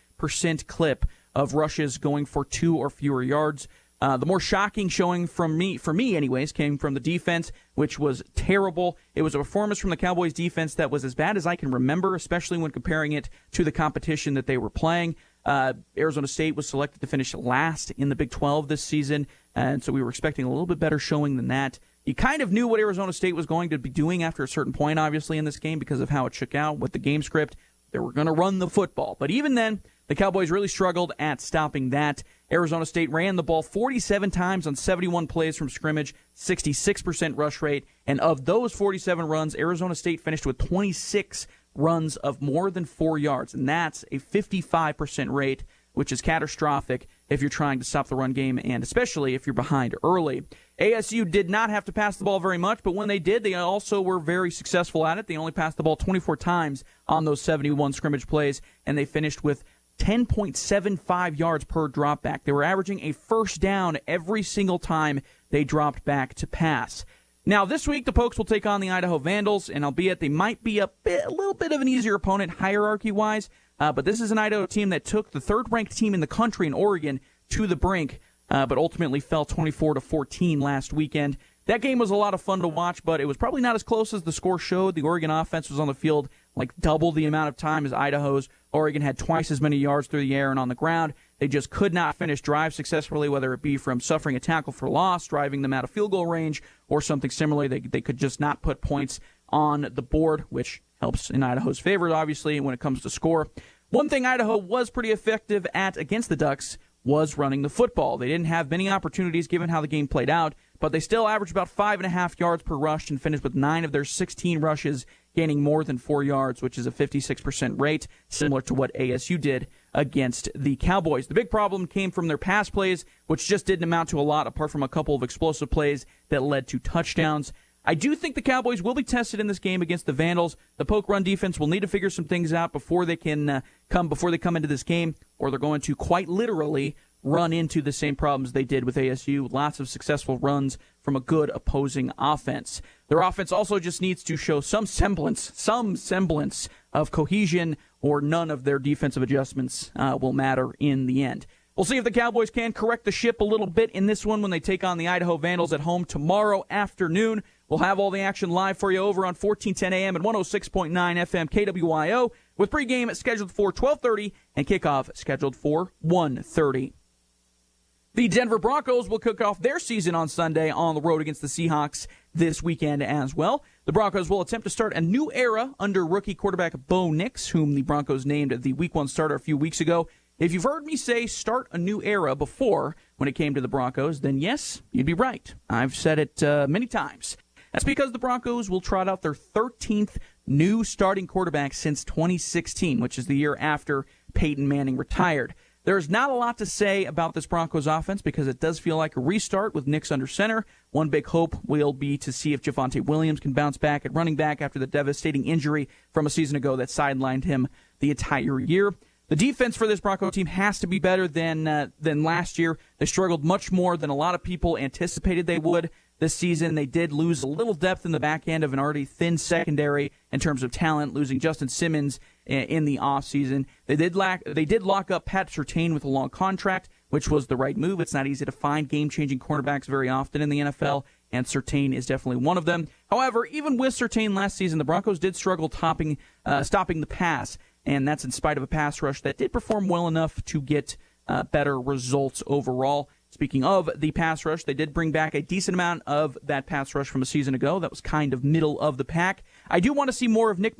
clip of rushes going for 2 or fewer yards. The more shocking showing for me anyways, came from the defense, which was terrible. It was a performance from the Cowboys defense that was as bad as I can remember, especially when comparing it to the competition that they were playing. Arizona State was selected to finish last in the Big 12 this season, and so we were expecting a little bit better showing than that. You kind of knew what Arizona State was going to be doing after a certain point, obviously, in this game because of how it shook out with the game script. They were going to run the football. But even then, the Cowboys really struggled at stopping that. Arizona State ran the ball 47 times on 71 plays from scrimmage, 66% rush rate. And of those 47 runs, Arizona State finished with 26 runs of more than 4 yards. And that's a 55% rate, which is catastrophic if you're trying to stop the run game, and especially if you're behind early. ASU did not have to pass the ball very much, but when they did, they also were very successful at it. They only passed the ball 24 times on those 71 scrimmage plays, and they finished with 10.75 yards per drop back. They were averaging a first down every single time they dropped back to pass. Now, this week, the Pokes will take on the Idaho Vandals, and albeit they might be a little bit of an easier opponent hierarchy-wise, but this is an Idaho team that took the third-ranked team in the country in Oregon to the brink, but ultimately fell 24-14 last weekend. That game was a lot of fun to watch, but it was probably not as close as the score showed. The Oregon offense was on the field like double the amount of time as Idaho's. Oregon had twice as many yards through the air and on the ground. They just could not finish drives successfully, whether it be from suffering a tackle for loss, driving them out of field goal range, or something similar. They could just not put points on the board, which helps in Idaho's favor, obviously, when it comes to score. One thing Idaho was pretty effective at against the Ducks was running the football. They didn't have many opportunities given how the game played out, but they still averaged about 5.5 yards per rush and finished with 9 of their 16 rushes gaining more than 4 yards, which is a 56% rate, similar to what ASU did against the Cowboys. The big problem came from their pass plays, which just didn't amount to a lot apart from a couple of explosive plays that led to touchdowns. I do think the Cowboys will be tested in this game against the Vandals. The Poke run defense will need to figure some things out before they come into this game, or they're going to quite literally run into the same problems they did with ASU. Lots of successful runs from a good opposing offense. Their offense also just needs to show some semblance of cohesion, or none of their defensive adjustments will matter in the end. We'll see if the Cowboys can correct the ship a little bit in this one when they take on the Idaho Vandals at home tomorrow afternoon. We'll have all the action live for you over on 1410 AM and 106.9 FM KWYO, with pregame scheduled for 12:30 and kickoff scheduled for 1:30. The Denver Broncos will kick off their season on Sunday on the road against the Seahawks this weekend as well. The Broncos will attempt to start a new era under rookie quarterback Bo Nix, whom the Broncos named the Week 1 starter a few weeks ago. If you've heard me say start a new era before when it came to the Broncos, then yes, you'd be right. I've said it many times. That's because the Broncos will trot out their 13th new starting quarterback since 2016, which is the year after Peyton Manning retired. There's not a lot to say about this Broncos offense because it does feel like a restart with Nix under center. One big hope will be to see if Javonte Williams can bounce back at running back after the devastating injury from a season ago that sidelined him the entire year. The defense for this Bronco team has to be better than last year. They struggled much more than a lot of people anticipated they would this season. They did lose a little depth in the back end of an already thin secondary in terms of talent, losing Justin Simmons in the offseason. They did lock up Pat Surtain with a long contract, which was the right move. It's not easy to find game-changing cornerbacks very often in the NFL, and Surtain is definitely one of them. However, even with Surtain last season, the Broncos did struggle stopping the pass, and that's in spite of a pass rush that did perform well enough to get better results overall. Speaking of the pass rush, they did bring back a decent amount of that pass rush from a season ago. That was kind of middle of the pack. I do want to see more of Nick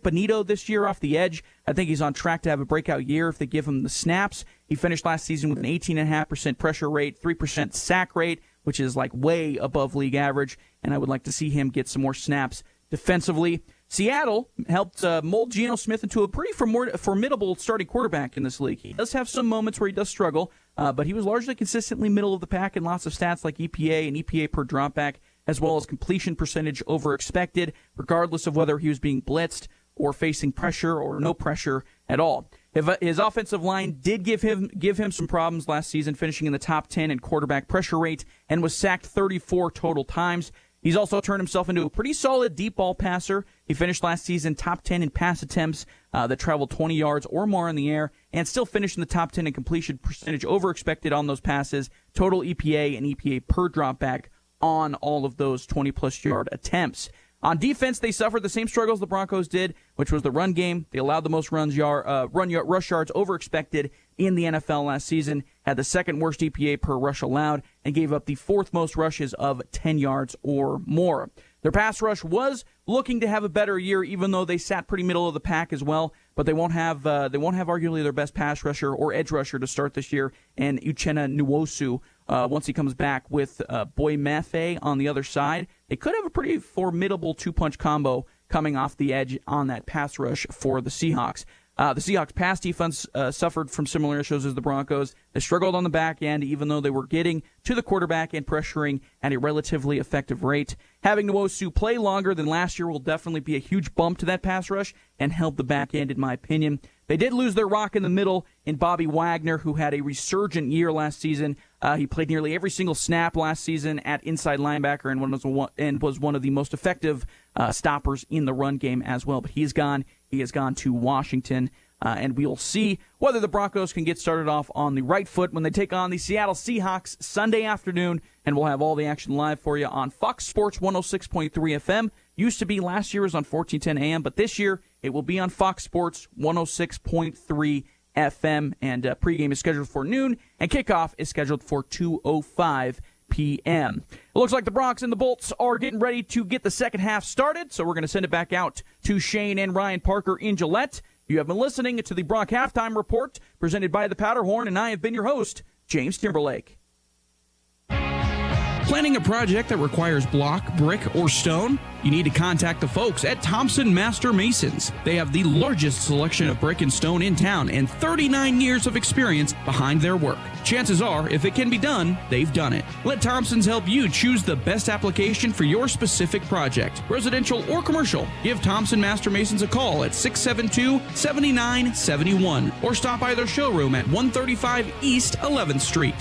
Bonito this year off the edge. I think he's on track to have a breakout year if they give him the snaps. He finished last season with an 18.5% pressure rate, 3% sack rate, which is like way above league average, and I would like to see him get some more snaps defensively. Seattle helped mold Geno Smith into a pretty formidable starting quarterback in this league. He does have some moments where he does struggle, but he was largely consistently middle of the pack in lots of stats like EPA and EPA per dropback, as well as completion percentage over expected, regardless of whether he was being blitzed or facing pressure or no pressure at all. His offensive line did give him some problems last season, finishing in the top 10 in quarterback pressure rate and was sacked 34 total times. He's also turned himself into a pretty solid deep ball passer. He finished last season top 10 in pass attempts that traveled 20 yards or more in the air, and still finished in the top 10 in completion percentage over expected on those passes, total EPA and EPA per dropback on all of those 20-plus yard attempts. On defense, they suffered the same struggles the Broncos did, which was the run game. They allowed the most rush yards over expected in the NFL last season, had the second worst EPA per rush allowed, and gave up the fourth most rushes of 10 yards or more. Their pass rush was looking to have a better year, even though they sat pretty middle of the pack as well. But they won't have arguably their best pass rusher or edge rusher to start this year, and Uchenna Nwosu. Once he comes back with Boy Mafe on the other side, they could have a pretty formidable two-punch combo coming off the edge on that pass rush for the Seahawks. The Seahawks' pass defense suffered from similar issues as the Broncos. They struggled on the back end, even though they were getting to the quarterback and pressuring at a relatively effective rate. Having Nwosu play longer than last year will definitely be a huge bump to that pass rush and help the back end, in my opinion. They did lose their rock in the middle in Bobby Wagner, who had a resurgent year last season. He played nearly every single snap last season at inside linebacker and was one of the most effective stoppers in the run game as well. But he's gone. He has gone to Washington. And we will see whether the Broncos can get started off on the right foot when they take on the Seattle Seahawks Sunday afternoon. And we'll have all the action live for you on Fox Sports 106.3 FM. Used to be last year was on 1410 AM, but this year it will be on Fox Sports 106.3 FM. And pregame is scheduled for noon, and kickoff is scheduled for 2:05 p.m. It looks like the Broncs and the Bolts are getting ready to get the second half started, so we're going to send it back out to Shane and Ryan Parker in Gillette. You have been listening to the Bronc Halftime Report presented by the Powderhorn, and I have been your host, James Timberlake. Planning a project that requires block, brick, or stone? You need to contact the folks at Thompson Master Masons. They have the largest selection of brick and stone in town and 39 years of experience behind their work. Chances are, if it can be done, they've done it. Let Thompson's help you choose the best application for your specific project, residential or commercial. Give Thompson Master Masons a call at 672-7971 or stop by their showroom at 135 East 11th Street.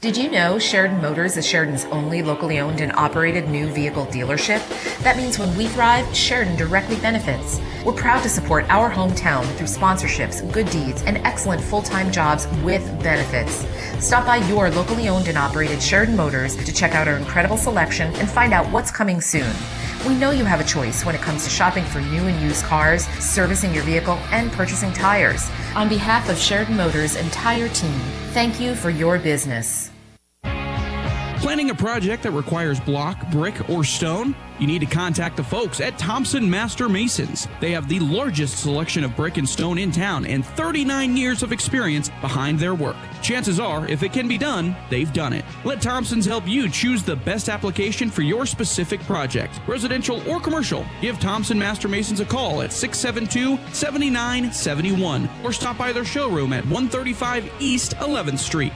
Did you know Sheridan Motors is Sheridan's only locally owned and operated new vehicle dealership? That means when we thrive, Sheridan directly benefits. We're proud to support our hometown through sponsorships, good deeds, and excellent full-time jobs with benefits. Stop by your locally owned and operated Sheridan Motors to check out our incredible selection and find out what's coming soon. We know you have a choice when it comes to shopping for new and used cars, servicing your vehicle, and purchasing tires. On behalf of Sheridan Motors' entire team, thank you for your business. Planning a project that requires block, brick, or stone? You need to contact the folks at Thompson Master Masons. They have the largest selection of brick and stone in town and 39 years of experience behind their work. Chances are, if it can be done, they've done it. Let Thompson's help you choose the best application for your specific project, residential or commercial. Give Thompson Master Masons a call at 672-7971 or stop by their showroom at 135 East 11th Street.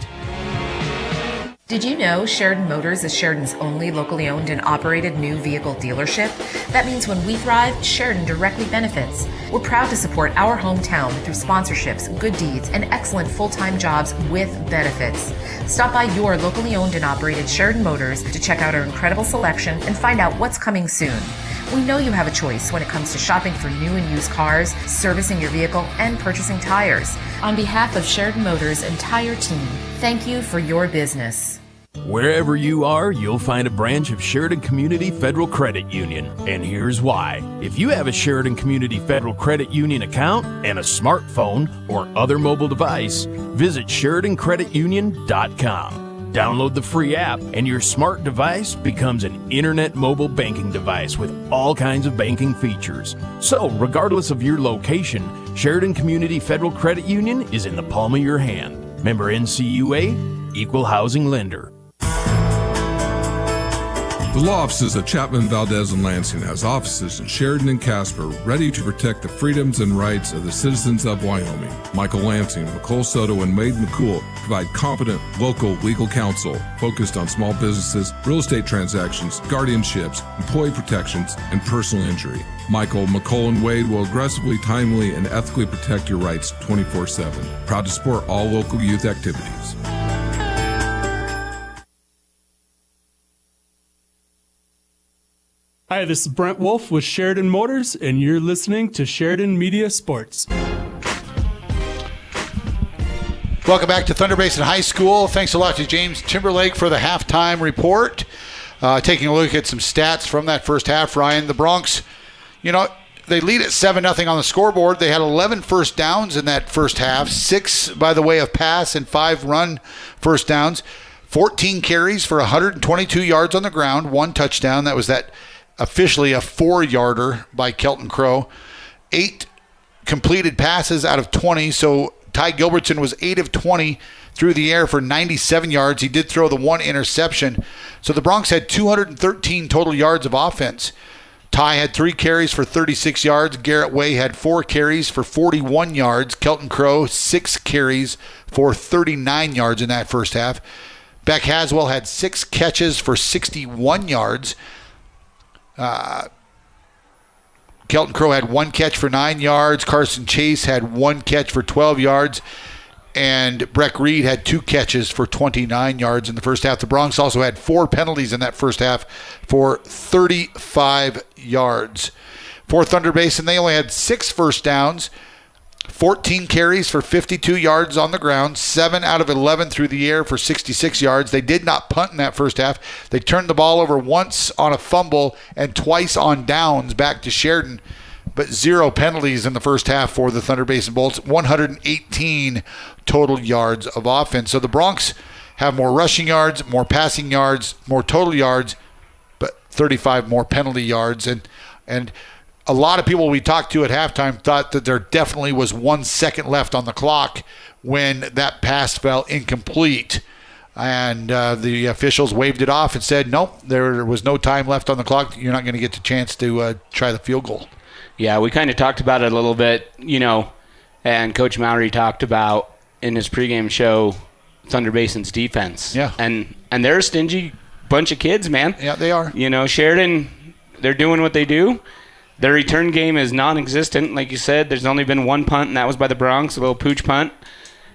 Did you know Sheridan Motors is Sheridan's only locally owned and operated new vehicle dealership? That means when we thrive, Sheridan directly benefits. We're proud to support our hometown through sponsorships, good deeds, and excellent full-time jobs with benefits. Stop by your locally owned and operated Sheridan Motors to check out our incredible selection and find out what's coming soon. We know you have a choice when it comes to shopping for new and used cars, servicing your vehicle, and purchasing tires. On behalf of Sheridan Motors' entire team, thank you for your business. Wherever you are, you'll find a branch of Sheridan Community Federal Credit Union. And here's why. If you have a Sheridan Community Federal Credit Union account and a smartphone or other mobile device, visit SheridanCreditUnion.com. Download the free app, and your smart device becomes an internet mobile banking device with all kinds of banking features. So, regardless of your location, Sheridan Community Federal Credit Union is in the palm of your hand. Member NCUA, Equal Housing Lender. The law offices of Chapman, Valdez, and Lansing has offices in Sheridan and Casper ready to protect the freedoms and rights of the citizens of Wyoming. Michael Lansing, McCole Soto, and Wade McCool provide competent local legal counsel focused on small businesses, real estate transactions, guardianships, employee protections, and personal injury. Michael, McCole, and Wade will aggressively, timely, and ethically protect your rights 24/7. Proud to support all local youth activities. Hi, this is Brent Wolf with Sheridan Motors, and you're listening to Sheridan Media Sports. Welcome back to Thunder Basin High School. Thanks a lot to James Timberlake for the halftime report. Taking a look at some stats from that first half, Ryan. The Broncs, they lead at 7-0 on the scoreboard. They had 11 first downs in that first half, 6 by the way of pass and 5 run first downs, 14 carries for 122 yards on the ground, 1 touchdown. That was that officially a 4-yarder by Kelton Crow. 8 completed passes out of 20, so Ty Gilbertson was 8 of 20 through the air for 97 yards. He did throw the 1 interception. So the Broncs had 213 total yards of offense. Ty had 3 carries for 36 yards. Garrett Way had 4 carries for 41 yards. Kelton Crow, 6 carries for 39 yards in that first half. Beck Haswell had 6 catches for 61 yards. Kelton Crow had 1 catch for 9 yards. Carson Chase had 1 catch for 12 yards. And Breck Reed had 2 catches for 29 yards in the first half. The Broncs also had 4 penalties in that first half for 35 yards. For Thunder Basin, they only had 6 first downs, 14 carries for 52 yards on the ground, 7 out of 11 through the air for 66 yards. They did not punt in that first half. They turned the ball over once on a fumble and twice on downs back to Sheridan, but 0 penalties in the first half for the Thunder Basin Bolts, 118 total yards of offense. So the Broncs have more rushing yards, more passing yards, more total yards, but 35 more penalty yards. And a lot of people we talked to at halftime thought that there definitely was 1 second left on the clock when that pass fell incomplete. And the officials waved it off and said, nope, there was no time left on the clock. You're not going to get the chance to try the field goal. Yeah, we kind of talked about it a little bit, and Coach Maury talked about in his pregame show Thunder Basin's defense. Yeah. And they're a stingy bunch of kids, man. Yeah, they are. Sheridan, they're doing what they do. Their return game is non-existent. Like you said, there's only been 1 punt, and that was by the Broncs, a little pooch punt.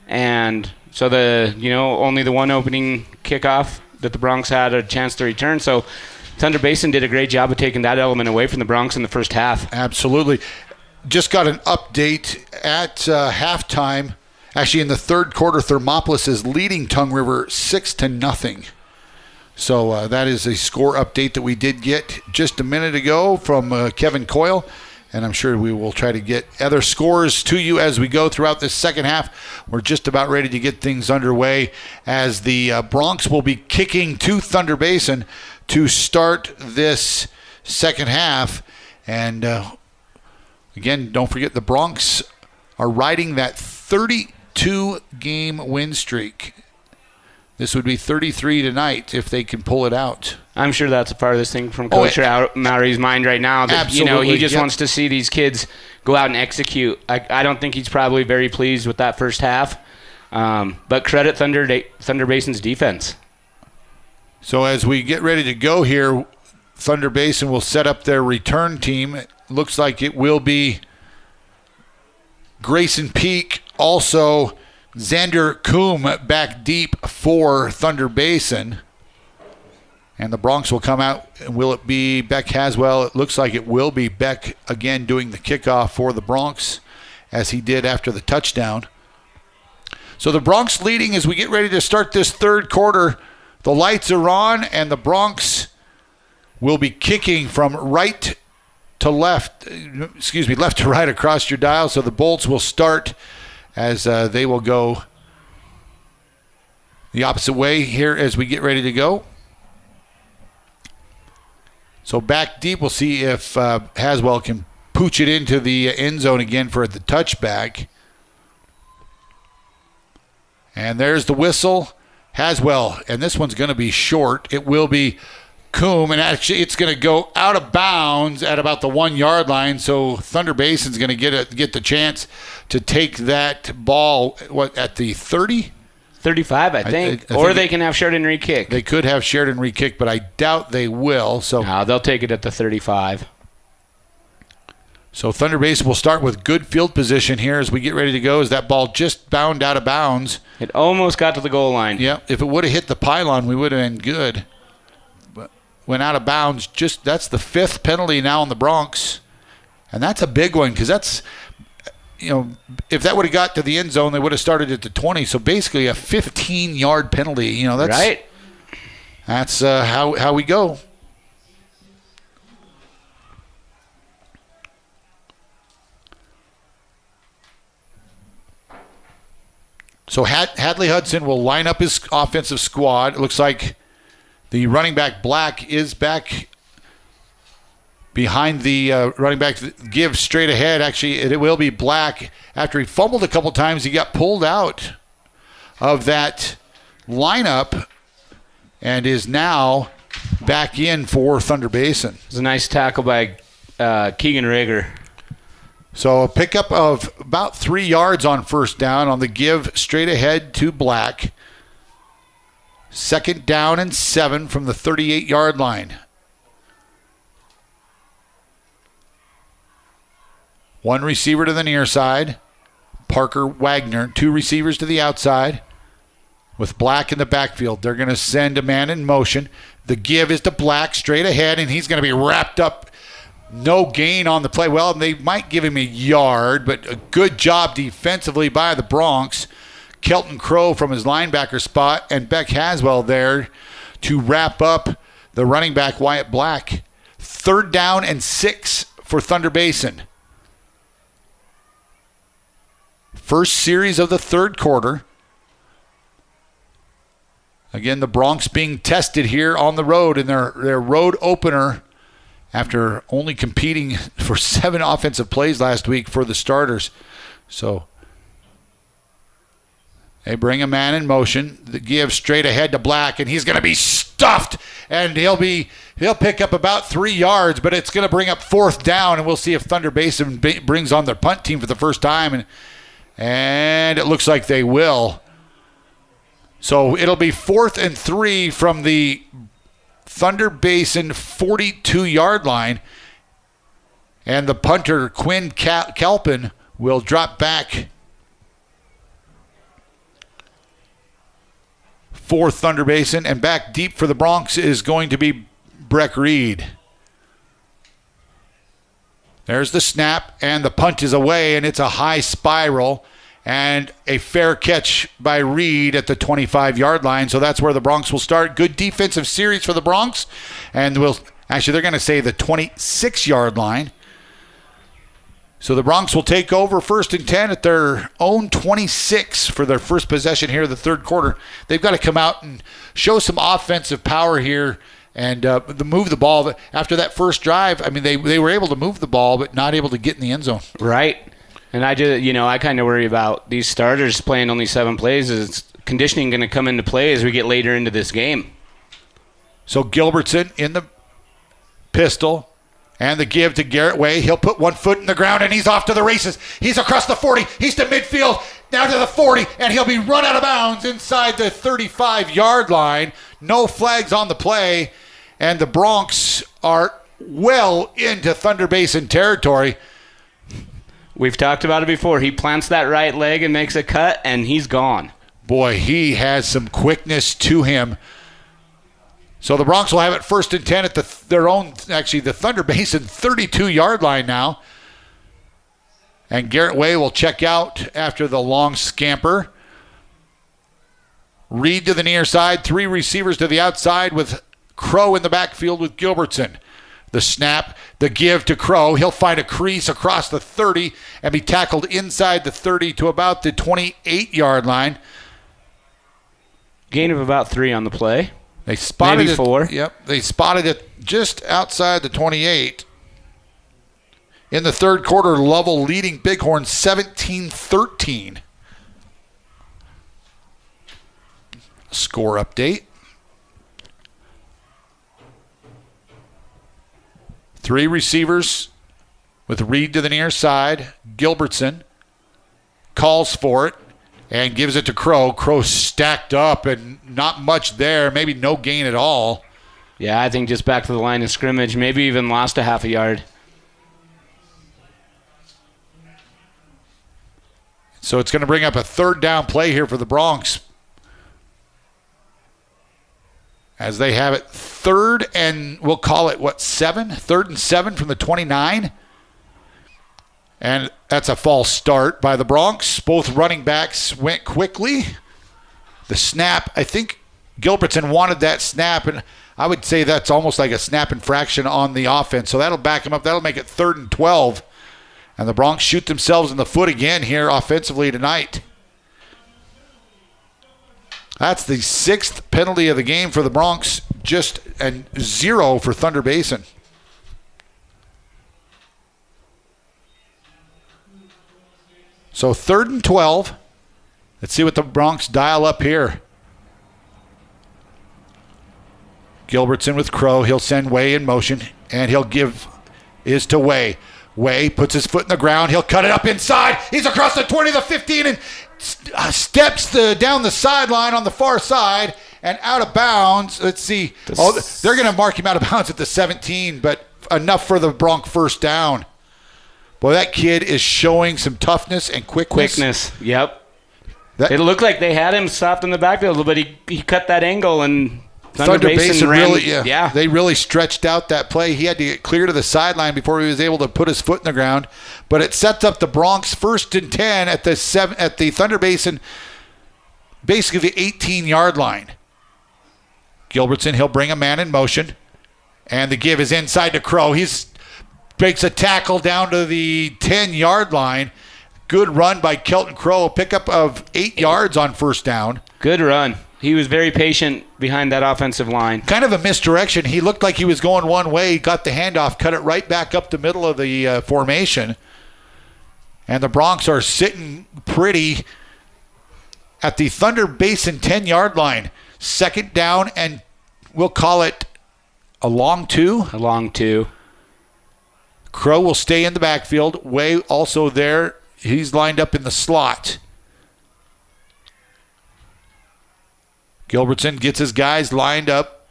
And so only the 1 opening kickoff that the Broncs had a chance to return. So Thunder Basin did a great job of taking that element away from the Broncs in the first half. Absolutely. Just got an update at halftime. Actually, in the third quarter, Thermopolis is leading Tongue River 6-0. So that is a score update that we did get just a minute ago from Kevin Coyle. And I'm sure we will try to get other scores to you as we go throughout this second half. We're just about ready to get things underway as the Broncs will be kicking to Thunder Basin to start this second half. And again, don't forget the Broncs are riding that 32-game win streak. This would be 33 tonight if they can pull it out. I'm sure that's a part of this thing from Coach Maury's mind right now. That, Absolutely. He just wants to see these kids go out and execute. I don't think he's probably very pleased with that first half. But credit Thunder Basin's defense. So as we get ready to go here, Thunder Basin will set up their return team. It looks like it will be Grayson Peak, also Xander Coombe back deep for Thunder Basin. And the Broncs will come out. Will it be Beck Haswell? It looks like it will be Beck again doing the kickoff for the Broncs as he did after the touchdown. So the Broncs leading as we get ready to start this third quarter. The lights are on and the Broncs will be kicking from right to left. Left to right across your dial. So the Bolts will start as they will go the opposite way here as we get ready to go. So back deep, we'll see if Haswell can pooch it into the end zone again for the touchback. And there's the whistle. Haswell, and this one's going to be short. It will be Coombe, and actually it's going to go out of bounds at about the 1 yard line. So Thunder Basin's going to get the chance to take that ball at the 30, 35, I think. Or they can have Sheridan re-kick. They could have Sheridan re-kick, but I doubt they will. So no, they'll take it at the 35. So Thunder Basin will start with good field position here as we get ready to go. As that ball just bound out of bounds. It almost got to the goal line. Yeah, if it would have hit the pylon, we would have been good. Went out of bounds. That's the 5th penalty now on the Broncs, and that's a big one because that's, if that would have got to the end zone, they would have started at the 20. So basically a 15-yard penalty. That's right. That's how we go. So Hadley Hudson will line up his offensive squad. It looks like the running back Black is back behind the running back Give straight ahead. Actually, it will be Black. After he fumbled a couple times, he got pulled out of that lineup and is now back in for Thunder Basin. It was a nice tackle by Keegan Rager. So a pickup of about 3 yards on first down on the Give straight ahead to Black. 2nd down and 7 from the 38-yard line. 1 receiver to the near side. Parker Wagner. 2 receivers to the outside. With Black in the backfield. They're going to send a man in motion. The Give is to Black straight ahead, and he's going to be wrapped up. No gain on the play. Well, they might give him a yard, but a good job defensively by the Broncs. Kelton Crow from his linebacker spot, and Beck Haswell there to wrap up the running back Wyatt Black. 3rd down and 6 for Thunder Basin. First series of the 3rd quarter. Again, the Broncs being tested here on the road in their road opener after only competing for 7 offensive plays last week for the starters. So they bring a man in motion. The Give straight ahead to Black, and he's going to be stuffed, and he'll pick up about 3 yards, but it's going to bring up 4th down, and we'll see if Thunder Basin brings on their punt team for the first time, and it looks like they will. So it'll be 4th and 3 from the Thunder Basin 42-yard line, and the punter Quinn Kalpin will drop back for Thunder Basin, and back deep for the Broncs is going to be Breck Reed. There's the snap, and the punt is away, and it's a high spiral, and a fair catch by Reed at the 25-yard line. So that's where the Broncs will start. Good defensive series for the Broncs, and they're going to say the 26-yard line. So the Broncs will take over 1st and 10 at their own 26 for their first possession here in the 3rd quarter. They've got to come out and show some offensive power here and move the ball. After that first drive, I mean, they were able to move the ball, but not able to get in the end zone. Right. And I kind of worry about these starters playing only 7 plays. Is conditioning going to come into play as we get later into this game? So Gilbertson in the pistol. And the give to Garrett Way. He'll put 1 foot in the ground, and he's off to the races. He's across the 40. He's to midfield, down to the 40, and he'll be run out of bounds inside the 35-yard line. No flags on the play, and the Broncs are well into Thunder Basin territory. We've talked about it before. He plants that right leg and makes a cut, and he's gone. Boy, he has some quickness to him. So the Broncs will have it 1st and 10 at the Thunder Basin 32-yard line now. And Garrett Way will check out after the long scamper. Reed to the near side, 3 receivers to the outside with Crow in the backfield with Gilbertson. The snap, the give to Crow. He'll find a crease across the 30 and be tackled inside the 30 to about the 28-yard line. Gain of about 3 on the play. They spotted Maybe 4. Yep, they spotted it just outside the 28. In the 3rd quarter, Lovell leading Bighorn 17-13. Score update. Three receivers with Reed to the near side. Gilbertson calls for it and gives it to Crow. Crow stacked up and not much there, maybe no gain at all. Yeah, I think just back to the line of scrimmage, maybe even lost a half a yard. So it's going to bring up a third down play here for the Broncs. As they have it third and we'll call it, 7? 3rd and 7 from the 29. And that's a false start by the Broncs. Both running backs went quickly. The snap, I think Gilbertson wanted that snap, and I would say that's almost like a snap infraction on the offense. So that'll back him up. That'll make it 3rd and 12. And the Broncs shoot themselves in the foot again here offensively tonight. That's the 6th penalty of the game for the Broncs, and 0 for Thunder Basin. So 3rd and 12. Let's see what the Broncs dial up here. Gilbertson with Crow. He'll send Way in motion, and he'll give is to Way. Way puts his foot in the ground. He'll cut it up inside. He's across the 20, the 15, and steps down the sideline on the far side and out of bounds. Let's see. They're going to mark him out of bounds at the 17, but enough for the Bronc first down. Boy, that kid is showing some toughness and quickness. Yep. It looked like they had him soft in the backfield, but he cut that angle, and Thunder Basin ran. They really stretched out that play. He had to get clear to the sideline before he was able to put his foot in the ground. But it sets up the Broncs 1st and 10 at the Thunder Basin, basically the 18-yard line. Gilbertson, he'll bring a man in motion, and the give is inside to Crow. He's breaks a tackle down to the 10-yard line. Good run by Kelton Crow. A pickup of 8 yards on first down. Good run. He was very patient behind that offensive line. Kind of a misdirection. He looked like he was going one way, got the handoff, cut it right back up the middle of the formation. And the Broncs are sitting pretty at the Thunder Basin 10-yard line. 2nd down, and we'll call it a long 2. A long 2. Crow will stay in the backfield. Way also there. He's lined up in the slot. Gilbertson gets his guys lined up.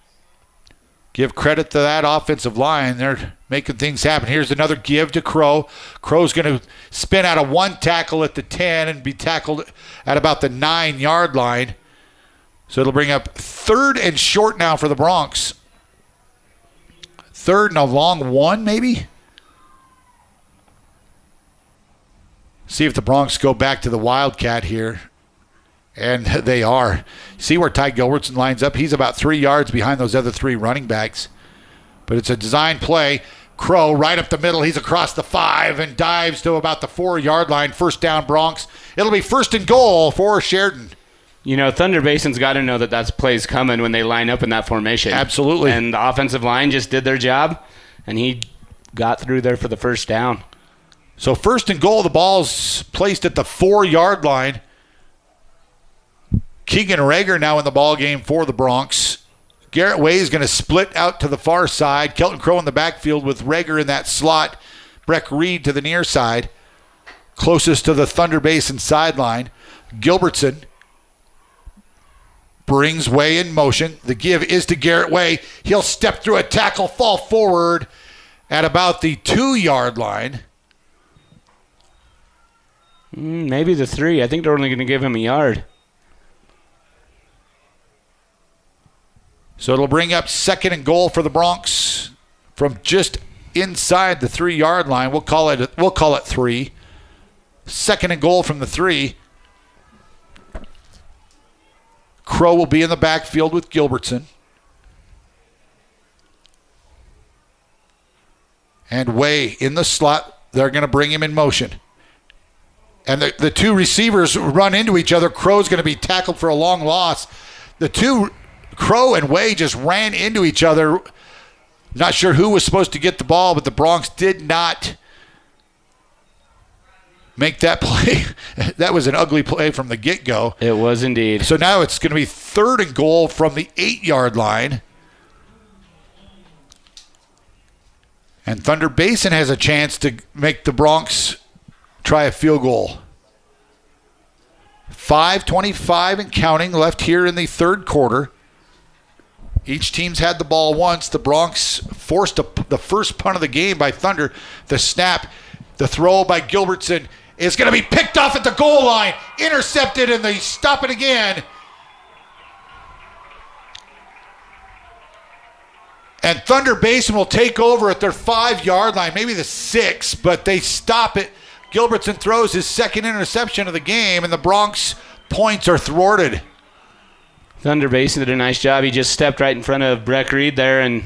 Give credit to that offensive line. They're making things happen. Here's another give to Crow. Crow's going to spin out of one tackle at the 10 and be tackled at about the 9-yard line. So it'll bring up 3rd and short now for the Broncs. 3rd and a long 1, maybe? See if the Broncs go back to the Wildcat here. And they are. See where Ty Gilbertson lines up? He's about 3 yards behind those other 3 running backs. But it's a design play. Crow right up the middle. He's across the 5 and dives to about the 4-yard line. 1st down, Broncs. It'll be 1st and goal for Sheridan. You know, Thunder Basin's got to know that that's plays coming when they line up in that formation. Absolutely. And the offensive line just did their job, and he got through there for the 1st down. So 1st and goal, the ball's placed at the 4-yard line. Keegan Rager now in the ball game for the Broncs. Garrett Way is going to split out to the far side. Kelton Crow in the backfield with Rager in that slot. Breck Reed to the near side, closest to the Thunder Basin sideline. Gilbertson brings Way in motion. The give is to Garrett Way. He'll step through a tackle, fall forward at about the 2-yard line. Maybe the 3. I think they're only going to give him a yard. So it'll bring up 2nd and goal for the Broncs from just inside the 3-yard line. We'll call it 3. 2nd and goal from the 3. Crow will be in the backfield with Gilbertson. And Way in the slot. They're going to bring him in motion. And the 2 receivers run into each other. Crow's going to be tackled for a long loss. The 2, Crow and Way, just ran into each other. Not sure who was supposed to get the ball, but the Broncs did not make that play. That was an ugly play from the get-go. It was indeed. So now it's going to be 3rd and goal from the 8-yard line. And Thunder Basin has a chance to make the Broncs try a field goal. 5:25 and counting left here in the third quarter. Each team's had the ball once. The Broncs forced the first punt of the game by Thunder. The snap, the throw by Gilbertson is going to be picked off at the goal line. Intercepted, and they stop it again. And Thunder Basin will take over at their 5-yard line, maybe the 6, but they stop it. Gilbertson throws his second interception of the game, and the Broncs points are thwarted. Thunder Basin did a nice job. He just stepped right in front of Breck Reed there and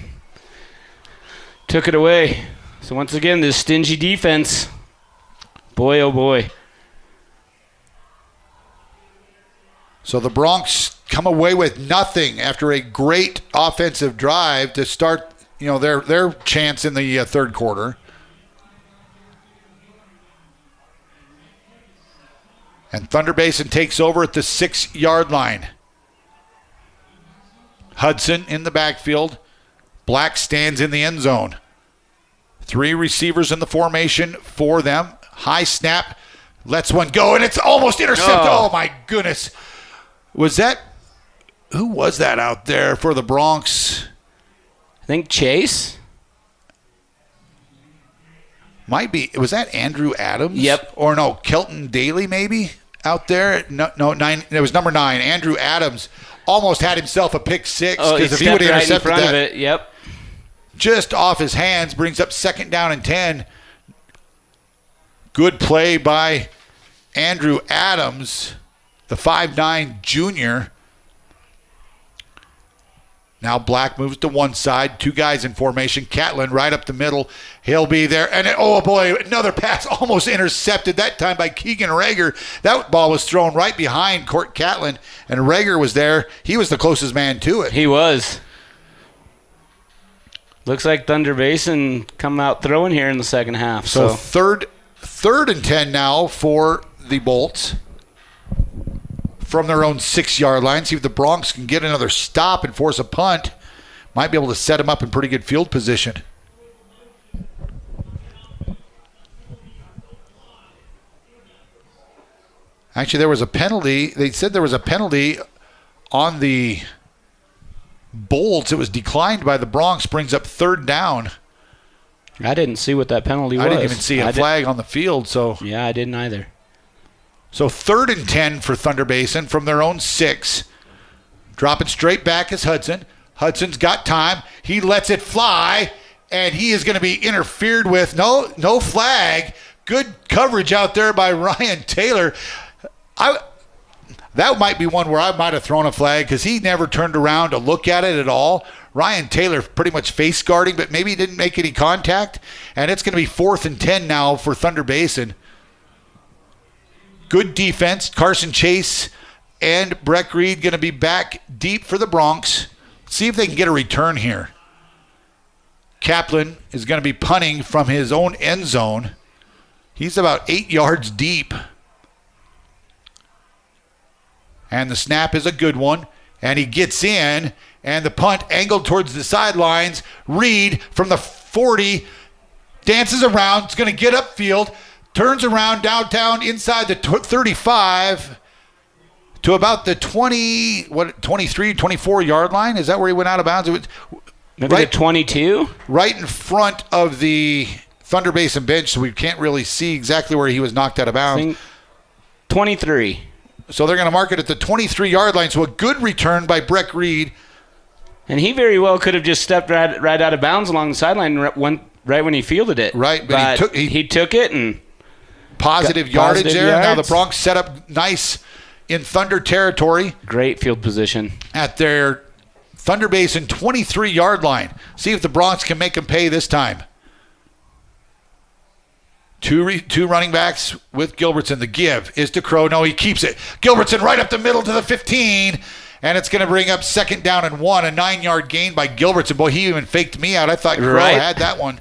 took it away. So once again, this stingy defense. Boy, oh boy. So the Broncs come away with nothing after a great offensive drive to start, their chance in the third quarter. And Thunder Basin takes over at the 6-yard line. Hudson in the backfield. Black stands in the end zone. 3 receivers in the formation for them. High snap. Lets one go, and it's almost intercepted. Oh my goodness. Who was that out there for the Broncs? I think Chase. Might be. Was that Andrew Adams? Yep. Or no, Kelton Daly maybe out there? No, 9. It was number 9. Andrew Adams almost had himself a pick 6 because if he would have intercepted right in front that, of it. Yep. Just off his hands, brings up 2nd down and 10. Good play by Andrew Adams, the 5'9" junior. Now Black moves to one side. 2 guys in formation. Catlin right up the middle. He'll be there. And oh boy, another pass almost intercepted, that time by Keegan Rager. That ball was thrown right behind Court Catlin, and Rager was there. He was the closest man to it. He was. Looks like Thunder Basin come out throwing here in the second half. So third and 10 now for the Bolts. From their own 6-yard line. See if the Broncs can get another stop and force a punt. Might be able to set them up in pretty good field position. Actually, there was a penalty. They said there was a penalty on the Bolts. It was declined by the Broncs. Brings up 3rd down. I didn't see what that penalty was. I didn't even see a flag on the field. So yeah, I didn't either. So 3rd and 10 for Thunder Basin from their own 6. Dropping straight back is Hudson. Hudson's got time. He lets it fly, and he is going to be interfered with. No flag. Good coverage out there by Ryan Taylor. That might be one where I might have thrown a flag because he never turned around to look at it at all. Ryan Taylor pretty much face guarding, but maybe he didn't make any contact. And it's going to be 4th and 10 now for Thunder Basin. Good defense. Carson Chase and Breck Reed going to be back deep for the Broncs. See if they can get a return here. Kaplan is going to be punting from his own end zone. He's about 8 yards deep. And the snap is a good one. And he gets in. And the punt angled towards the sidelines. Reed from the 40 dances around. It's going to get upfield. Turns around downtown inside the 35 to about the 23, 24-yard line. Is that where he went out of bounds? Maybe the 22? Right in front of the Thunder Basin bench, so we can't really see exactly where he was knocked out of bounds. 23. So they're going to mark it at the 23-yard line. So a good return by Breck Reed. And he very well could have just stepped right out of bounds along the sideline right when he fielded it. Right, but he took it and positive yardage there. Now the Broncs set up nice in Thunder territory. Great field position. At their Thunder Basin 23-yard line. See if the Broncs can make them pay this time. Two running backs with Gilbertson. The give is to Crow. No, he keeps it. Gilbertson right up the middle to the 15. And it's going to bring up 2nd down and 1. A 9-yard gain by Gilbertson. Boy, he even faked me out. I thought Crow had that one.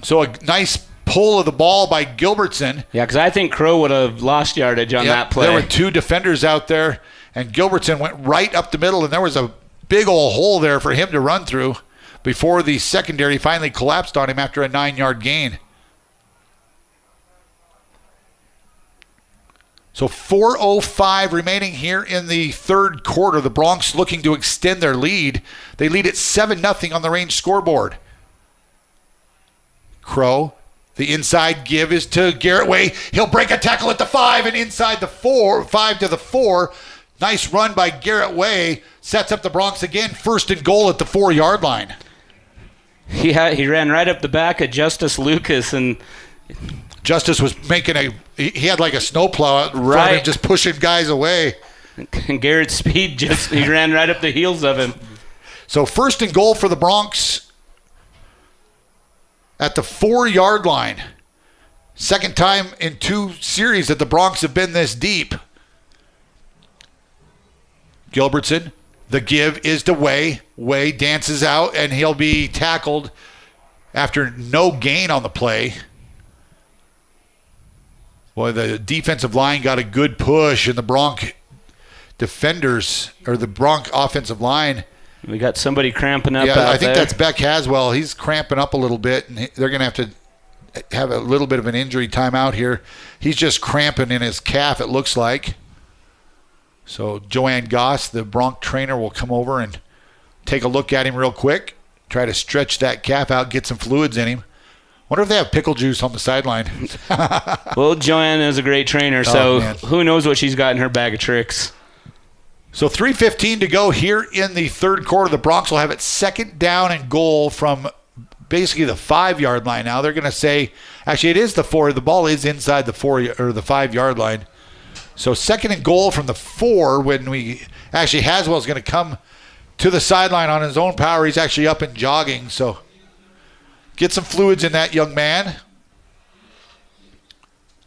So a nice pull of the ball by Gilbertson. Yeah, because I think Crow would have lost yardage on that play. There were 2 defenders out there, and Gilbertson went right up the middle, and there was a big old hole there for him to run through. before the secondary finally collapsed on him after a 9-yard gain. So 4:05 remaining here in the third quarter. The Broncs looking to extend their lead. They lead at 7-0 on the range scoreboard. Crow, the inside give is to Garrett Way. He'll break a tackle at the 5 and inside the 5 to the 4. Nice run by Garrett Way. Sets up the Broncs again. 1st and goal at the 4-yard line. He ran right up the back of Justice Lucas, and Justice was making he had like a snowplow out in front of him, just pushing guys away. And Garrett's speed he ran right up the heels of him. So 1st and goal for the Broncs at the 4-yard line. Second time in 2 series that the Broncs have been this deep. Gilbertson, the give is to Way. Way dances out, and he'll be tackled after no gain on the play. Boy, the defensive line got a good push, and the Bronc defenders, or the Bronc offensive line. We got somebody cramping up out I think there. that's Beck Haswell. He's cramping up a little bit, and they're going to have to have a little bit of an injury timeout here. He's just cramping in his calf, it looks like. So Joanne Goss, the Bronc trainer, will come over and take a look at him real quick, try to stretch that calf out, get some fluids in him. Wonder if they have pickle juice on the sideline. Well, Joanne is a great trainer, so who knows what she's got in her bag of tricks. So 3:15 to go here in the third quarter. The Broncs will have it 2nd down and goal from basically the 5-yard line. Now they're going to say, actually it is the 4. The ball is inside the 4 or the 5-yard line. So 2nd and goal from the 4 when Haswell's going to come to the sideline on his own power. He's actually up and jogging, so get some fluids in that young man.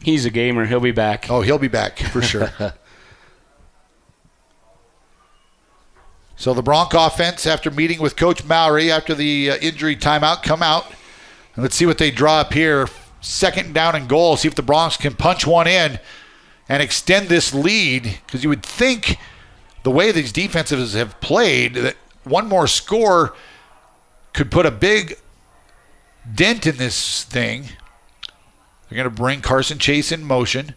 He's a gamer. He'll be back. Oh, he'll be back for sure. So the Bronc offense, after meeting with Coach Maury after the injury timeout, come out. And let's see what they draw up here. 2nd down and goal. See if the Broncs can punch one in and extend this lead. Because you would think the way these defenses have played, that one more score could put a big dent in this thing. They're going to bring Carson Chase in motion.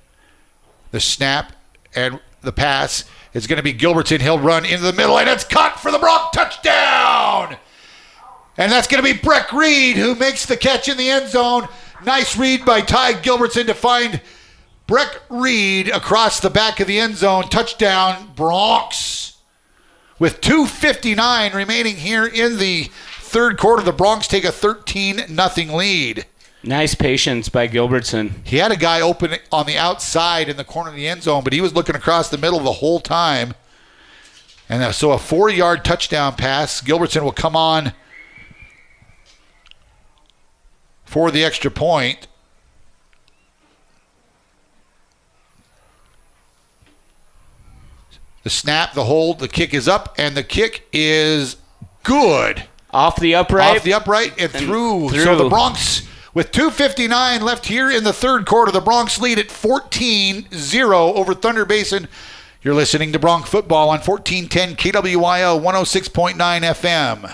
The snap and the pass is going to be Gilbertson. He'll run into the middle, and it's caught for the Bronc touchdown. And that's going to be Breck Reed who makes the catch in the end zone. Nice read by Ty Gilbertson to find Breck Reed across the back of the end zone. Touchdown, Broncs. With 2:59 remaining here in the third quarter, the Broncs take a 13-0 lead. Nice patience by Gilbertson. He had a guy open on the outside in the corner of the end zone, but he was looking across the middle the whole time. And so a 4-yard touchdown pass. Gilbertson will come on for the extra point. The snap, the hold, the kick is up, and the kick is good. Off the upright? Off the upright and through. So the Broncs, with 2:59 left here in the third quarter, the Broncs lead at 14-0 over Thunder Basin. You're listening to Bronc Football on 1410 KWYO 106.9 FM.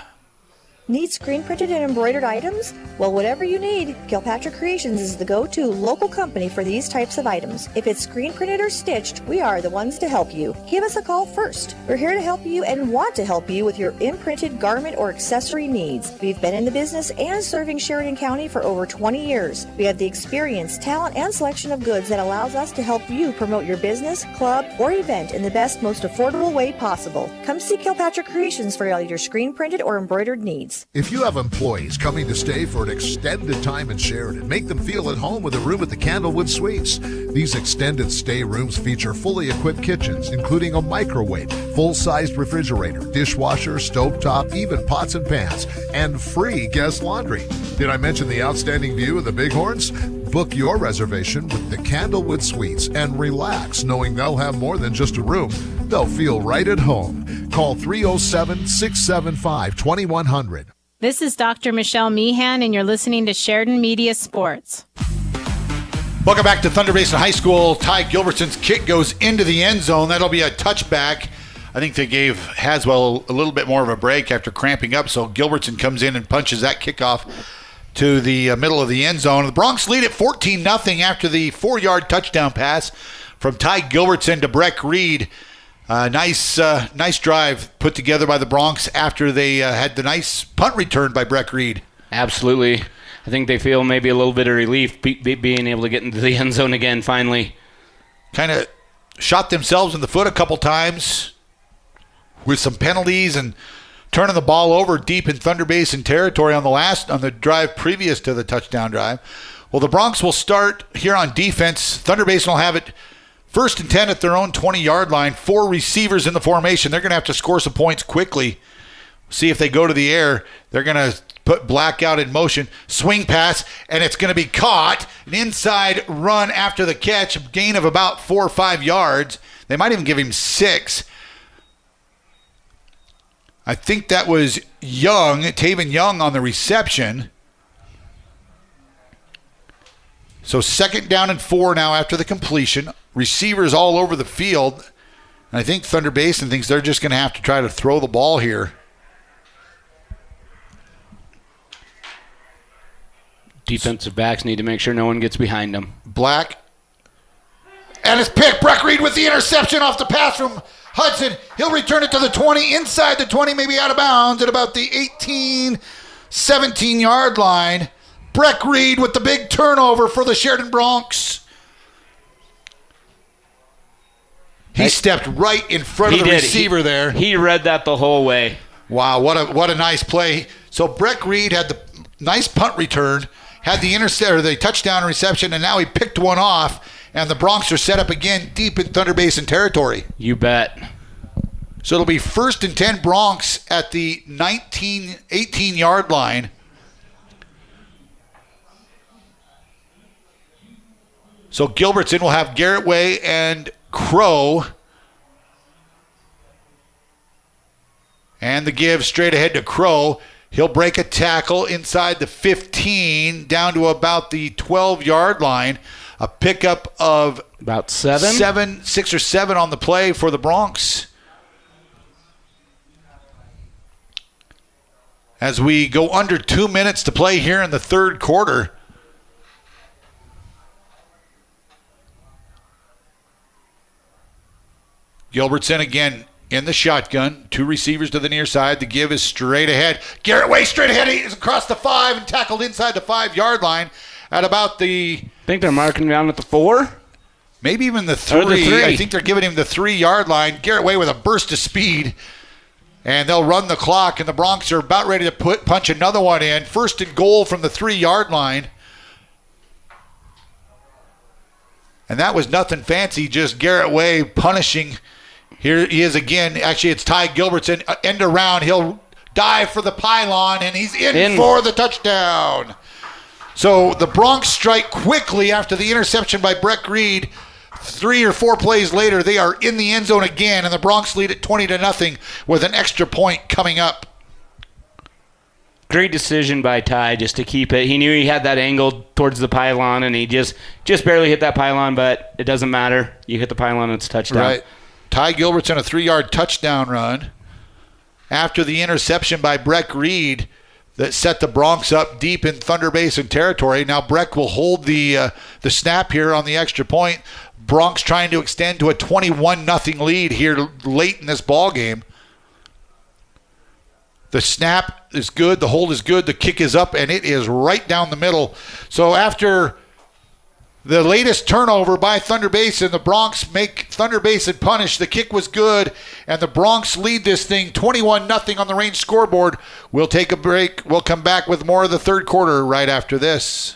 Need screen printed and embroidered items? Well, whatever you need, Kilpatrick Creations is the go-to local company for these types of items. If it's screen printed or stitched, we are the ones to help you. Give us a call first. We're here to help you and want to help you with your imprinted garment or accessory needs. We've been in the business and serving Sheridan County for over 20 years. We have the experience, talent, and selection of goods that allows us to help you promote your business, club, or event in the best, most affordable way possible. Come see Kilpatrick Creations for all your screen printed or embroidered needs. If you have employees coming to stay for an extended time in Sheridan, make them feel at home with a room at the Candlewood Suites. These extended stay rooms feature fully equipped kitchens, including a microwave, full-sized refrigerator, dishwasher, stovetop, even pots and pans, and free guest laundry. Did I mention the outstanding view of the Bighorns? Book your reservation with the Candlewood Suites and relax knowing they'll have more than just a room. They'll feel right at home. Call 307-675-2100. This is Dr. Michelle Meehan, and you're listening to Sheridan Media Sports. Welcome back to Thunder Basin High School. Ty Gilbertson's kick goes into the end zone. That'll be a touchback I think they gave Haswell a little bit more of a break after cramping up, so Gilbertson comes in and punches that kickoff to the middle of the end zone. The Broncs lead at 14-0 after the 4-yard touchdown pass from Ty Gilbertson to Breck Reed. Nice drive put together by the Broncs after they had the nice punt return by Breck Reed. Absolutely. I think they feel maybe a little bit of relief being able to get into the end zone again finally. Kind of shot themselves in the foot a couple times with some penalties and turning the ball over deep in Thunder Basin territory on the drive previous to the touchdown drive. Well, the Broncs will start here on defense. Thunder Basin will have it 1st and 10 at their own 20-yard line. 4 receivers in the formation. They're going to have to score some points quickly. See if they go to the air. They're going to put Black out in motion. Swing pass, and it's going to be caught. An inside run after the catch. A gain of about 4 or 5 yards. They might even give him 6. I think that was Taven Young on the reception. So 2nd down and 4 now after the completion. Receivers all over the field. And I think Thunder Basin thinks they're just going to have to try to throw the ball here. Defensive backs need to make sure no one gets behind them. Black. And it's picked. Breck Reed with the interception off the pass from Hudson. He'll return it to the 20, inside the 20, maybe out of bounds at about the 18, 17-yard line. Breck Reed with the big turnover for the Sheridan Broncs. He stepped right in front of the receiver there. He read that the whole way. Wow, what a nice play. So Breck Reed had the nice punt return, had the touchdown reception, and now he picked one off. And the Broncs are set up again deep in Thunder Basin territory. You bet. So it'll be 1st and 10 Broncs at the 18-yard line. So Gilbertson will have Garrett Way and Crow. And the give straight ahead to Crow. He'll break a tackle inside the 15 down to about the 12-yard line. A pickup of about 7? 6 or 7 on the play for the Broncs. As we go under 2 minutes to play here in the third quarter. Gilbertson again in the shotgun. 2 receivers to the near side. The give is straight ahead. Garrett Way straight ahead. He is across the 5 and tackled inside the 5-yard line at about the... I think they're marking him down at the 4. Maybe even the 3. I think they're giving him the 3-yard line. Garrett Way with a burst of speed. And they'll run the clock, and the Broncs are about ready to punch another one in. 1st and goal from the 3-yard line. And that was nothing fancy, just Garrett Way punishing. Here he is again. Actually, it's Ty Gilbertson. End around. He'll dive for the pylon, and he's in for the touchdown. So the Broncs strike quickly after the interception by Breck Reed. 3 or 4 plays later, they are in the end zone again, and the Broncs lead at 20-0 with an extra point coming up. Great decision by Ty just to keep it. He knew he had that angle towards the pylon, and he just barely hit that pylon, but it doesn't matter. You hit the pylon, it's a touchdown. Right. Ty Gilbertson, a 3-yard touchdown run after the interception by Breck Reed that set the Broncs up deep in Thunder Basin territory. Now Breck will hold the snap here on the extra point. Broncs trying to extend to a 21-0 lead here late in this ball game. The snap is good. The hold is good. The kick is up, and it is right down the middle. So after the latest turnover by Thunder Basin, the Broncs make Thunder Basin punish. The kick was good, and the Broncs lead this thing 21-0 on the Range scoreboard. We'll take a break. We'll come back with more of the third quarter right after this.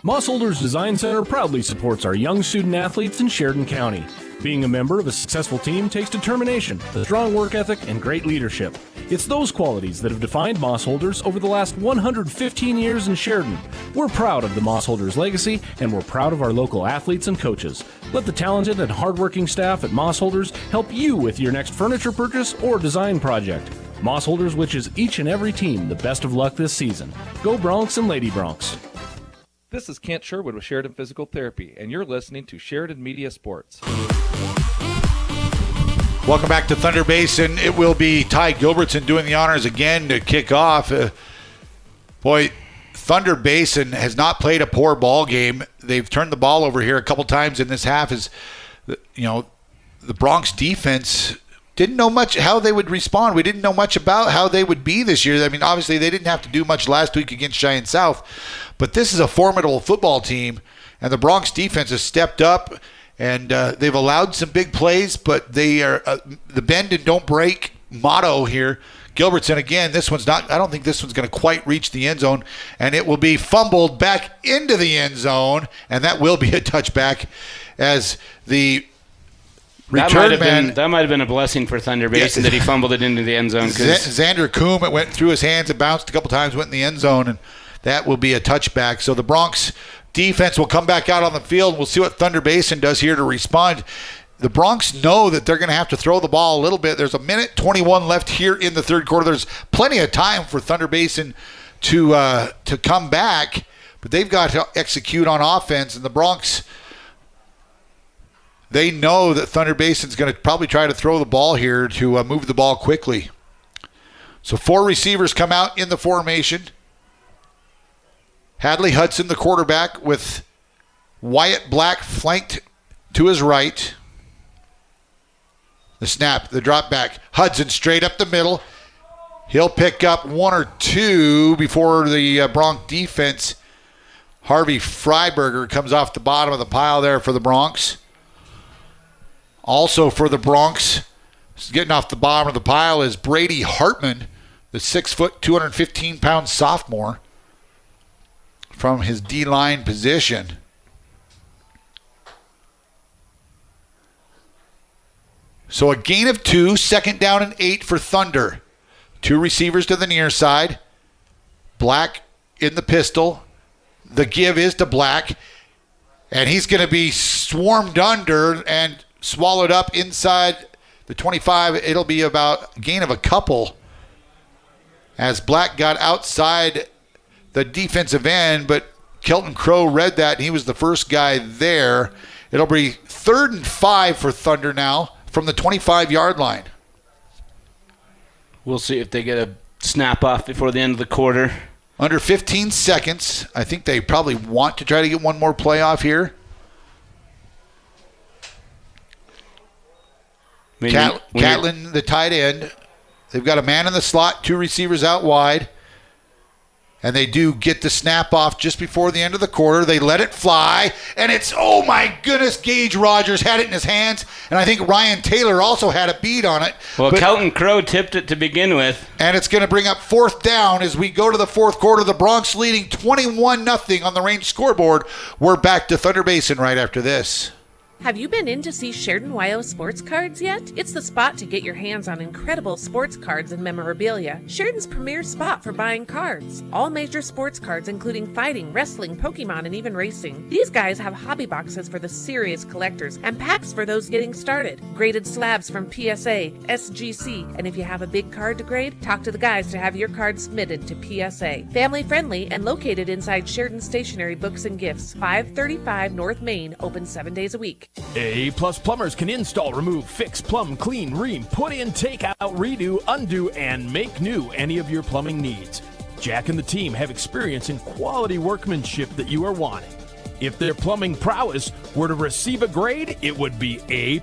Mossholders Design Center proudly supports our young student athletes in Sheridan County. Being a member of a successful team takes determination, a strong work ethic, and great leadership. It's those qualities that have defined Mossholders over the last 115 years in Sheridan. We're proud of the Mossholders legacy, and we're proud of our local athletes and coaches. Let the talented and hardworking staff at Mossholders help you with your next furniture purchase or design project. Mossholders wishes each and every team the best of luck this season. Go Broncs and Lady Broncs. This is Kent Sherwood with Sheridan Physical Therapy, and you're listening to Sheridan Media Sports. Welcome back to Thunder Basin. It will be Ty Gilbertson doing the honors again to kick off. Boy, Thunder Basin has not played a poor ball game. They've turned the ball over here a couple times in this half. The Bronx defense didn't know much how they would respond. We didn't know much about how they would be this year. I mean, obviously they didn't have to do much last week against Cheyenne South, but this is a formidable football team, and the Bronx defense has stepped up. And they've allowed some big plays, but they are the bend and don't break motto here. Gilbertson again. This one's not. I don't think this one's going to quite reach the end zone, and it will be fumbled back into the end zone, and that will be a touchback as the return man. That might have been a blessing for Thunder Basin that he fumbled it into the end zone. Xander Coombe, it went through his hands and bounced a couple times, went in the end zone, and that will be a touchback. So the Bronx defense will come back out on the field. We'll see what Thunder Basin does here to respond. The Bronx know that they're going to have to throw the ball a little bit. There's 1:21 left here in the third quarter. There's plenty of time for Thunder Basin to come back, but they've got to execute on offense. And the Bronx, they know that Thunder Basin's going to probably try to throw the ball here to move the ball quickly. So 4 receivers come out in the formation. Hadley Hudson, the quarterback, with Wyatt Black flanked to his right. The snap, the drop back. Hudson straight up the middle. He'll pick up 1 or 2 before the Bronx defense. Harvey Freiberger comes off the bottom of the pile there for the Bronx. Also for the Bronx, getting off the bottom of the pile is Brady Hartman, the 6', 215-pound sophomore from his D-line position. So a gain of 2, 2nd down and 8 for Thunder. 2 receivers to the near side. Black in the pistol. The give is to Black. And he's going to be swarmed under and swallowed up inside the 25. It'll be about a gain of a couple as Black got outside the defensive end, but Kelton Crow read that, and he was the first guy there. It'll be 3rd and 5 for Thunder now from the 25-yard line. We'll see if they get a snap off before the end of the quarter. Under 15 seconds. I think they probably want to try to get one more play off here. Catlin, the tight end. They've got a man in the slot, 2 receivers out wide. And they do get the snap off just before the end of the quarter. They let it fly. And it's, oh my goodness, Gage Rogers had it in his hands. And I think Ryan Taylor also had a bead on it. Well, Kelton Crow tipped it to begin with. And it's going to bring up 4th down as we go to the 4th quarter. The Bronx leading 21-0 on the range scoreboard. We're back to Thunder Basin right after this. Have you been in to see Sheridan YO Sports Cards yet? It's the spot to get your hands on incredible sports cards and memorabilia. Sheridan's premier spot for buying cards. All major sports cards including fighting, wrestling, Pokemon, and even racing. These guys have hobby boxes for the serious collectors and packs for those getting started. Graded slabs from PSA, SGC, and if you have a big card to grade, talk to the guys to have your card submitted to PSA. Family friendly and located inside Sheridan Stationery Books and Gifts, 535 North Main, open 7 days a week. A+ Plumbers can install, remove, fix, plumb, clean, ream, put in, take out, redo, undo, and make new any of your plumbing needs. Jack and the team have experience in quality workmanship that you are wanting. If their plumbing prowess were to receive a grade, it would be A+.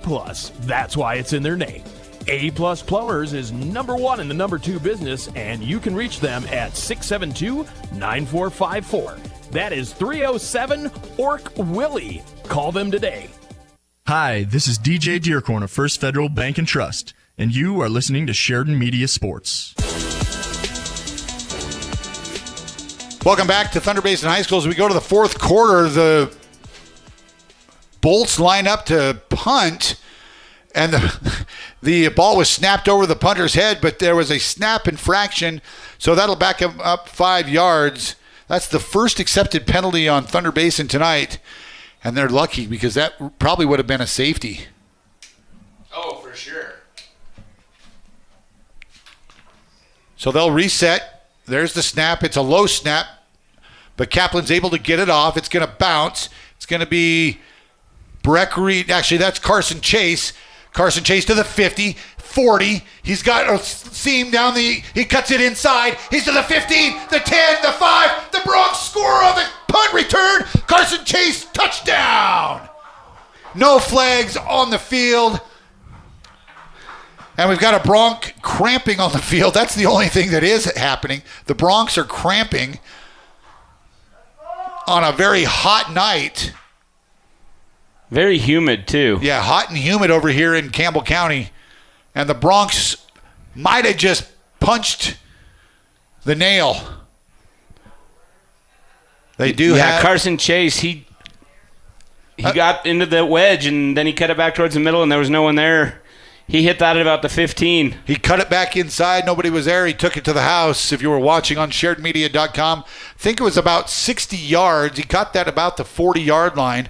That's why it's in their name. A+ Plumbers is #1 in the #2 business, and you can reach them at 672-9454. That is 307 Orc Willie. Call them today. Hi, this is DJ Dearcorn of First Federal Bank and Trust, and you are listening to Sheridan Media Sports. Welcome back to Thunder Basin High School. As we go to the 4th quarter, the Bolts line up to punt, and the ball was snapped over the punter's head, but there was a snap infraction, so that'll back him up 5 yards. That's the first accepted penalty on Thunder Basin tonight. And they're lucky because that probably would have been a safety. Oh, for sure. So they'll reset. There's the snap. It's a low snap. But Kaplan's able to get it off. It's going to bounce. It's going to be Breck Reed. Actually, that's Carson Chase. Carson Chase to the 50, 40. He's got a seam down he cuts it inside. He's to the 15, the 10, the 5. The Bronx score on the punt return. Carson Chase, touchdown. No flags on the field. And we've got a Bronc cramping on the field. That's the only thing that is happening. The Broncs are cramping on a very hot night. Very humid, too. Yeah, hot and humid over here in Campbell County. And the Broncs might have just punched the nail. They do have... Carson Chase, he got into the wedge, and then he cut it back towards the middle, and there was no one there. He hit that at about the 15. He cut it back inside. Nobody was there. He took it to the house. If you were watching on sharedmedia.com, I think it was about 60 yards. He caught that about the 40-yard line.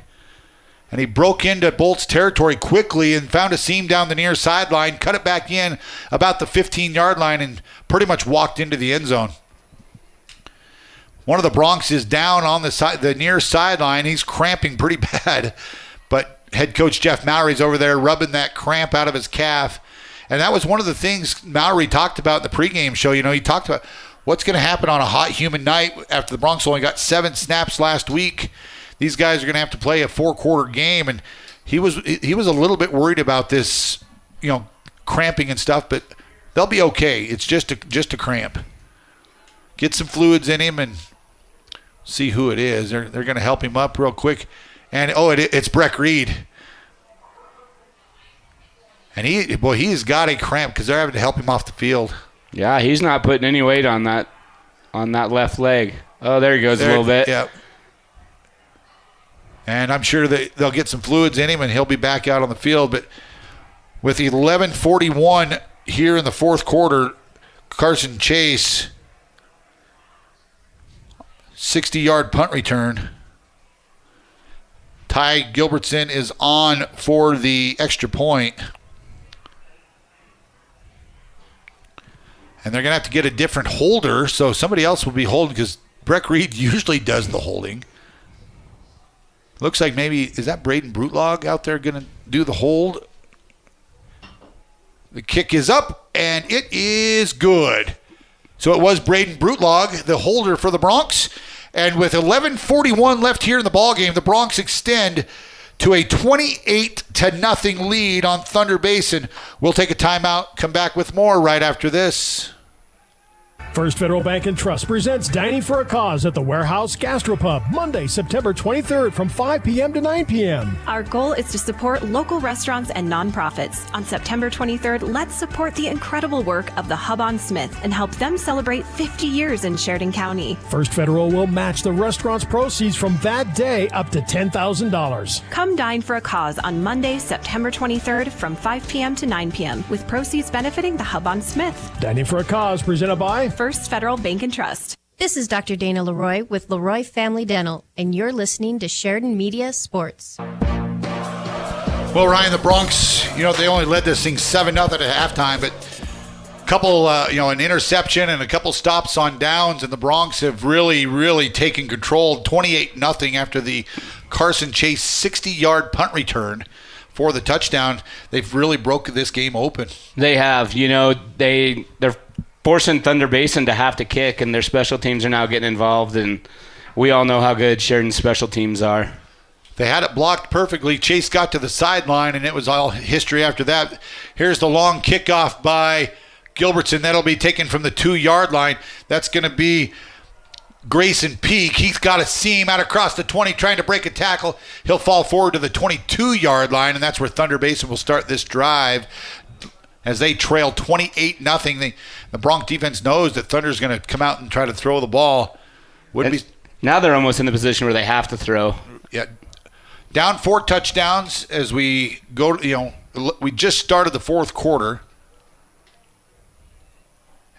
And he broke into Bolt's territory quickly and found a seam down the near sideline, cut it back in about the 15-yard line, and pretty much walked into the end zone. One of the Broncs is down on the near sideline. He's cramping pretty bad. But head coach Jeff Maury's over there rubbing that cramp out of his calf. And that was one of the things Maury talked about in the pregame show. You know, he talked about what's going to happen on a hot, humid night after the Broncs only got 7 snaps last week. These guys are going to have to play a 4-quarter game, and he was a little bit worried about this, you know, cramping and stuff, but they'll be okay. It's just a cramp. Get some fluids in him and see who it is. They're going to help him up real quick. And it's Breck Reed. And he's got a cramp because they're having to help him off the field. Yeah, he's not putting any weight on that left leg. Oh, there he goes a little bit. Yeah. And I'm sure that they'll get some fluids in him and he'll be back out on the field. But with 11:41 here in the fourth quarter, Carson Chase, 60-yard punt return. Ty Gilbertson is on for the extra point. And they're going to have to get a different holder, so somebody else will be holding because Breck Reed usually does the holding. Looks like maybe, is that Braden Brutlog out there going to do the hold? The kick is up, and it is good. So it was Braden Brutlog, the holder for the Broncs. And with 11:41 left here in the ballgame, the Broncs extend to a 28-0 lead on Thunder Basin. We'll take a timeout, come back with more right after this. First Federal Bank and Trust presents Dining for a Cause at the Warehouse Gastropub, Monday, September 23rd from 5 p.m. to 9 p.m. Our goal is to support local restaurants and nonprofits. On September 23rd, let's support the incredible work of the Hub on Smith and help them celebrate 50 years in Sheridan County. First Federal will match the restaurant's proceeds from that day up to $10,000. Come dine for a cause on Monday, September 23rd from 5 p.m. to 9 p.m. with proceeds benefiting the Hub on Smith. Dining for a Cause presented by First Federal Bank and Trust. This is Dr. Dana Leroy with Leroy Family Dental, and you're listening to Sheridan Media Sports. Well, Ryan, the Broncs, they only led this thing 7-0 at halftime, but a couple, an interception and a couple stops on downs, and the Broncs have really, really taken control. 28-0 after the Carson Chase 60-yard punt return for the touchdown. They've really broken this game open. They have. They're forcing Thunder Basin to have to kick, and their special teams are now getting involved, and we all know how good Sheridan's special teams are. They had it blocked perfectly. Chase got to the sideline, and it was all history after that. Here's the long kickoff by Gilbertson. That'll be taken from the 2-yard line. That's going to be Grayson Peak. He's got a seam out across the 20 trying to break a tackle. He'll fall forward to the 22-yard line, and that's where Thunder Basin will start this drive. As they trail 28-0, the Bronc defense knows that Thunder's going to come out and try to throw the ball. Now they're almost in the position where they have to throw. Yeah, down 4 touchdowns as we go. We just started the fourth quarter,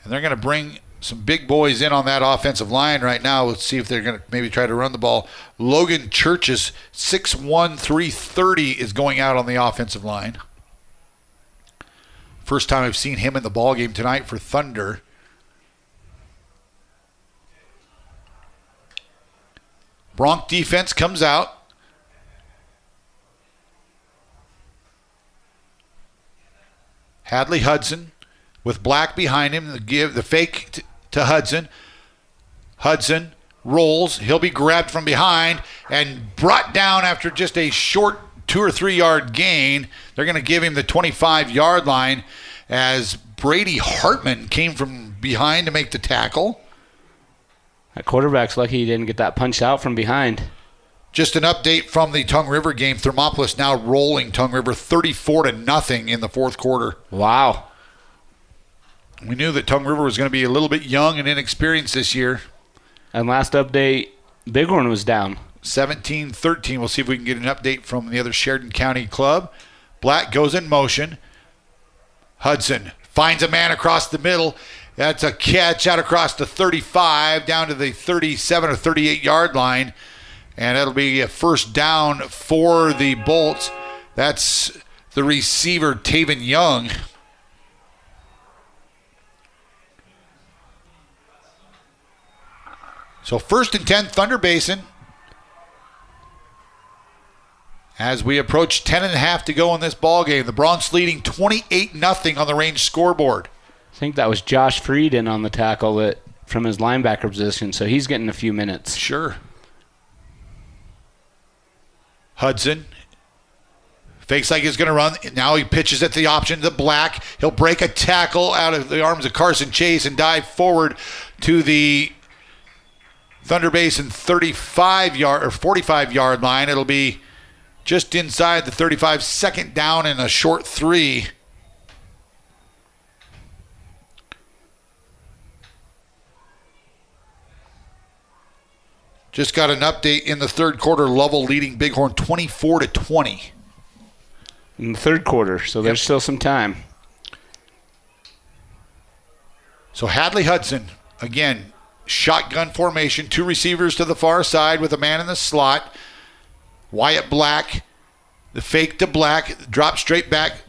and they're going to bring some big boys in on that offensive line right now. Let's see if they're going to maybe try to run the ball. Logan Churches, 6'1", 330, is going out on the offensive line. First time I've seen him in the ballgame tonight for Thunder. Bronc defense comes out. Hadley Hudson with Black behind him. The fake to Hudson. Hudson rolls. He'll be grabbed from behind and brought down after just a short 2 or 3 yard gain. They're going to give him the 25-yard line as Brady Hartman came from behind to make the tackle. That quarterback's lucky he didn't get that punched out from behind. Just an update from the Tongue River game. Thermopolis now rolling Tongue River 34-0 in the fourth quarter. Wow. We knew that Tongue River was going to be a little bit young and inexperienced this year. And last update, Bighorn was down. 17-13. We'll see if we can get an update from the other Sheridan County club. Black goes in motion. Hudson finds a man across the middle. That's a catch out across the 35 down to the 37 or 38-yard line. And that'll be a first down for the Bolts. That's the receiver, Taven Young. So 1st and 10, Thunder Basin. As we approach 10.5 to go in this ball game, the Broncs leading 28-0 on the range scoreboard. I think that was Josh Frieden on the tackle from his linebacker position, so he's getting a few minutes. Sure. Hudson fakes like he's going to run. Now he pitches at the option to Black. He'll break a tackle out of the arms of Carson Chase and dive forward to the Thunder Basin 35-yard or 45-yard line. It'll be just inside the 35, second down and a short 3. Just got an update in the third quarter. Lovell leading Bighorn 24-20. In the third quarter, so there's still some time. So Hadley Hudson, again, shotgun formation, 2 receivers to the far side with a man in the slot. Wyatt Black, the fake to Black, drop straight back.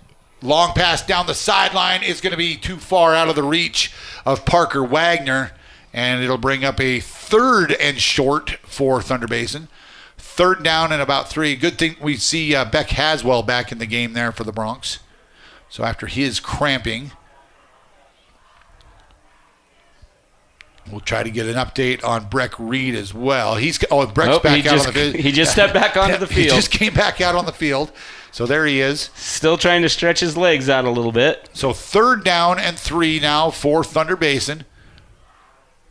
Long pass down the sideline is going to be too far out of the reach of Parker Wagner, and it'll bring up a 3rd and short for Thunder Basin. 3rd down and about 3. Good thing we see Beck Haswell back in the game there for the Broncs. So after his cramping, we'll try to get an update on Breck Reed as well. Breck's back out on the field. He just stepped back onto the field. He just came back out on the field. So there he is. Still trying to stretch his legs out a little bit. So 3rd down and 3 now for Thunder Basin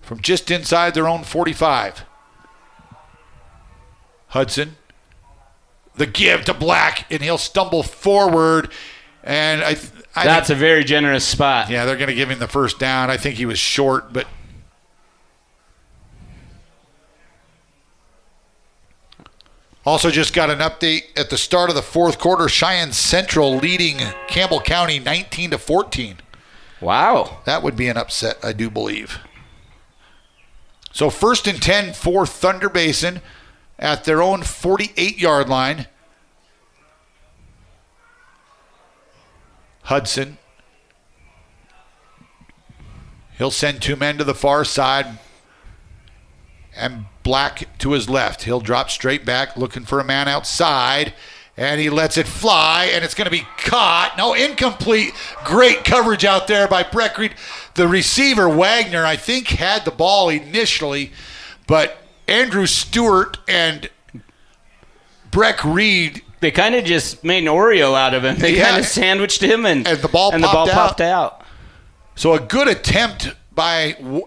from just inside their own 45. Hudson, the give to Black, and he'll stumble forward. And that's a very generous spot. Yeah, they're going to give him the first down. I think he was short, but also just got an update at the start of the fourth quarter. Cheyenne Central leading Campbell County 19-14. Wow. That would be an upset, I do believe. So 1st and 10 for Thunder Basin at their own 48-yard line. Hudson. He'll send 2 men to the far side. And Black to his left. He'll drop straight back, looking for a man outside. And he lets it fly, and it's going to be caught. No, incomplete. Great coverage out there by Breck Reed. The receiver, Wagner, I think had the ball initially, but Andrew Stewart and Breck Reed, they kind of just made an Oreo out of him. They kind of sandwiched him, and the ball popped out. So a good attempt by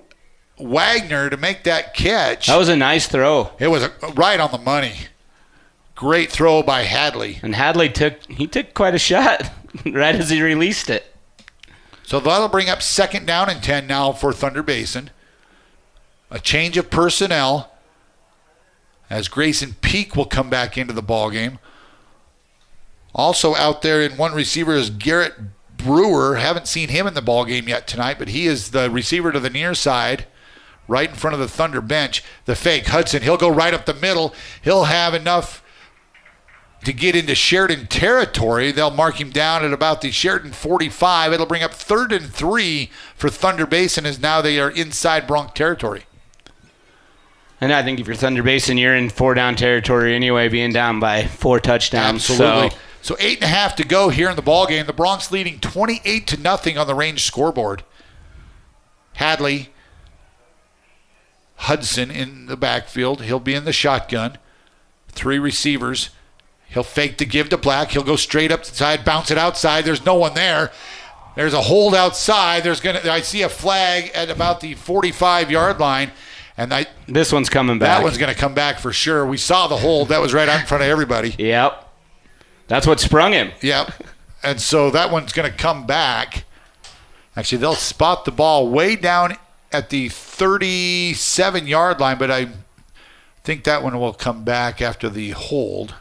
Wagner to make that catch. That was a nice throw. It was right on the money. Great throw by Hadley. And Hadley took quite a shot right as he released it. So that'll bring up 2nd down and 10 now for Thunder Basin. A change of personnel as Grayson Peak will come back into the ballgame. Also out there in one receiver is Garrett Brewer. Haven't seen him in the ballgame yet tonight, but he is the receiver to the near side, right in front of the Thunder bench. The fake, Hudson, he'll go right up the middle. He'll have enough to get into Sheridan territory. They'll mark him down at about the Sheridan 45. It'll bring up 3rd and 3 for Thunder Basin as now they are inside Bronc territory. And I think if you're Thunder Basin, you're in 4-down territory anyway, being down by 4 touchdowns. Absolutely. So So 8.5 to go here in the ball game. The Broncs leading 28-0 on the range scoreboard. Hadley, Hudson in the backfield. He'll be in the shotgun. 3 receivers. He'll fake the give to Black. He'll go straight up the side, bounce it outside. There's no one there. There's a hold outside. I see a flag at about the 45-yard line. And this one's coming back. That one's going to come back for sure. We saw the hold. That was right out in front of everybody. Yep. That's what sprung him. Yep. And so that one's going to come back. Actually, they'll spot the ball way down at the 37-yard line, but I think that one will come back after the hold.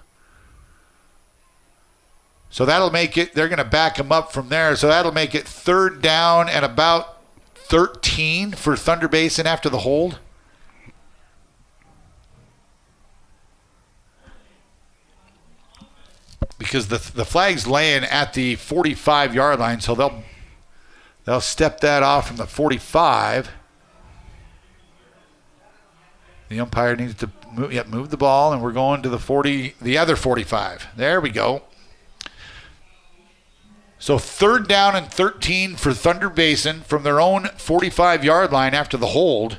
So that'll make it, they're going to back him up from there. So that'll make it 3rd down and about 13 for Thunder Basin after the hold. Because the flag's laying at the 45-yard line, so they'll step that off from the 45. The umpire needs to move the ball, and we're going to the other 45. There we go. So 3rd down and 13 for Thunder Basin from their own 45-yard line after the hold.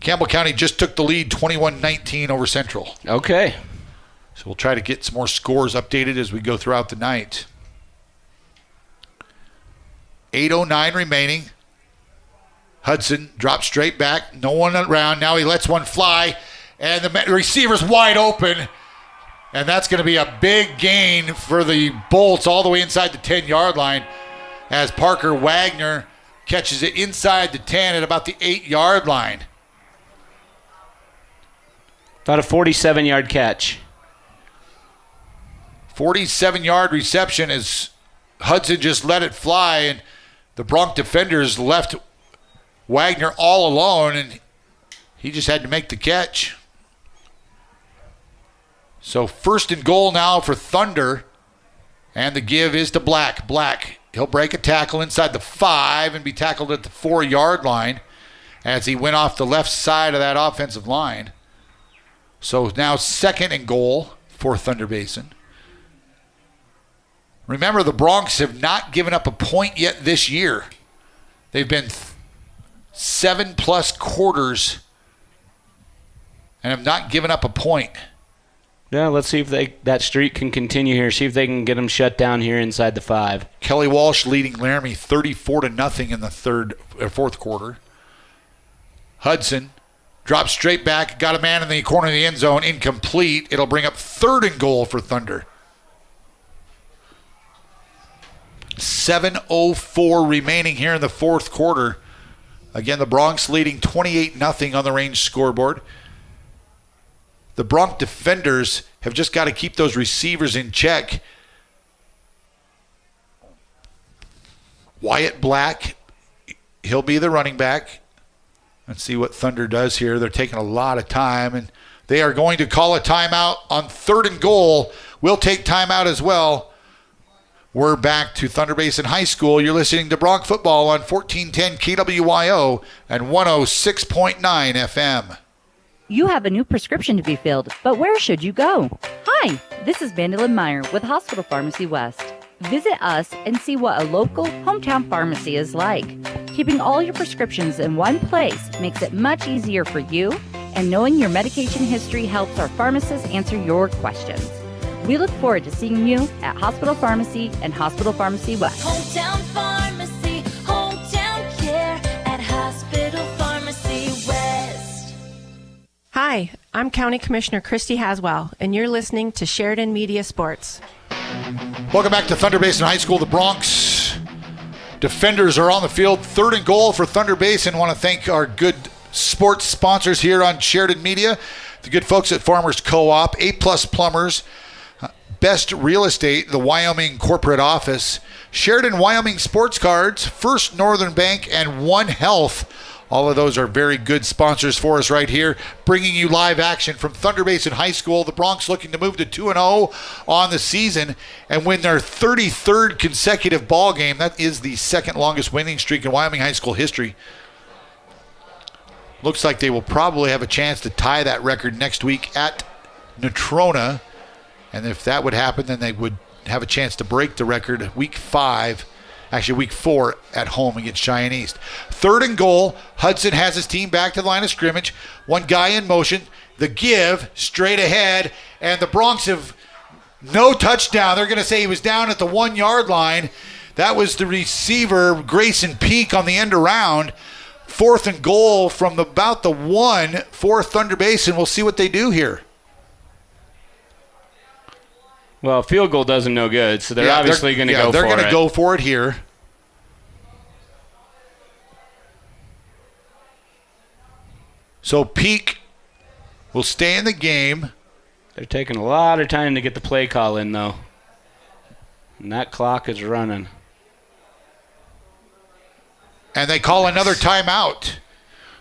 Campbell County just took the lead 21-19 over Central. Okay. So we'll try to get some more scores updated as we go throughout the night. 8:09 remaining. Hudson drops straight back. No one around. Now he lets one fly. And the receiver's wide open. And that's going to be a big gain for the Bolts all the way inside the 10-yard line as Parker Wagner catches it inside the 10 at about the 8-yard line. About a 47-yard catch. 47-yard reception as Hudson just let it fly, and the Bronc defenders left Wagner all alone, and he just had to make the catch. So 1st and goal now for Thunder, and the give is to Black. Black, he'll break a tackle inside the 5 and be tackled at the 4-yard line as he went off the left side of that offensive line. So now 2nd and goal for Thunder Basin. Remember, the Broncs have not given up a point yet this year. They've been 7+ quarters and have not given up a point. Yeah, let's see if that streak can continue here. See if they can get them shut down here inside the 5. Kelly Walsh leading Laramie 34-0 in the 4th quarter. Hudson drops straight back, got a man in the corner of the end zone, incomplete. It'll bring up 3rd and goal for Thunder. 7:04 remaining here in the 4th quarter. Again, the Broncs leading 28-0 on the range scoreboard. The Bronc defenders have just got to keep those receivers in check. Wyatt Black, he'll be the running back. Let's see what Thunder does here. They're taking a lot of time, and they are going to call a timeout on 3rd and goal. We'll take timeout as well. We're back to Thunder Basin High School. You're listening to Bronc Football on 1410 KWYO and 106.9 FM. You have a new prescription to be filled, but where should you go? Hi, this is Vandalyn Meyer with Hospital Pharmacy West. Visit us and see what a local hometown pharmacy is like. Keeping all your prescriptions in one place makes it much easier for you, and knowing your medication history helps our pharmacists answer your questions. We look forward to seeing you at Hospital Pharmacy and Hospital Pharmacy West. Hometown pharmacy, hometown care at Hospital Pharmacy West. Hi, I'm County Commissioner Christy Haswell, and you're listening to Sheridan Media Sports. Welcome back to Thunder Basin High School. The Broncs defenders are on the field. 3rd and goal for Thunder Basin. I want to thank our good sports sponsors here on Sheridan Media. The good folks at Farmers Co-op, A-Plus Plumbers, Best Real Estate, the Wyoming Corporate Office, Sheridan Wyoming Sports Cards, First Northern Bank, and One Health. All of those are very good sponsors for us right here, bringing you live action from Thunder Basin High School. The Broncs looking to move to 2-0 on the season and win their 33rd consecutive ball game. That is the 2nd longest winning streak in Wyoming high school history. Looks like they will probably have a chance to tie that record next week at Natrona. And if that would happen, then they would have a chance to break the record week 4 at home against Cheyenne East. 3rd and goal. Hudson has his team back to the line of scrimmage. One guy in motion. The give straight ahead. And the Broncs have no touchdown. They're going to say he was down at the 1 yard line. That was the receiver, Grayson Peak, on the end around. 4th and goal from about the 1 for Thunder Basin. We'll see what they do here. Well, field goal doesn't no good, so they're obviously going to go for it. They're going to go for it here. So Peak will stay in the game. They're taking a lot of time to get the play call in, though. And that clock is running. And they call another timeout.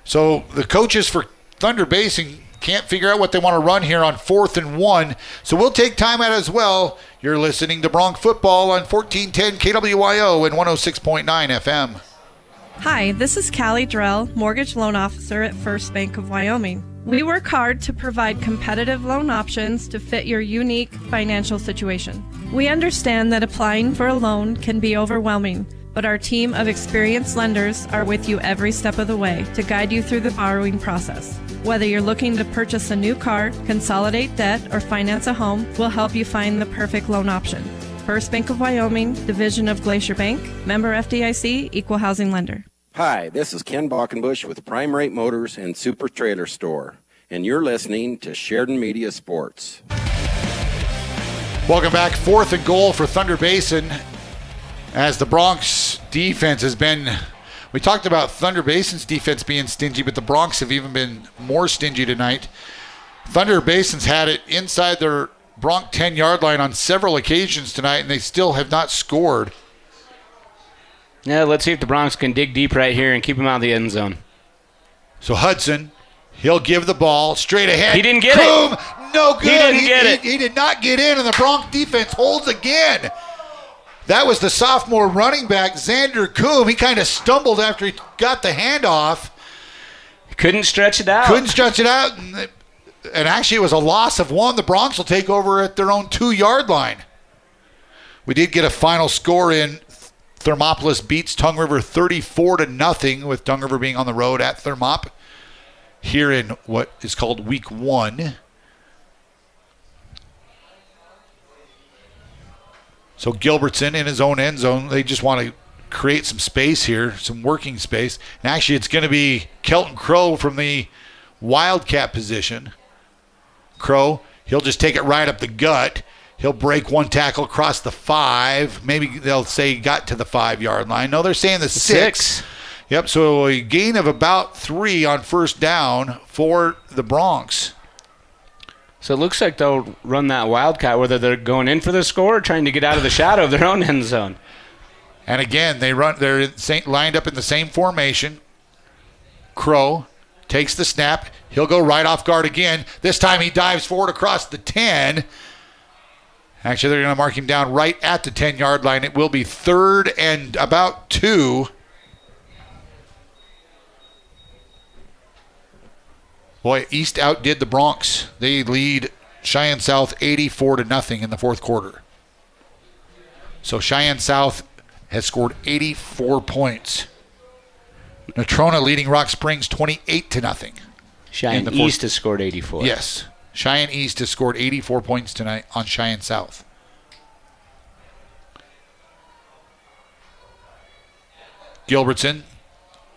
So the coaches for Thunder Basin can't figure out what they want to run here on 4th and 1. So we'll take timeout as well. You're listening to Bronc Football on 1410 KWYO and 106.9 FM. Hi, this is Callie Drell, Mortgage Loan Officer at First Bank of Wyoming. We work hard to provide competitive loan options to fit your unique financial situation. We understand that applying for a loan can be overwhelming, but our team of experienced lenders are with you every step of the way to guide you through the borrowing process. Whether you're looking to purchase a new car, consolidate debt, or finance a home, we'll help you find the perfect loan option. First Bank of Wyoming, Division of Glacier Bank, member FDIC, equal housing lender. Hi, this is Ken Balkenbush with Prime Rate Motors and Super Trailer Store, and you're listening to Sheridan Media Sports. Welcome back. 4th and goal for Thunder Basin as the Broncs defense has been... We talked about Thunder Basin's defense being stingy, but the Broncs have even been more stingy tonight. Thunder Basin's had it inside their Bronc 10-yard line on several occasions tonight, and they still have not scored. Yeah, let's see if the Broncs can dig deep right here and keep them out of the end zone. So Hudson, he'll give the ball straight ahead. He didn't get it. No good. He didn't get it. He did not get in, and the Bronc defense holds again. That was the sophomore running back, Xander Coombe. He kind of stumbled after he got the handoff. Couldn't stretch it out. And actually it was a loss of 1. The Broncs will take over at their own 2-yard line. We did get a final score in. Thermopolis beats Tongue River 34-0, with Tongue River being on the road at Thermop here in what is called Week 1. So Gilbertson in his own end zone. They just want to create some space here, some working space. And actually it's going to be Kelton Crow from the Wildcat position. Crow, he'll just take it right up the gut. He'll break one tackle across the 5. Maybe they'll say he got to the 5-yard line. No, they're saying the 6. Yep, so a gain of about 3 on first down for the Broncs. So it looks like they'll run that Wildcat, whether they're going in for the score or trying to get out of the shadow of their own end zone. And again, they're lined up in the same formation. Crow takes the snap. He'll go right off guard again. This time he dives forward across the 10. Actually, they're going to mark him down right at the 10-yard line. It will be 3rd and about 2. Boy, East outdid the Broncs. They lead Cheyenne South 84-0 in the 4th quarter. So Cheyenne South has scored 84 points. Natrona leading Rock Springs 28-0. Cheyenne East has scored 84. Yes. Cheyenne East has scored 84 points tonight on Cheyenne South. Gilbertson,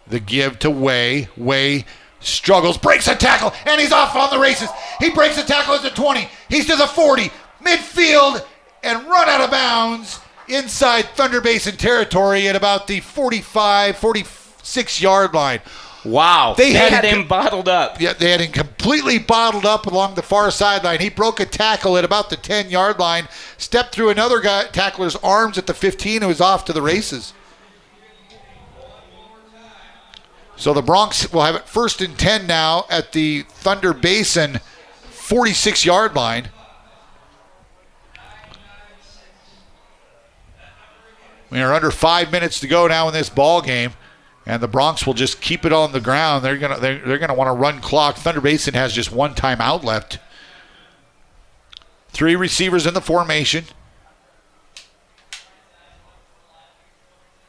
the give to Way. Way struggles, breaks a tackle, and he's off on the races. He breaks a tackle at the 20. He's to the 40, midfield, and run out of bounds inside Thunder Basin territory at about the 45, 46-yard line. Wow. They had him bottled up. Yeah, they had him completely bottled up along the far sideline. He broke a tackle at about the 10-yard line, stepped through another tackler's arms at the 15, and was off to the races. So the Broncs will have it 1st and 10 now at the Thunder Basin 46-yard line. We are under 5 minutes to go now in this ball game, and the Broncs will just keep it on the ground. They're gonna want to run clock. Thunder Basin has just one timeout left. 3 receivers in the formation.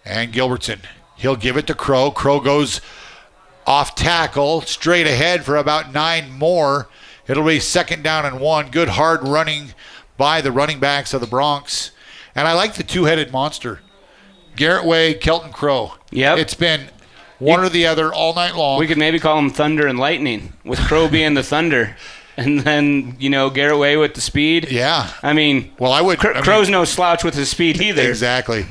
And Gilbertson, he'll give it to Crow. Crow goes off tackle, straight ahead for about 9 more. It'll be 2nd down and 1. Good hard running by the running backs of the Broncs. And I like the two-headed monster. Garrett Way, Kelton Crow. Yep. It's been one or the other all night long. We could maybe call them Thunder and Lightning, with Crow being the Thunder. And then, Garrett Way with the speed. Yeah. I mean, Crow's no slouch with his speed either. Exactly.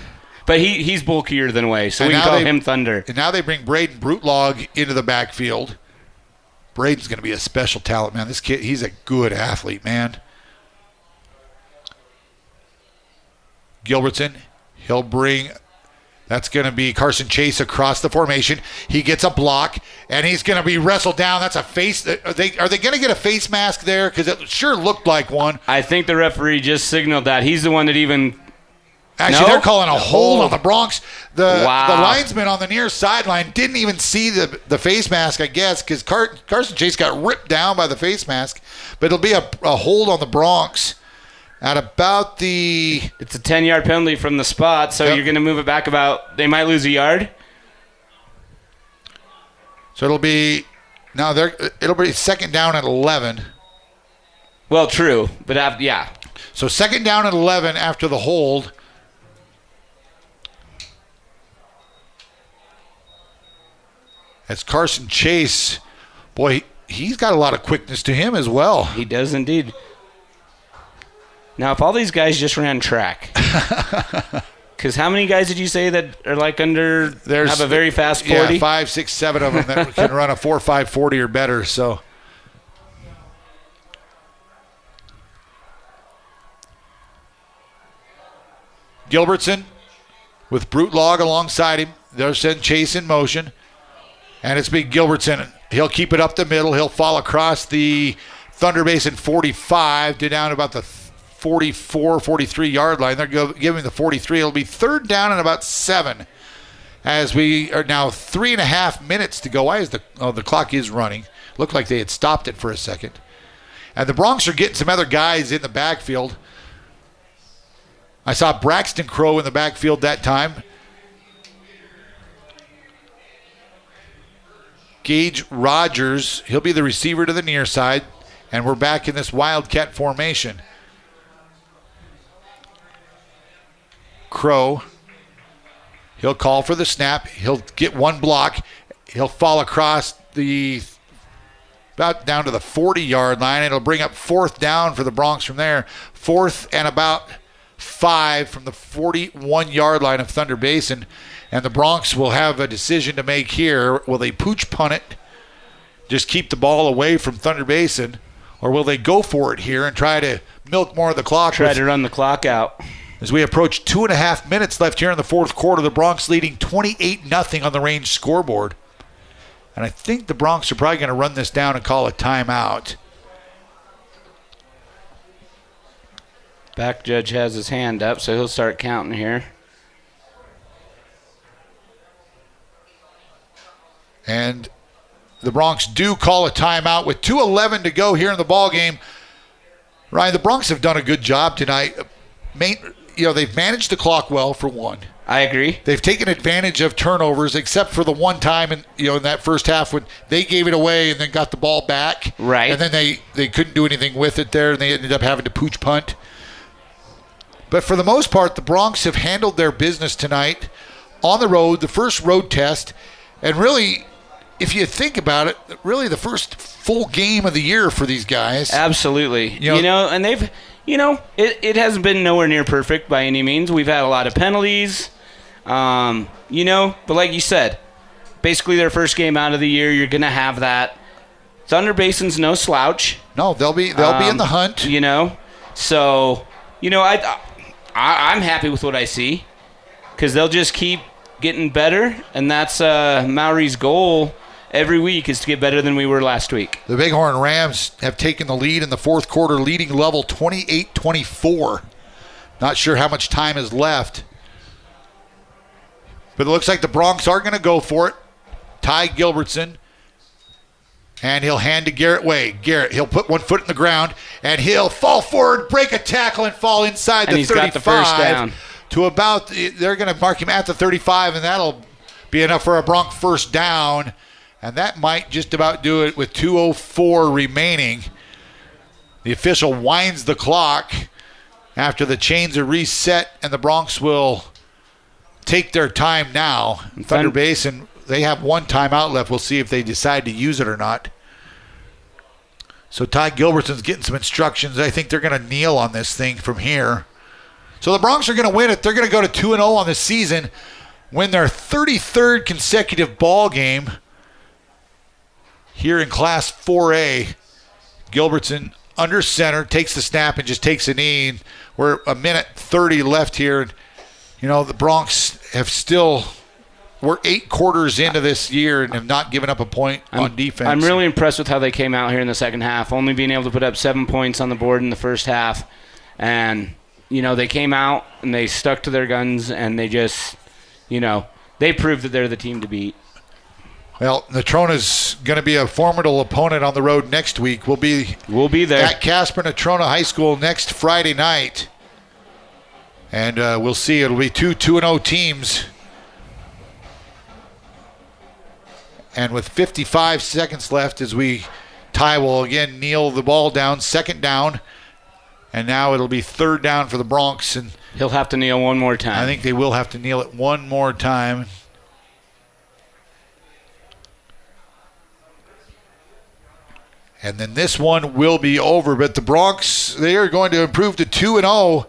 But he's bulkier than Way, so we can call him Thunder. And now they bring Braden Brutlog into the backfield. Braden's going to be a special talent, man. This kid, he's a good athlete, man. Gilbertson, he'll bring, that's going to be Carson Chase across the formation. He gets a block, and he's going to be wrestled down. That's a face. Are they going to get a face mask there? Because it sure looked like one. I think the referee just signaled that. He's the one that even... Actually, they're calling a hold on the Broncs. The linesman on the near sideline didn't even see the face mask, I guess, because Carson Chase got ripped down by the face mask. But it'll be a hold on the Broncs at about the... It's a 10-yard penalty from the spot, so you're going to move it back about... They might lose a yard. So it'll be 2nd down at 11. Well, true, but yeah. So 2nd down at 11 after the hold. As Carson Chase, boy, he's got a lot of quickness to him as well. He does indeed. Now, if all these guys just ran track, because how many guys did you say that are like have a very fast 40? Yeah, 5, 6, 7 of them that can run a 4.5 40 or better. So Gilbertson with Brutlog alongside him. They'll send Chase in motion. And it's big Gilbertson. He'll keep it up the middle. He'll fall across the Thunder Basin 45 to down about the 44, 43-yard line. They're giving the 43. It'll be 3rd down and about 7 as we are now 3.5 minutes to go. Why is the clock is running? Looked like they had stopped it for a second. And the Broncs are getting some other guys in the backfield. I saw Braxton Crow in the backfield that time. Gage Rogers, he'll be the receiver to the near side, and we're back in this Wildcat formation. Crow, he'll call for the snap. He'll get one block. He'll fall across about down to the 40-yard line. It'll bring up 4th down for the Broncs from there. 4th and about 5 from the 41-yard line of Thunder Basin. And the Broncs will have a decision to make here. Will they pooch punt it, just keep the ball away from Thunder Basin, or will they go for it here and try to milk more of the clock? Try to run the clock out. As we approach 2.5 minutes left here in the 4th quarter, the Broncs leading 28-0 on the range scoreboard. And I think the Broncs are probably going to run this down and call a timeout. Back judge has his hand up, so he'll start counting here. And the Broncs do call a timeout with 2:11 to go here in the ball game. Ryan, the Broncs have done a good job tonight. They've managed the clock well, for one. I agree. They've taken advantage of turnovers, except for the one time in that first half when they gave it away and then got the ball back. Right. And then they couldn't do anything with it there, and they ended up having to pooch punt. But for the most part, the Broncs have handled their business tonight on the road, the first road test, and really, if you think about it, really the first full game of the year for these guys. Absolutely. And they've, it hasn't been nowhere near perfect by any means. We've had a lot of penalties, but like you said, basically their first game out of the year, you're going to have that. Thunder Basin's no slouch. No, they'll be in the hunt. So, I'm happy with what I see because they'll just keep getting better, and that's Maury's goal every week is to get better than we were last week. The Bighorn Rams have taken the lead in the 4th quarter, leading level 28-24. Not sure how much time is left. But it looks like the Broncs are going to go for it. Ty Gilbertson And he'll hand to Garrett Way. Garrett, he'll put one foot in the ground, and he'll fall forward, break a tackle, and fall inside the 35. Got the first down. To about, they're going to mark him at the 35, and that'll be enough for a Bronc first down. And that might just about do it with 2:04 remaining. The official winds the clock after the chains are reset, and the Broncs will take their time now. Thunder Basin, they have one timeout left. We'll see if they decide to use it or not. So Ty Gilbertson's getting some instructions. I think they're going to kneel on this thing from here. So the Broncs are going to win it. They're going to go to 2-0 on the season, win their 33rd consecutive ball game here in Class 4A. Gilbertson under center, takes the snap and just takes a knee. And we're a minute 30 left here. And, you know, the Broncs have still, we're 8 quarters into this year and have not given up a point on defense. I'm really impressed with how they came out here in the second half, only being able to put up 7 points on the board in the first half. And, you know, they came out and they stuck to their guns and they just, you know, they proved that they're the team to beat. Well, Natrona's going to be a formidable opponent on the road next week. We'll be there at Casper Natrona High School next Friday night. And we'll see. It'll be 2-0 teams. And with 55 seconds left as Ty will again kneel the ball down, second down. And now it'll be third down for the Broncs. And he'll have to kneel one more time. I think they will have to kneel it one more time. And then this one will be over. But the Broncs, they are going to improve to 2-0.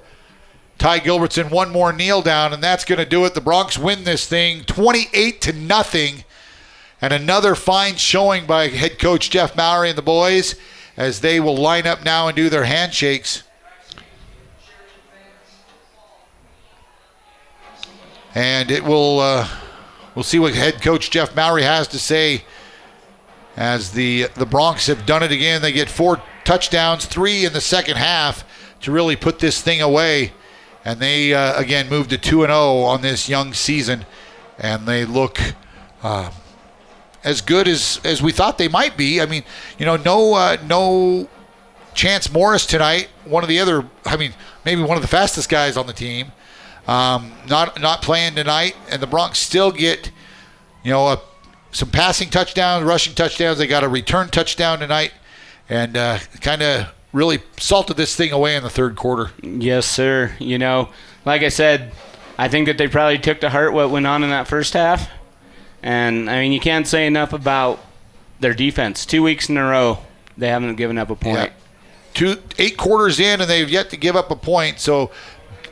Ty Gilbertson, one more kneel down, and that's going to do it. The Broncs win this thing 28-0. And another fine showing by head coach Jeff Maury and the boys as they will line up now and do their handshakes. And it will, we'll see what head coach Jeff Maury has to say as the Broncs have done it again. They get 4 touchdowns, 3 in the second half to really put this thing away. And they, again, moved to 2-0 on this young season. And they look as good as we thought they might be. I mean, you know, no Chance Morris tonight, one of the other, I mean, maybe one of the fastest guys on the team, not playing tonight. And the Broncs still get, you know, some passing touchdowns, rushing touchdowns. They got a return touchdown tonight and kind of really salted this thing away in the third quarter. Yes, sir. You know, like I said, I think that they probably took to heart what went on in that first half. And, I mean, you can't say enough about their defense. 2 weeks in a row, they haven't given up a point. Yeah. 8 quarters in, and they've yet to give up a point. So,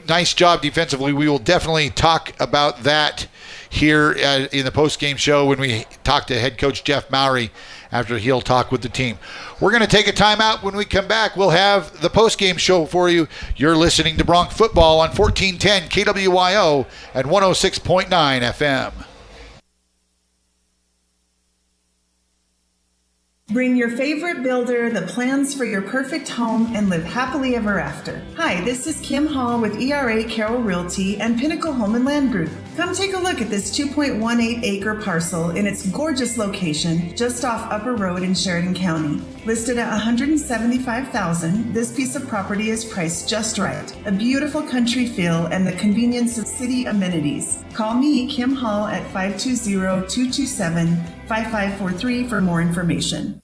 nice job defensively. We will definitely talk about that here in the post-game show when we talk to head coach Jeff Maury after he'll talk with the team. We're going to take a timeout. When we come back, we'll have the post-game show for you. You're listening to Bronc Football on 1410 KWYO and 106.9 FM. Bring your favorite builder the plans for your perfect home and live happily ever after. Hi, this is Kim Hall with ERA Carroll Realty and Pinnacle Home and Land Group. Come take a look at this 2.18 acre parcel in its gorgeous location just off Upper Road in Sheridan County. Listed at $175,000, this piece of property is priced just right. A beautiful country feel and the convenience of city amenities. Call me, Kim Hall, at 520-227-5543 for more information.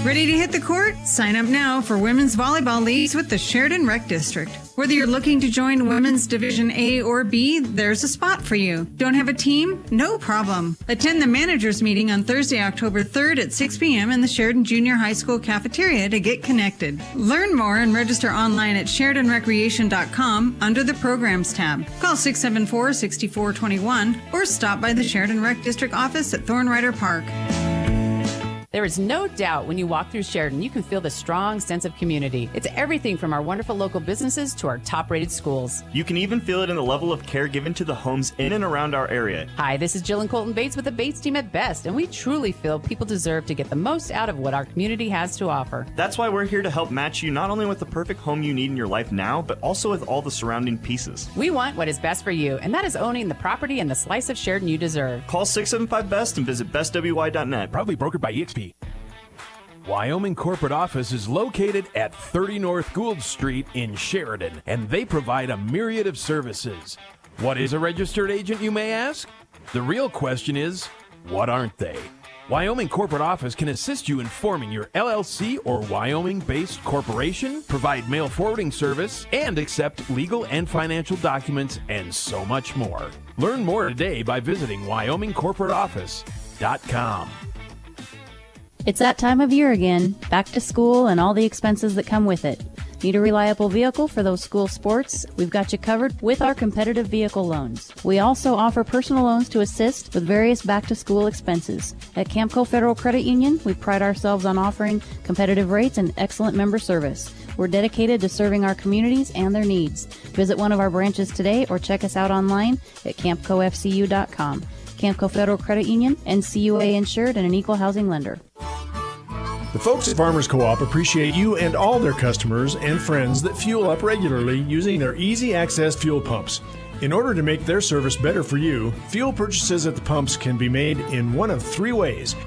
Ready to hit the court? Sign up now for women's volleyball leagues with the Sheridan Rec District. Whether you're looking to join Women's Division A or B, there's a spot for you. Don't have a team? No problem. Attend the managers meeting on Thursday, October 3rd at 6 p.m. in the Sheridan Junior High School cafeteria to get connected. Learn more and register online at SheridanRecreation.com under the Programs tab. Call 674-6421 or stop by the Sheridan Rec District office at Thornrider Park. There is no doubt when you walk through Sheridan, you can feel the strong sense of community. It's everything from our wonderful local businesses to our top-rated schools. You can even feel it in the level of care given to the homes in and around our area. Hi, this is Jill and Colton Bates with the Bates team at Best, and we truly feel people deserve to get the most out of what our community has to offer. That's why we're here to help match you not only with the perfect home you need in your life now, but also with all the surrounding pieces. We want what is best for you, and that is owning the property and the slice of Sheridan you deserve. Call 675-BEST and visit bestwy.net. Proudly brokered by EXP. Wyoming corporate office is located at 30 North Gould Street in Sheridan, and they provide a myriad of services. What is a registered agent, you may ask? The real question is, what aren't they? Wyoming corporate office can assist you in forming your LLC or Wyoming-based corporation, provide mail forwarding service, and accept legal and financial documents, and so much more. Learn more today by visiting WyomingCorporateOffice.com. It's that time of year again, back to school and all the expenses that come with it. Need a reliable vehicle for those school sports? We've got you covered with our competitive vehicle loans. We also offer personal loans to assist with various back-to-school expenses. At Camco Federal Credit Union, we pride ourselves on offering competitive rates and excellent member service. We're dedicated to serving our communities and their needs. Visit one of our branches today or check us out online at campcofcu.com. Camco Federal Credit Union, NCUA insured and an equal housing lender. The folks at Farmers Co-op appreciate you and all their customers and friends that fuel up regularly using their easy access fuel pumps. In order to make their service better for you, fuel purchases at the pumps can be made in one of three ways.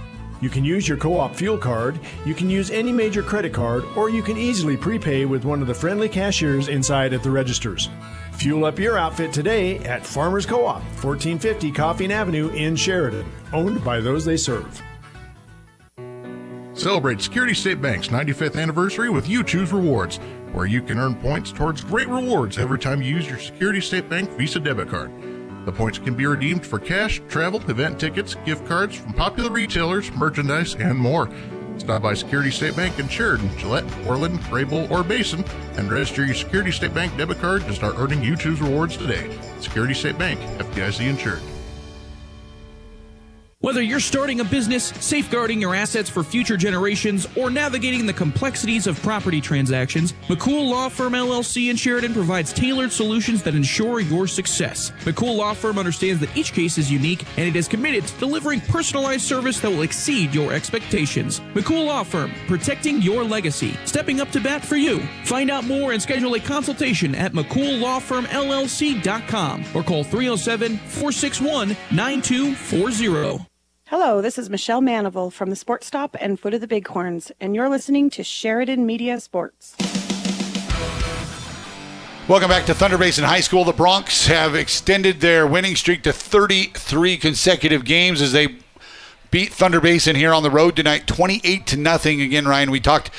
You can use your co-op fuel card, you can use any major credit card, or you can easily prepay with one of the friendly cashiers inside at the registers. Fuel up your outfit today at Farmers Co-op, 1450 Coffeen Avenue in Sheridan, owned by those they serve. Celebrate Security State Bank's 95th anniversary with You Choose Rewards, where you can earn points towards great rewards every time you use your Security State Bank Visa debit card. The points can be redeemed for cash, travel, event tickets, gift cards from popular retailers, merchandise, and more. Stop by Security State Bank in Sheridan, Gillette, Orland, Graybull, or Basin and register your Security State Bank debit card to start earning You Choose Rewards today. Security State Bank, FDIC insured. Whether you're starting a business, safeguarding your assets for future generations, or navigating the complexities of property transactions, McCool Law Firm LLC in Sheridan provides tailored solutions that ensure your success. McCool Law Firm understands that each case is unique, and it is committed to delivering personalized service that will exceed your expectations. McCool Law Firm, protecting your legacy, stepping up to bat for you. Find out more and schedule a consultation at McCoolLawFirmLLC.com or call 307-461-9240. Hello, this is Michelle Manival from the Sports Stop and Foot of the Bighorns, and you're listening to Sheridan Media Sports. Welcome back to Thunder Basin High School. The Broncs have extended their winning streak to 33 consecutive games as they beat Thunder Basin here on the road tonight, 28-0. Again, Ryan, we talked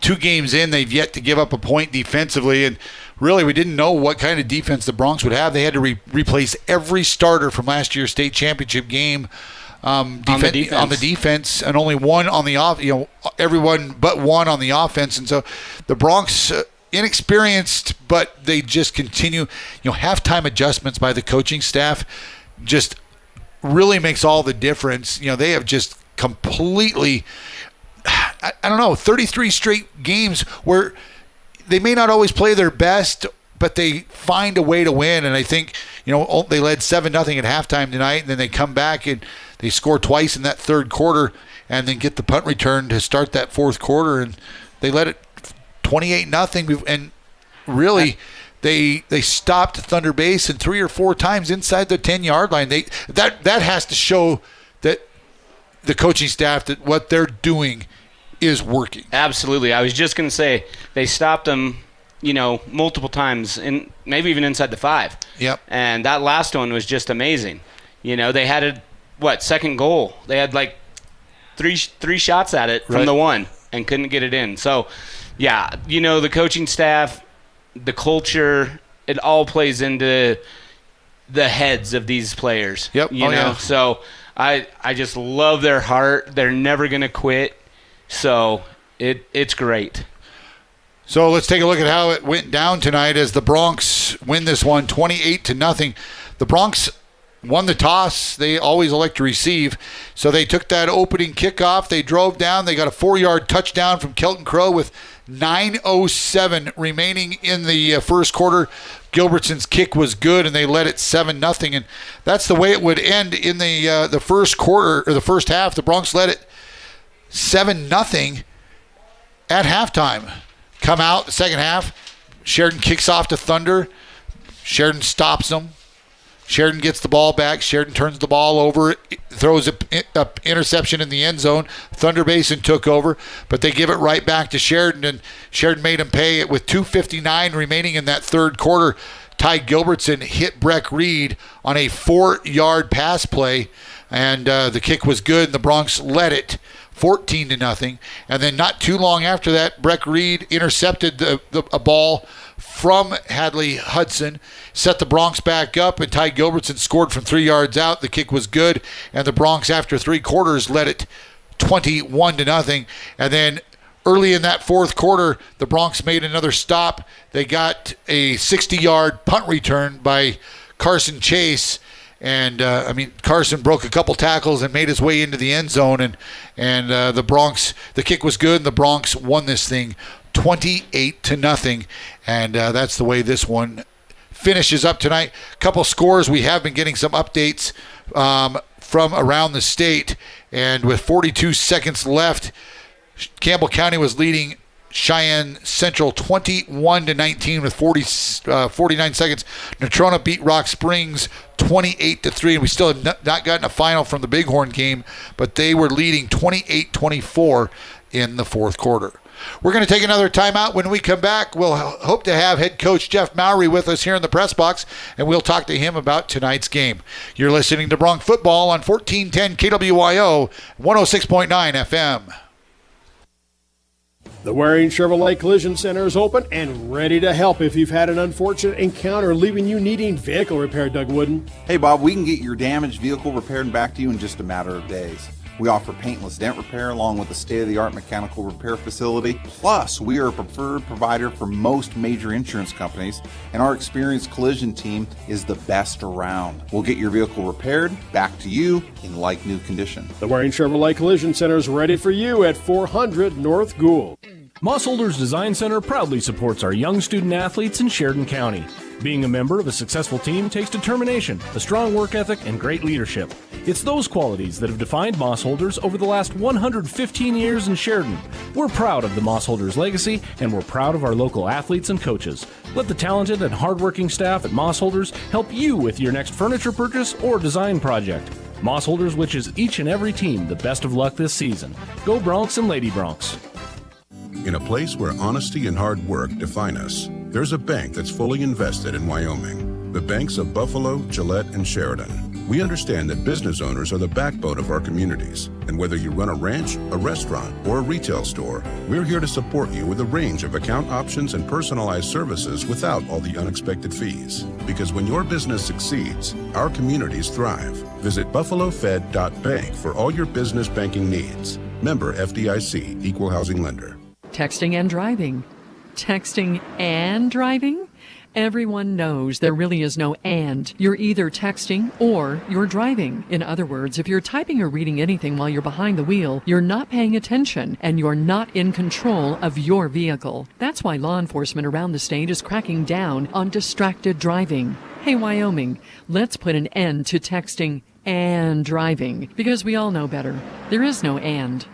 2 games in. They've yet to give up a point defensively, and really we didn't know what kind of defense the Broncs would have. They had to replace every starter from last year's state championship game. On the defense, and only one on the off. Everyone but one on the offense, and so the Broncs inexperienced, but they just continue. Halftime adjustments by the coaching staff just really makes all the difference. They have just completely. I don't know, 33 straight games where they may not always play their best, but they find a way to win. And I think they led 7-0 at halftime tonight, and then they come back and they score twice in that third quarter and then get the punt return to start that fourth quarter, and they let it 28-0. And really, they stopped Thunder Basin 3 or 4 times inside the 10-yard line. That has to show that the coaching staff, that what they're doing is working. Absolutely. I was just going to say they stopped them, multiple times, and maybe even inside the 5. Yep. And that last one was just amazing. They had second goal. They had like three shots at it from the 1 and couldn't get it in. So, yeah, the coaching staff, the culture, it all plays into the heads of these players. Yep. Yeah. So I just love their heart. They're never going to quit. So it's great. So let's take a look at how it went down tonight as the Broncs win this one 28-0. The Broncs won the toss. They always elect to receive. So they took that opening kickoff. They drove down. They got a 4-yard touchdown from Kelton Crow with 9:07 remaining in the first quarter. Gilbertson's kick was good, and they led it 7-0. And that's the way it would end in the first quarter, or the first half. The Broncs led it 7-0 at halftime. Come out the second half. Sheridan kicks off to Thunder. Sheridan stops them. Sheridan gets the ball back. Sheridan turns the ball over, throws an interception in the end zone. Thunder Basin took over, but they give it right back to Sheridan, and Sheridan made him pay it with 2:59 remaining in that third quarter. Ty Gilbertson hit Breck Reed on a 4-yard pass play, and the kick was good, and the Broncs led it 14-0. And then not too long after that, Breck Reed intercepted a ball from Hadley Hudson, set the Broncs back up, and Ty Gilbertson scored from 3 yards out. The kick was good, and the Broncs, after 3 quarters, led it 21-0. And then early in that fourth quarter, the Broncs made another stop. They got a 60-yard punt return by Carson Chase. And, Carson broke a couple tackles and made his way into the end zone. And the Broncs, the kick was good, and the Broncs won this thing 28-0. And that's the way this one finishes up tonight. Couple scores. We have been getting some updates from around the state. And with 42 seconds left, Campbell County was leading Cheyenne Central 21-19 with 49 seconds. Natrona beat Rock Springs 28-3, and we still have not gotten a final from the Bighorn game, but they were leading 28-24 in the fourth quarter. We're going to take another timeout. When we come back, we'll hope to have head coach Jeff Maury with us here in the press box, and we'll talk to him about tonight's game. You're listening to Bronc Football on 1410 KWYO, 106.9 FM. The Waring Chevrolet Collision Center is open and ready to help if you've had an unfortunate encounter leaving you needing vehicle repair, Doug Wooden. Hey, Bob, we can get your damaged vehicle repaired and back to you in just a matter of days. We offer paintless dent repair along with a state-of-the-art mechanical repair facility. Plus, we are a preferred provider for most major insurance companies, and our experienced collision team is the best around. We'll get your vehicle repaired, back to you in like-new condition. The Waring Chevrolet Collision Center is ready for you at 400 North Gould. Mossholders Design Center proudly supports our young student athletes in Sheridan County. Being a member of a successful team takes determination, a strong work ethic, and great leadership. It's those qualities that have defined Mossholders over the last 115 years in Sheridan. We're proud of the Mossholders legacy, and we're proud of our local athletes and coaches. Let the talented and hardworking staff at Mossholders help you with your next furniture purchase or design project. Mossholders wishes each and every team the best of luck this season. Go Broncs and Lady Broncs. In a place where honesty and hard work define us, there's a bank that's fully invested in Wyoming. The banks of Buffalo, Gillette, and Sheridan. We understand that business owners are the backbone of our communities. And whether you run a ranch, a restaurant, or a retail store, we're here to support you with a range of account options and personalized services without all the unexpected fees. Because when your business succeeds, our communities thrive. Visit buffalofed.bank for all your business banking needs. Member FDIC, Equal Housing Lender. Texting and driving. Texting and driving? Everyone knows there really is no and. You're either texting or you're driving. In other words, if you're typing or reading anything while you're behind the wheel, you're not paying attention and you're not in control of your vehicle. That's why law enforcement around the state is cracking down on distracted driving. Hey, Wyoming, let's put an end to texting and driving because we all know better. There is no and.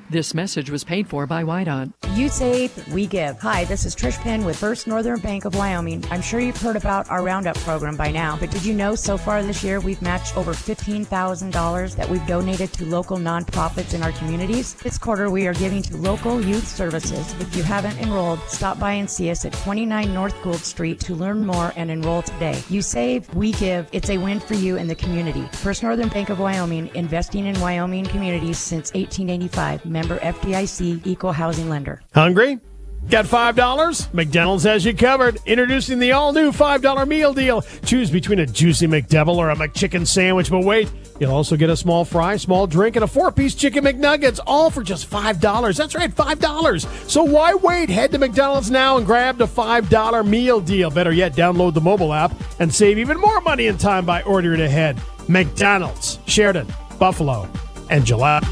This message was paid for by WYDOT. You save, we give. Hi, this is Trish Penn with First Northern Bank of Wyoming. I'm sure you've heard about our Roundup program by now, but did you know so far this year we've matched over $15,000 that we've donated to local nonprofits in our communities? This quarter we are giving to local youth services. If you haven't enrolled, stop by and see us at 29 North Gould Street to learn more and enroll today. You save, we give. It's a win for you and the community. First Northern Bank of Wyoming, investing in Wyoming communities since 1885. Member FDIC, Equal Housing Lender. Hungry? Got $5? McDonald's has you covered. Introducing the all-new $5 meal deal. Choose between a juicy McDevil or a McChicken sandwich, but wait, you'll also get a small fry, small drink, and a 4-piece chicken McNuggets, all for just $5. That's right, $5. So why wait? Head to McDonald's now and grab the $5 meal deal. Better yet, download the mobile app and save even more money and time by ordering ahead. McDonald's, Sheridan, Buffalo, and Gillette.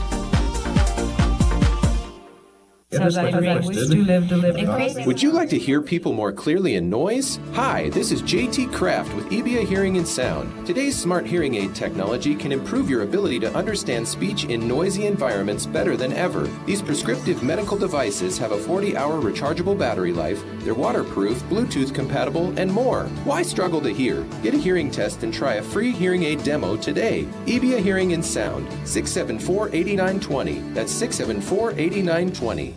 As I wish to live deliberately. Would you like to hear people more clearly in noise? Hi, this is JT Kraft with EBA Hearing and Sound. Today's smart hearing aid technology can improve your ability to understand speech in noisy environments better than ever. These prescriptive medical devices have a 40-hour rechargeable battery life, they're waterproof, Bluetooth compatible, and more. Why struggle to hear? Get a hearing test and try a free hearing aid demo today. EBA Hearing and Sound, 674-8920. That's 674-8920.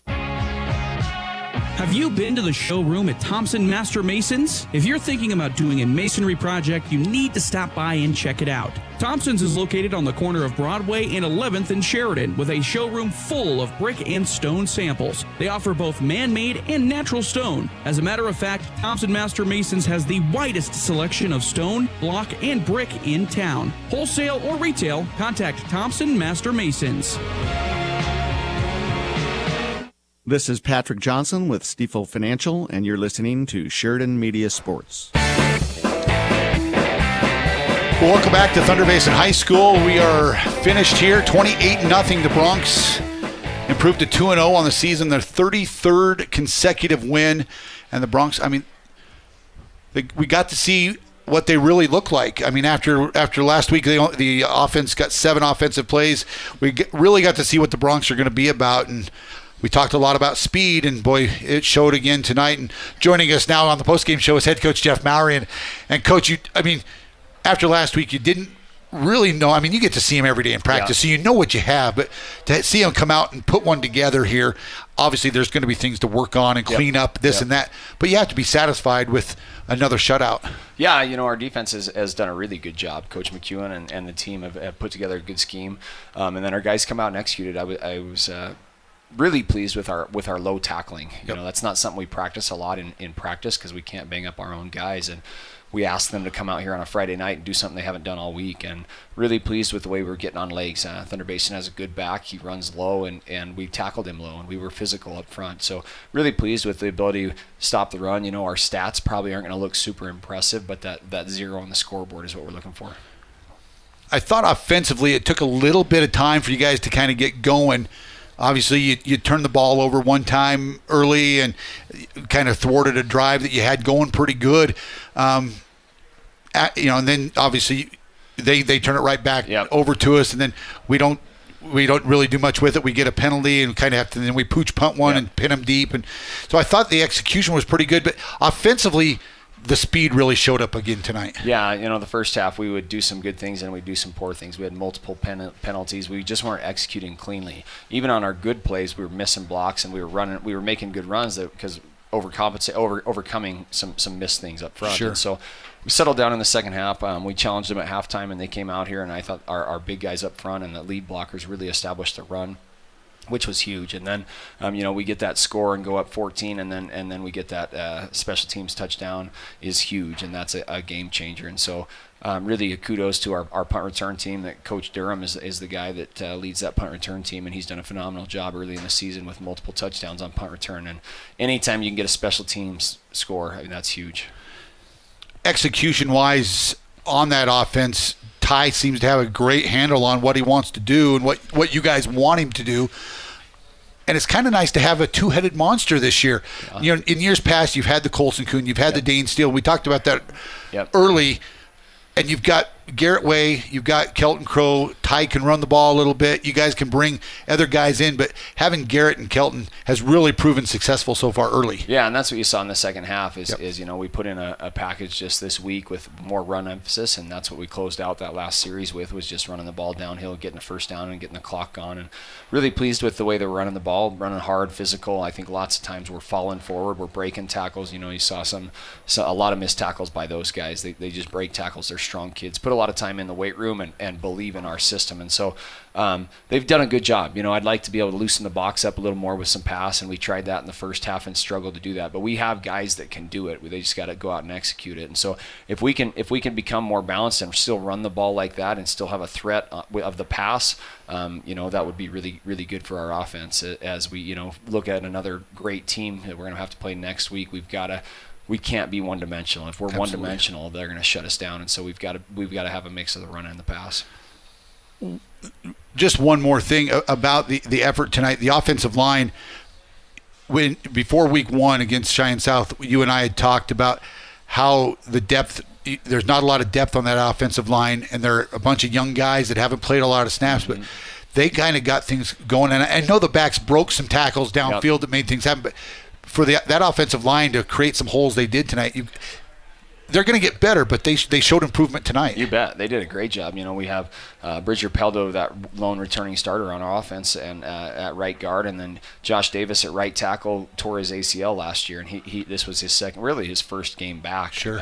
Have you been to the showroom at Thompson Master Masons? If you're thinking about doing a masonry project, you need to stop by and check it out. Thompson's is located on the corner of Broadway and 11th in Sheridan with a showroom full of brick and stone samples. They offer both man-made and natural stone. As a matter of fact, Thompson Master Masons has the widest selection of stone, block, and brick in town. Wholesale or retail, contact Thompson Master Masons. This is Patrick Johnson with Stifel Financial, and you're listening to Sheridan Media Sports. Well, welcome back to Thunder Basin High School. We are finished here, 28-0. The Broncs improved to 2-0 on the season, their 33rd consecutive win. And the Broncs, I mean, we got to see what they really look like. I mean, after last week, the offense got 7 offensive plays. We really got to see what the Broncs are going to be about, and we talked a lot about speed, and boy, it showed again tonight. And joining us now on the postgame show is head coach Jeff Maury. And coach, after last week, you didn't really know. I mean, you get to see him every day in practice, so you know what you have. But to see him come out and put one together here, obviously there's going to be things to work on and clean up this and that. But you have to be satisfied with another shutout. Yeah, our defense has done a really good job. Coach McEwen and the team have put together a good scheme. And then our guys come out and executed. I was really pleased with our low tackling. That's not something we practice a lot in practice because we can't bang up our own guys, and we asked them to come out here on a Friday night and do something they haven't done all week, and really pleased with the way we're getting on legs. Thunder Basin has a good back. He runs low, and we tackled him low, and we were physical up front. So really pleased with the ability to stop the run. Our stats probably aren't going to look super impressive, but that 0 on the scoreboard is what we're looking for. I thought offensively it took a little bit of time for you guys to kind of get going. Obviously, you turned the ball over one time early and kind of thwarted a drive that you had going pretty good. And then obviously they turn it right back over to us, and then we don't really do much with it. We get a penalty and kind of have to. Then we pooch punt one and pin them deep. And so I thought the execution was pretty good, but offensively, the speed really showed up again tonight. Yeah, the first half we would do some good things and we'd do some poor things. We had multiple penalties. We just weren't executing cleanly. Even on our good plays, we were missing blocks and we were making good runs because overcoming some missed things up front. Sure. And so we settled down in the second half. We challenged them at halftime and they came out here, and I thought our big guys up front and the lead blockers really established the run, which was huge. And then, we get that score and go up 14, and then we get that special teams touchdown is huge, and that's a game changer. And so, really kudos to our punt return team. That Coach Durham is the guy that leads that punt return team, and he's done a phenomenal job early in the season with multiple touchdowns on punt return. And anytime you can get a special teams score, that's huge. Execution-wise on that offense, Ty seems to have a great handle on what he wants to do and what you guys want him to do. And it's kind of nice to have a two-headed monster this year. In years past, you've had the Colson Kuhn, you've had the Dane Steele. We talked about that early. And you've got Garrett Way, you've got Kelton Crow. Ty can run the ball a little bit. You guys can bring other guys in, but having Garrett and Kelton has really proven successful so far early. Yeah, and that's what you saw in the second half is we put in a package just this week with more run emphasis, and that's what we closed out that last series with, was just running the ball downhill, getting the first down and getting the clock gone. And really pleased with the way they were running the ball, running hard, physical. I think lots of times we're falling forward, we're breaking tackles. You saw a lot of missed tackles by those guys. They just break tackles. They're strong kids, put a lot of time in the weight room and believe in our system. And so they've done a good job. I'd like to be able to loosen the box up a little more with some pass, and we tried that in the first half and struggled to do that. But we have guys that can do it. They just got to go out and execute it. And so if we can become more balanced and still run the ball like that and still have a threat of the pass, that would be really, really good for our offense as we, look at another great team that we're going to have to play next week. We can't be one-dimensional. If we're one-dimensional, they're going to shut us down. And so we've got to have a mix of the run and the pass. Just one more thing about the effort tonight. The offensive line, before week 1 against Cheyenne South, you and I had talked about how the depth, there's not a lot of depth on that offensive line, and there are a bunch of young guys that haven't played a lot of snaps, but they kind of got things going. And I know the backs broke some tackles downfield that made things happen, but for that offensive line to create some holes they did tonight, they're going to get better, but they showed improvement tonight. You bet. They did a great job. We have Bridger Peldo, that lone returning starter on our offense, and at right guard, and then Josh Davis at right tackle tore his ACL last year, and this was his first game back. Sure.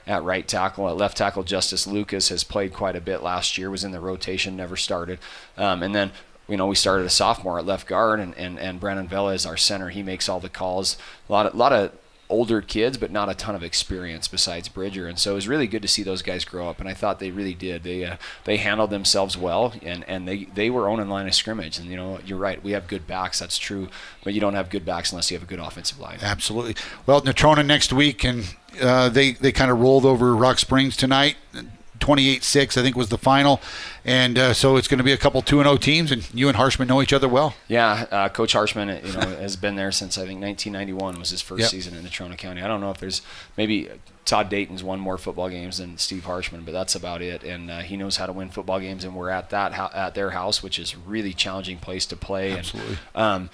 At right tackle. At left tackle, Justice Lucas has played quite a bit last year, was in the rotation, never started. And then we started a sophomore at left guard, and Brandon Vela is our center. He makes all the calls. A lot of older kids, but not a ton of experience besides Bridger, and so it was really good to see those guys grow up, and I thought they really did. They handled themselves well, and they were owning line of scrimmage. And you're right, we have good backs, that's true, but you don't have good backs unless you have a good offensive line. Absolutely. Well, Natrona next week, and they kind of rolled over Rock Springs tonight. 28-6, I think, was the final. And so it's going to be a couple 2-0 teams, and you and Harshman know each other well. Yeah, Coach Harshman, has been there since, I think, 1991 was his first season in Natrona County. I don't know if there's maybe Todd Dayton's won more football games than Steve Harshman, but that's about it. And he knows how to win football games, and we're at their house, which is a really challenging place to play. Absolutely. And,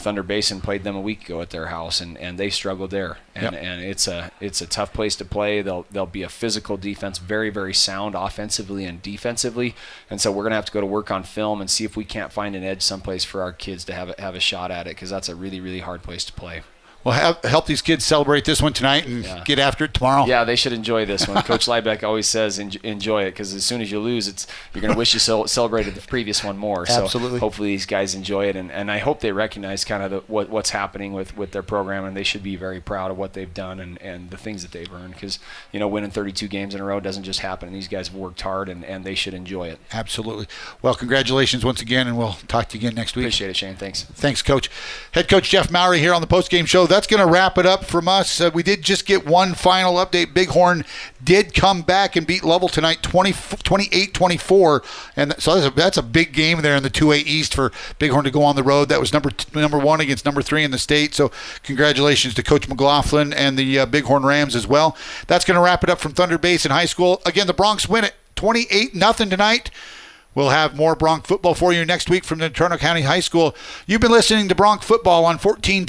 Thunder Basin played them a week ago at their house, and they struggled there. And it's a tough place to play. They'll be a physical defense, very, very sound offensively and defensively. And so we're going to have to go to work on film and see if we can't find an edge someplace for our kids to have a shot at it, because that's a really, really hard place to play. Well, help these kids celebrate this one tonight and get after it tomorrow. Yeah, they should enjoy this one. Coach Liebeck always says enjoy it, because as soon as you lose, you're going to wish you celebrated the previous one more. Absolutely. So hopefully these guys enjoy it, and I hope they recognize kind of what's happening with their program, and they should be very proud of what they've done and the things that they've earned, because winning 32 games in a row doesn't just happen, and these guys have worked hard, and they should enjoy it. Absolutely. Well, congratulations once again, and we'll talk to you again next week. Appreciate it, Shane. Thanks. Thanks, Coach. Head Coach Jeff Maury here on the Postgame Show. That's going to wrap it up from us. We did just get one final update. Bighorn did come back and beat Lovell tonight 28-24, and so that's a big game there in the 2A East for Bighorn to go on the road. That was number 1 against number 3 in the state, so congratulations to Coach McLaughlin and the Bighorn Rams as well. That's going to wrap it up from Thunder Basin High School. Again, the Broncs win it 28-0 tonight. We'll have more Bronc football for you next week from the Natrona County High School. You've been listening to Bronc football on 1410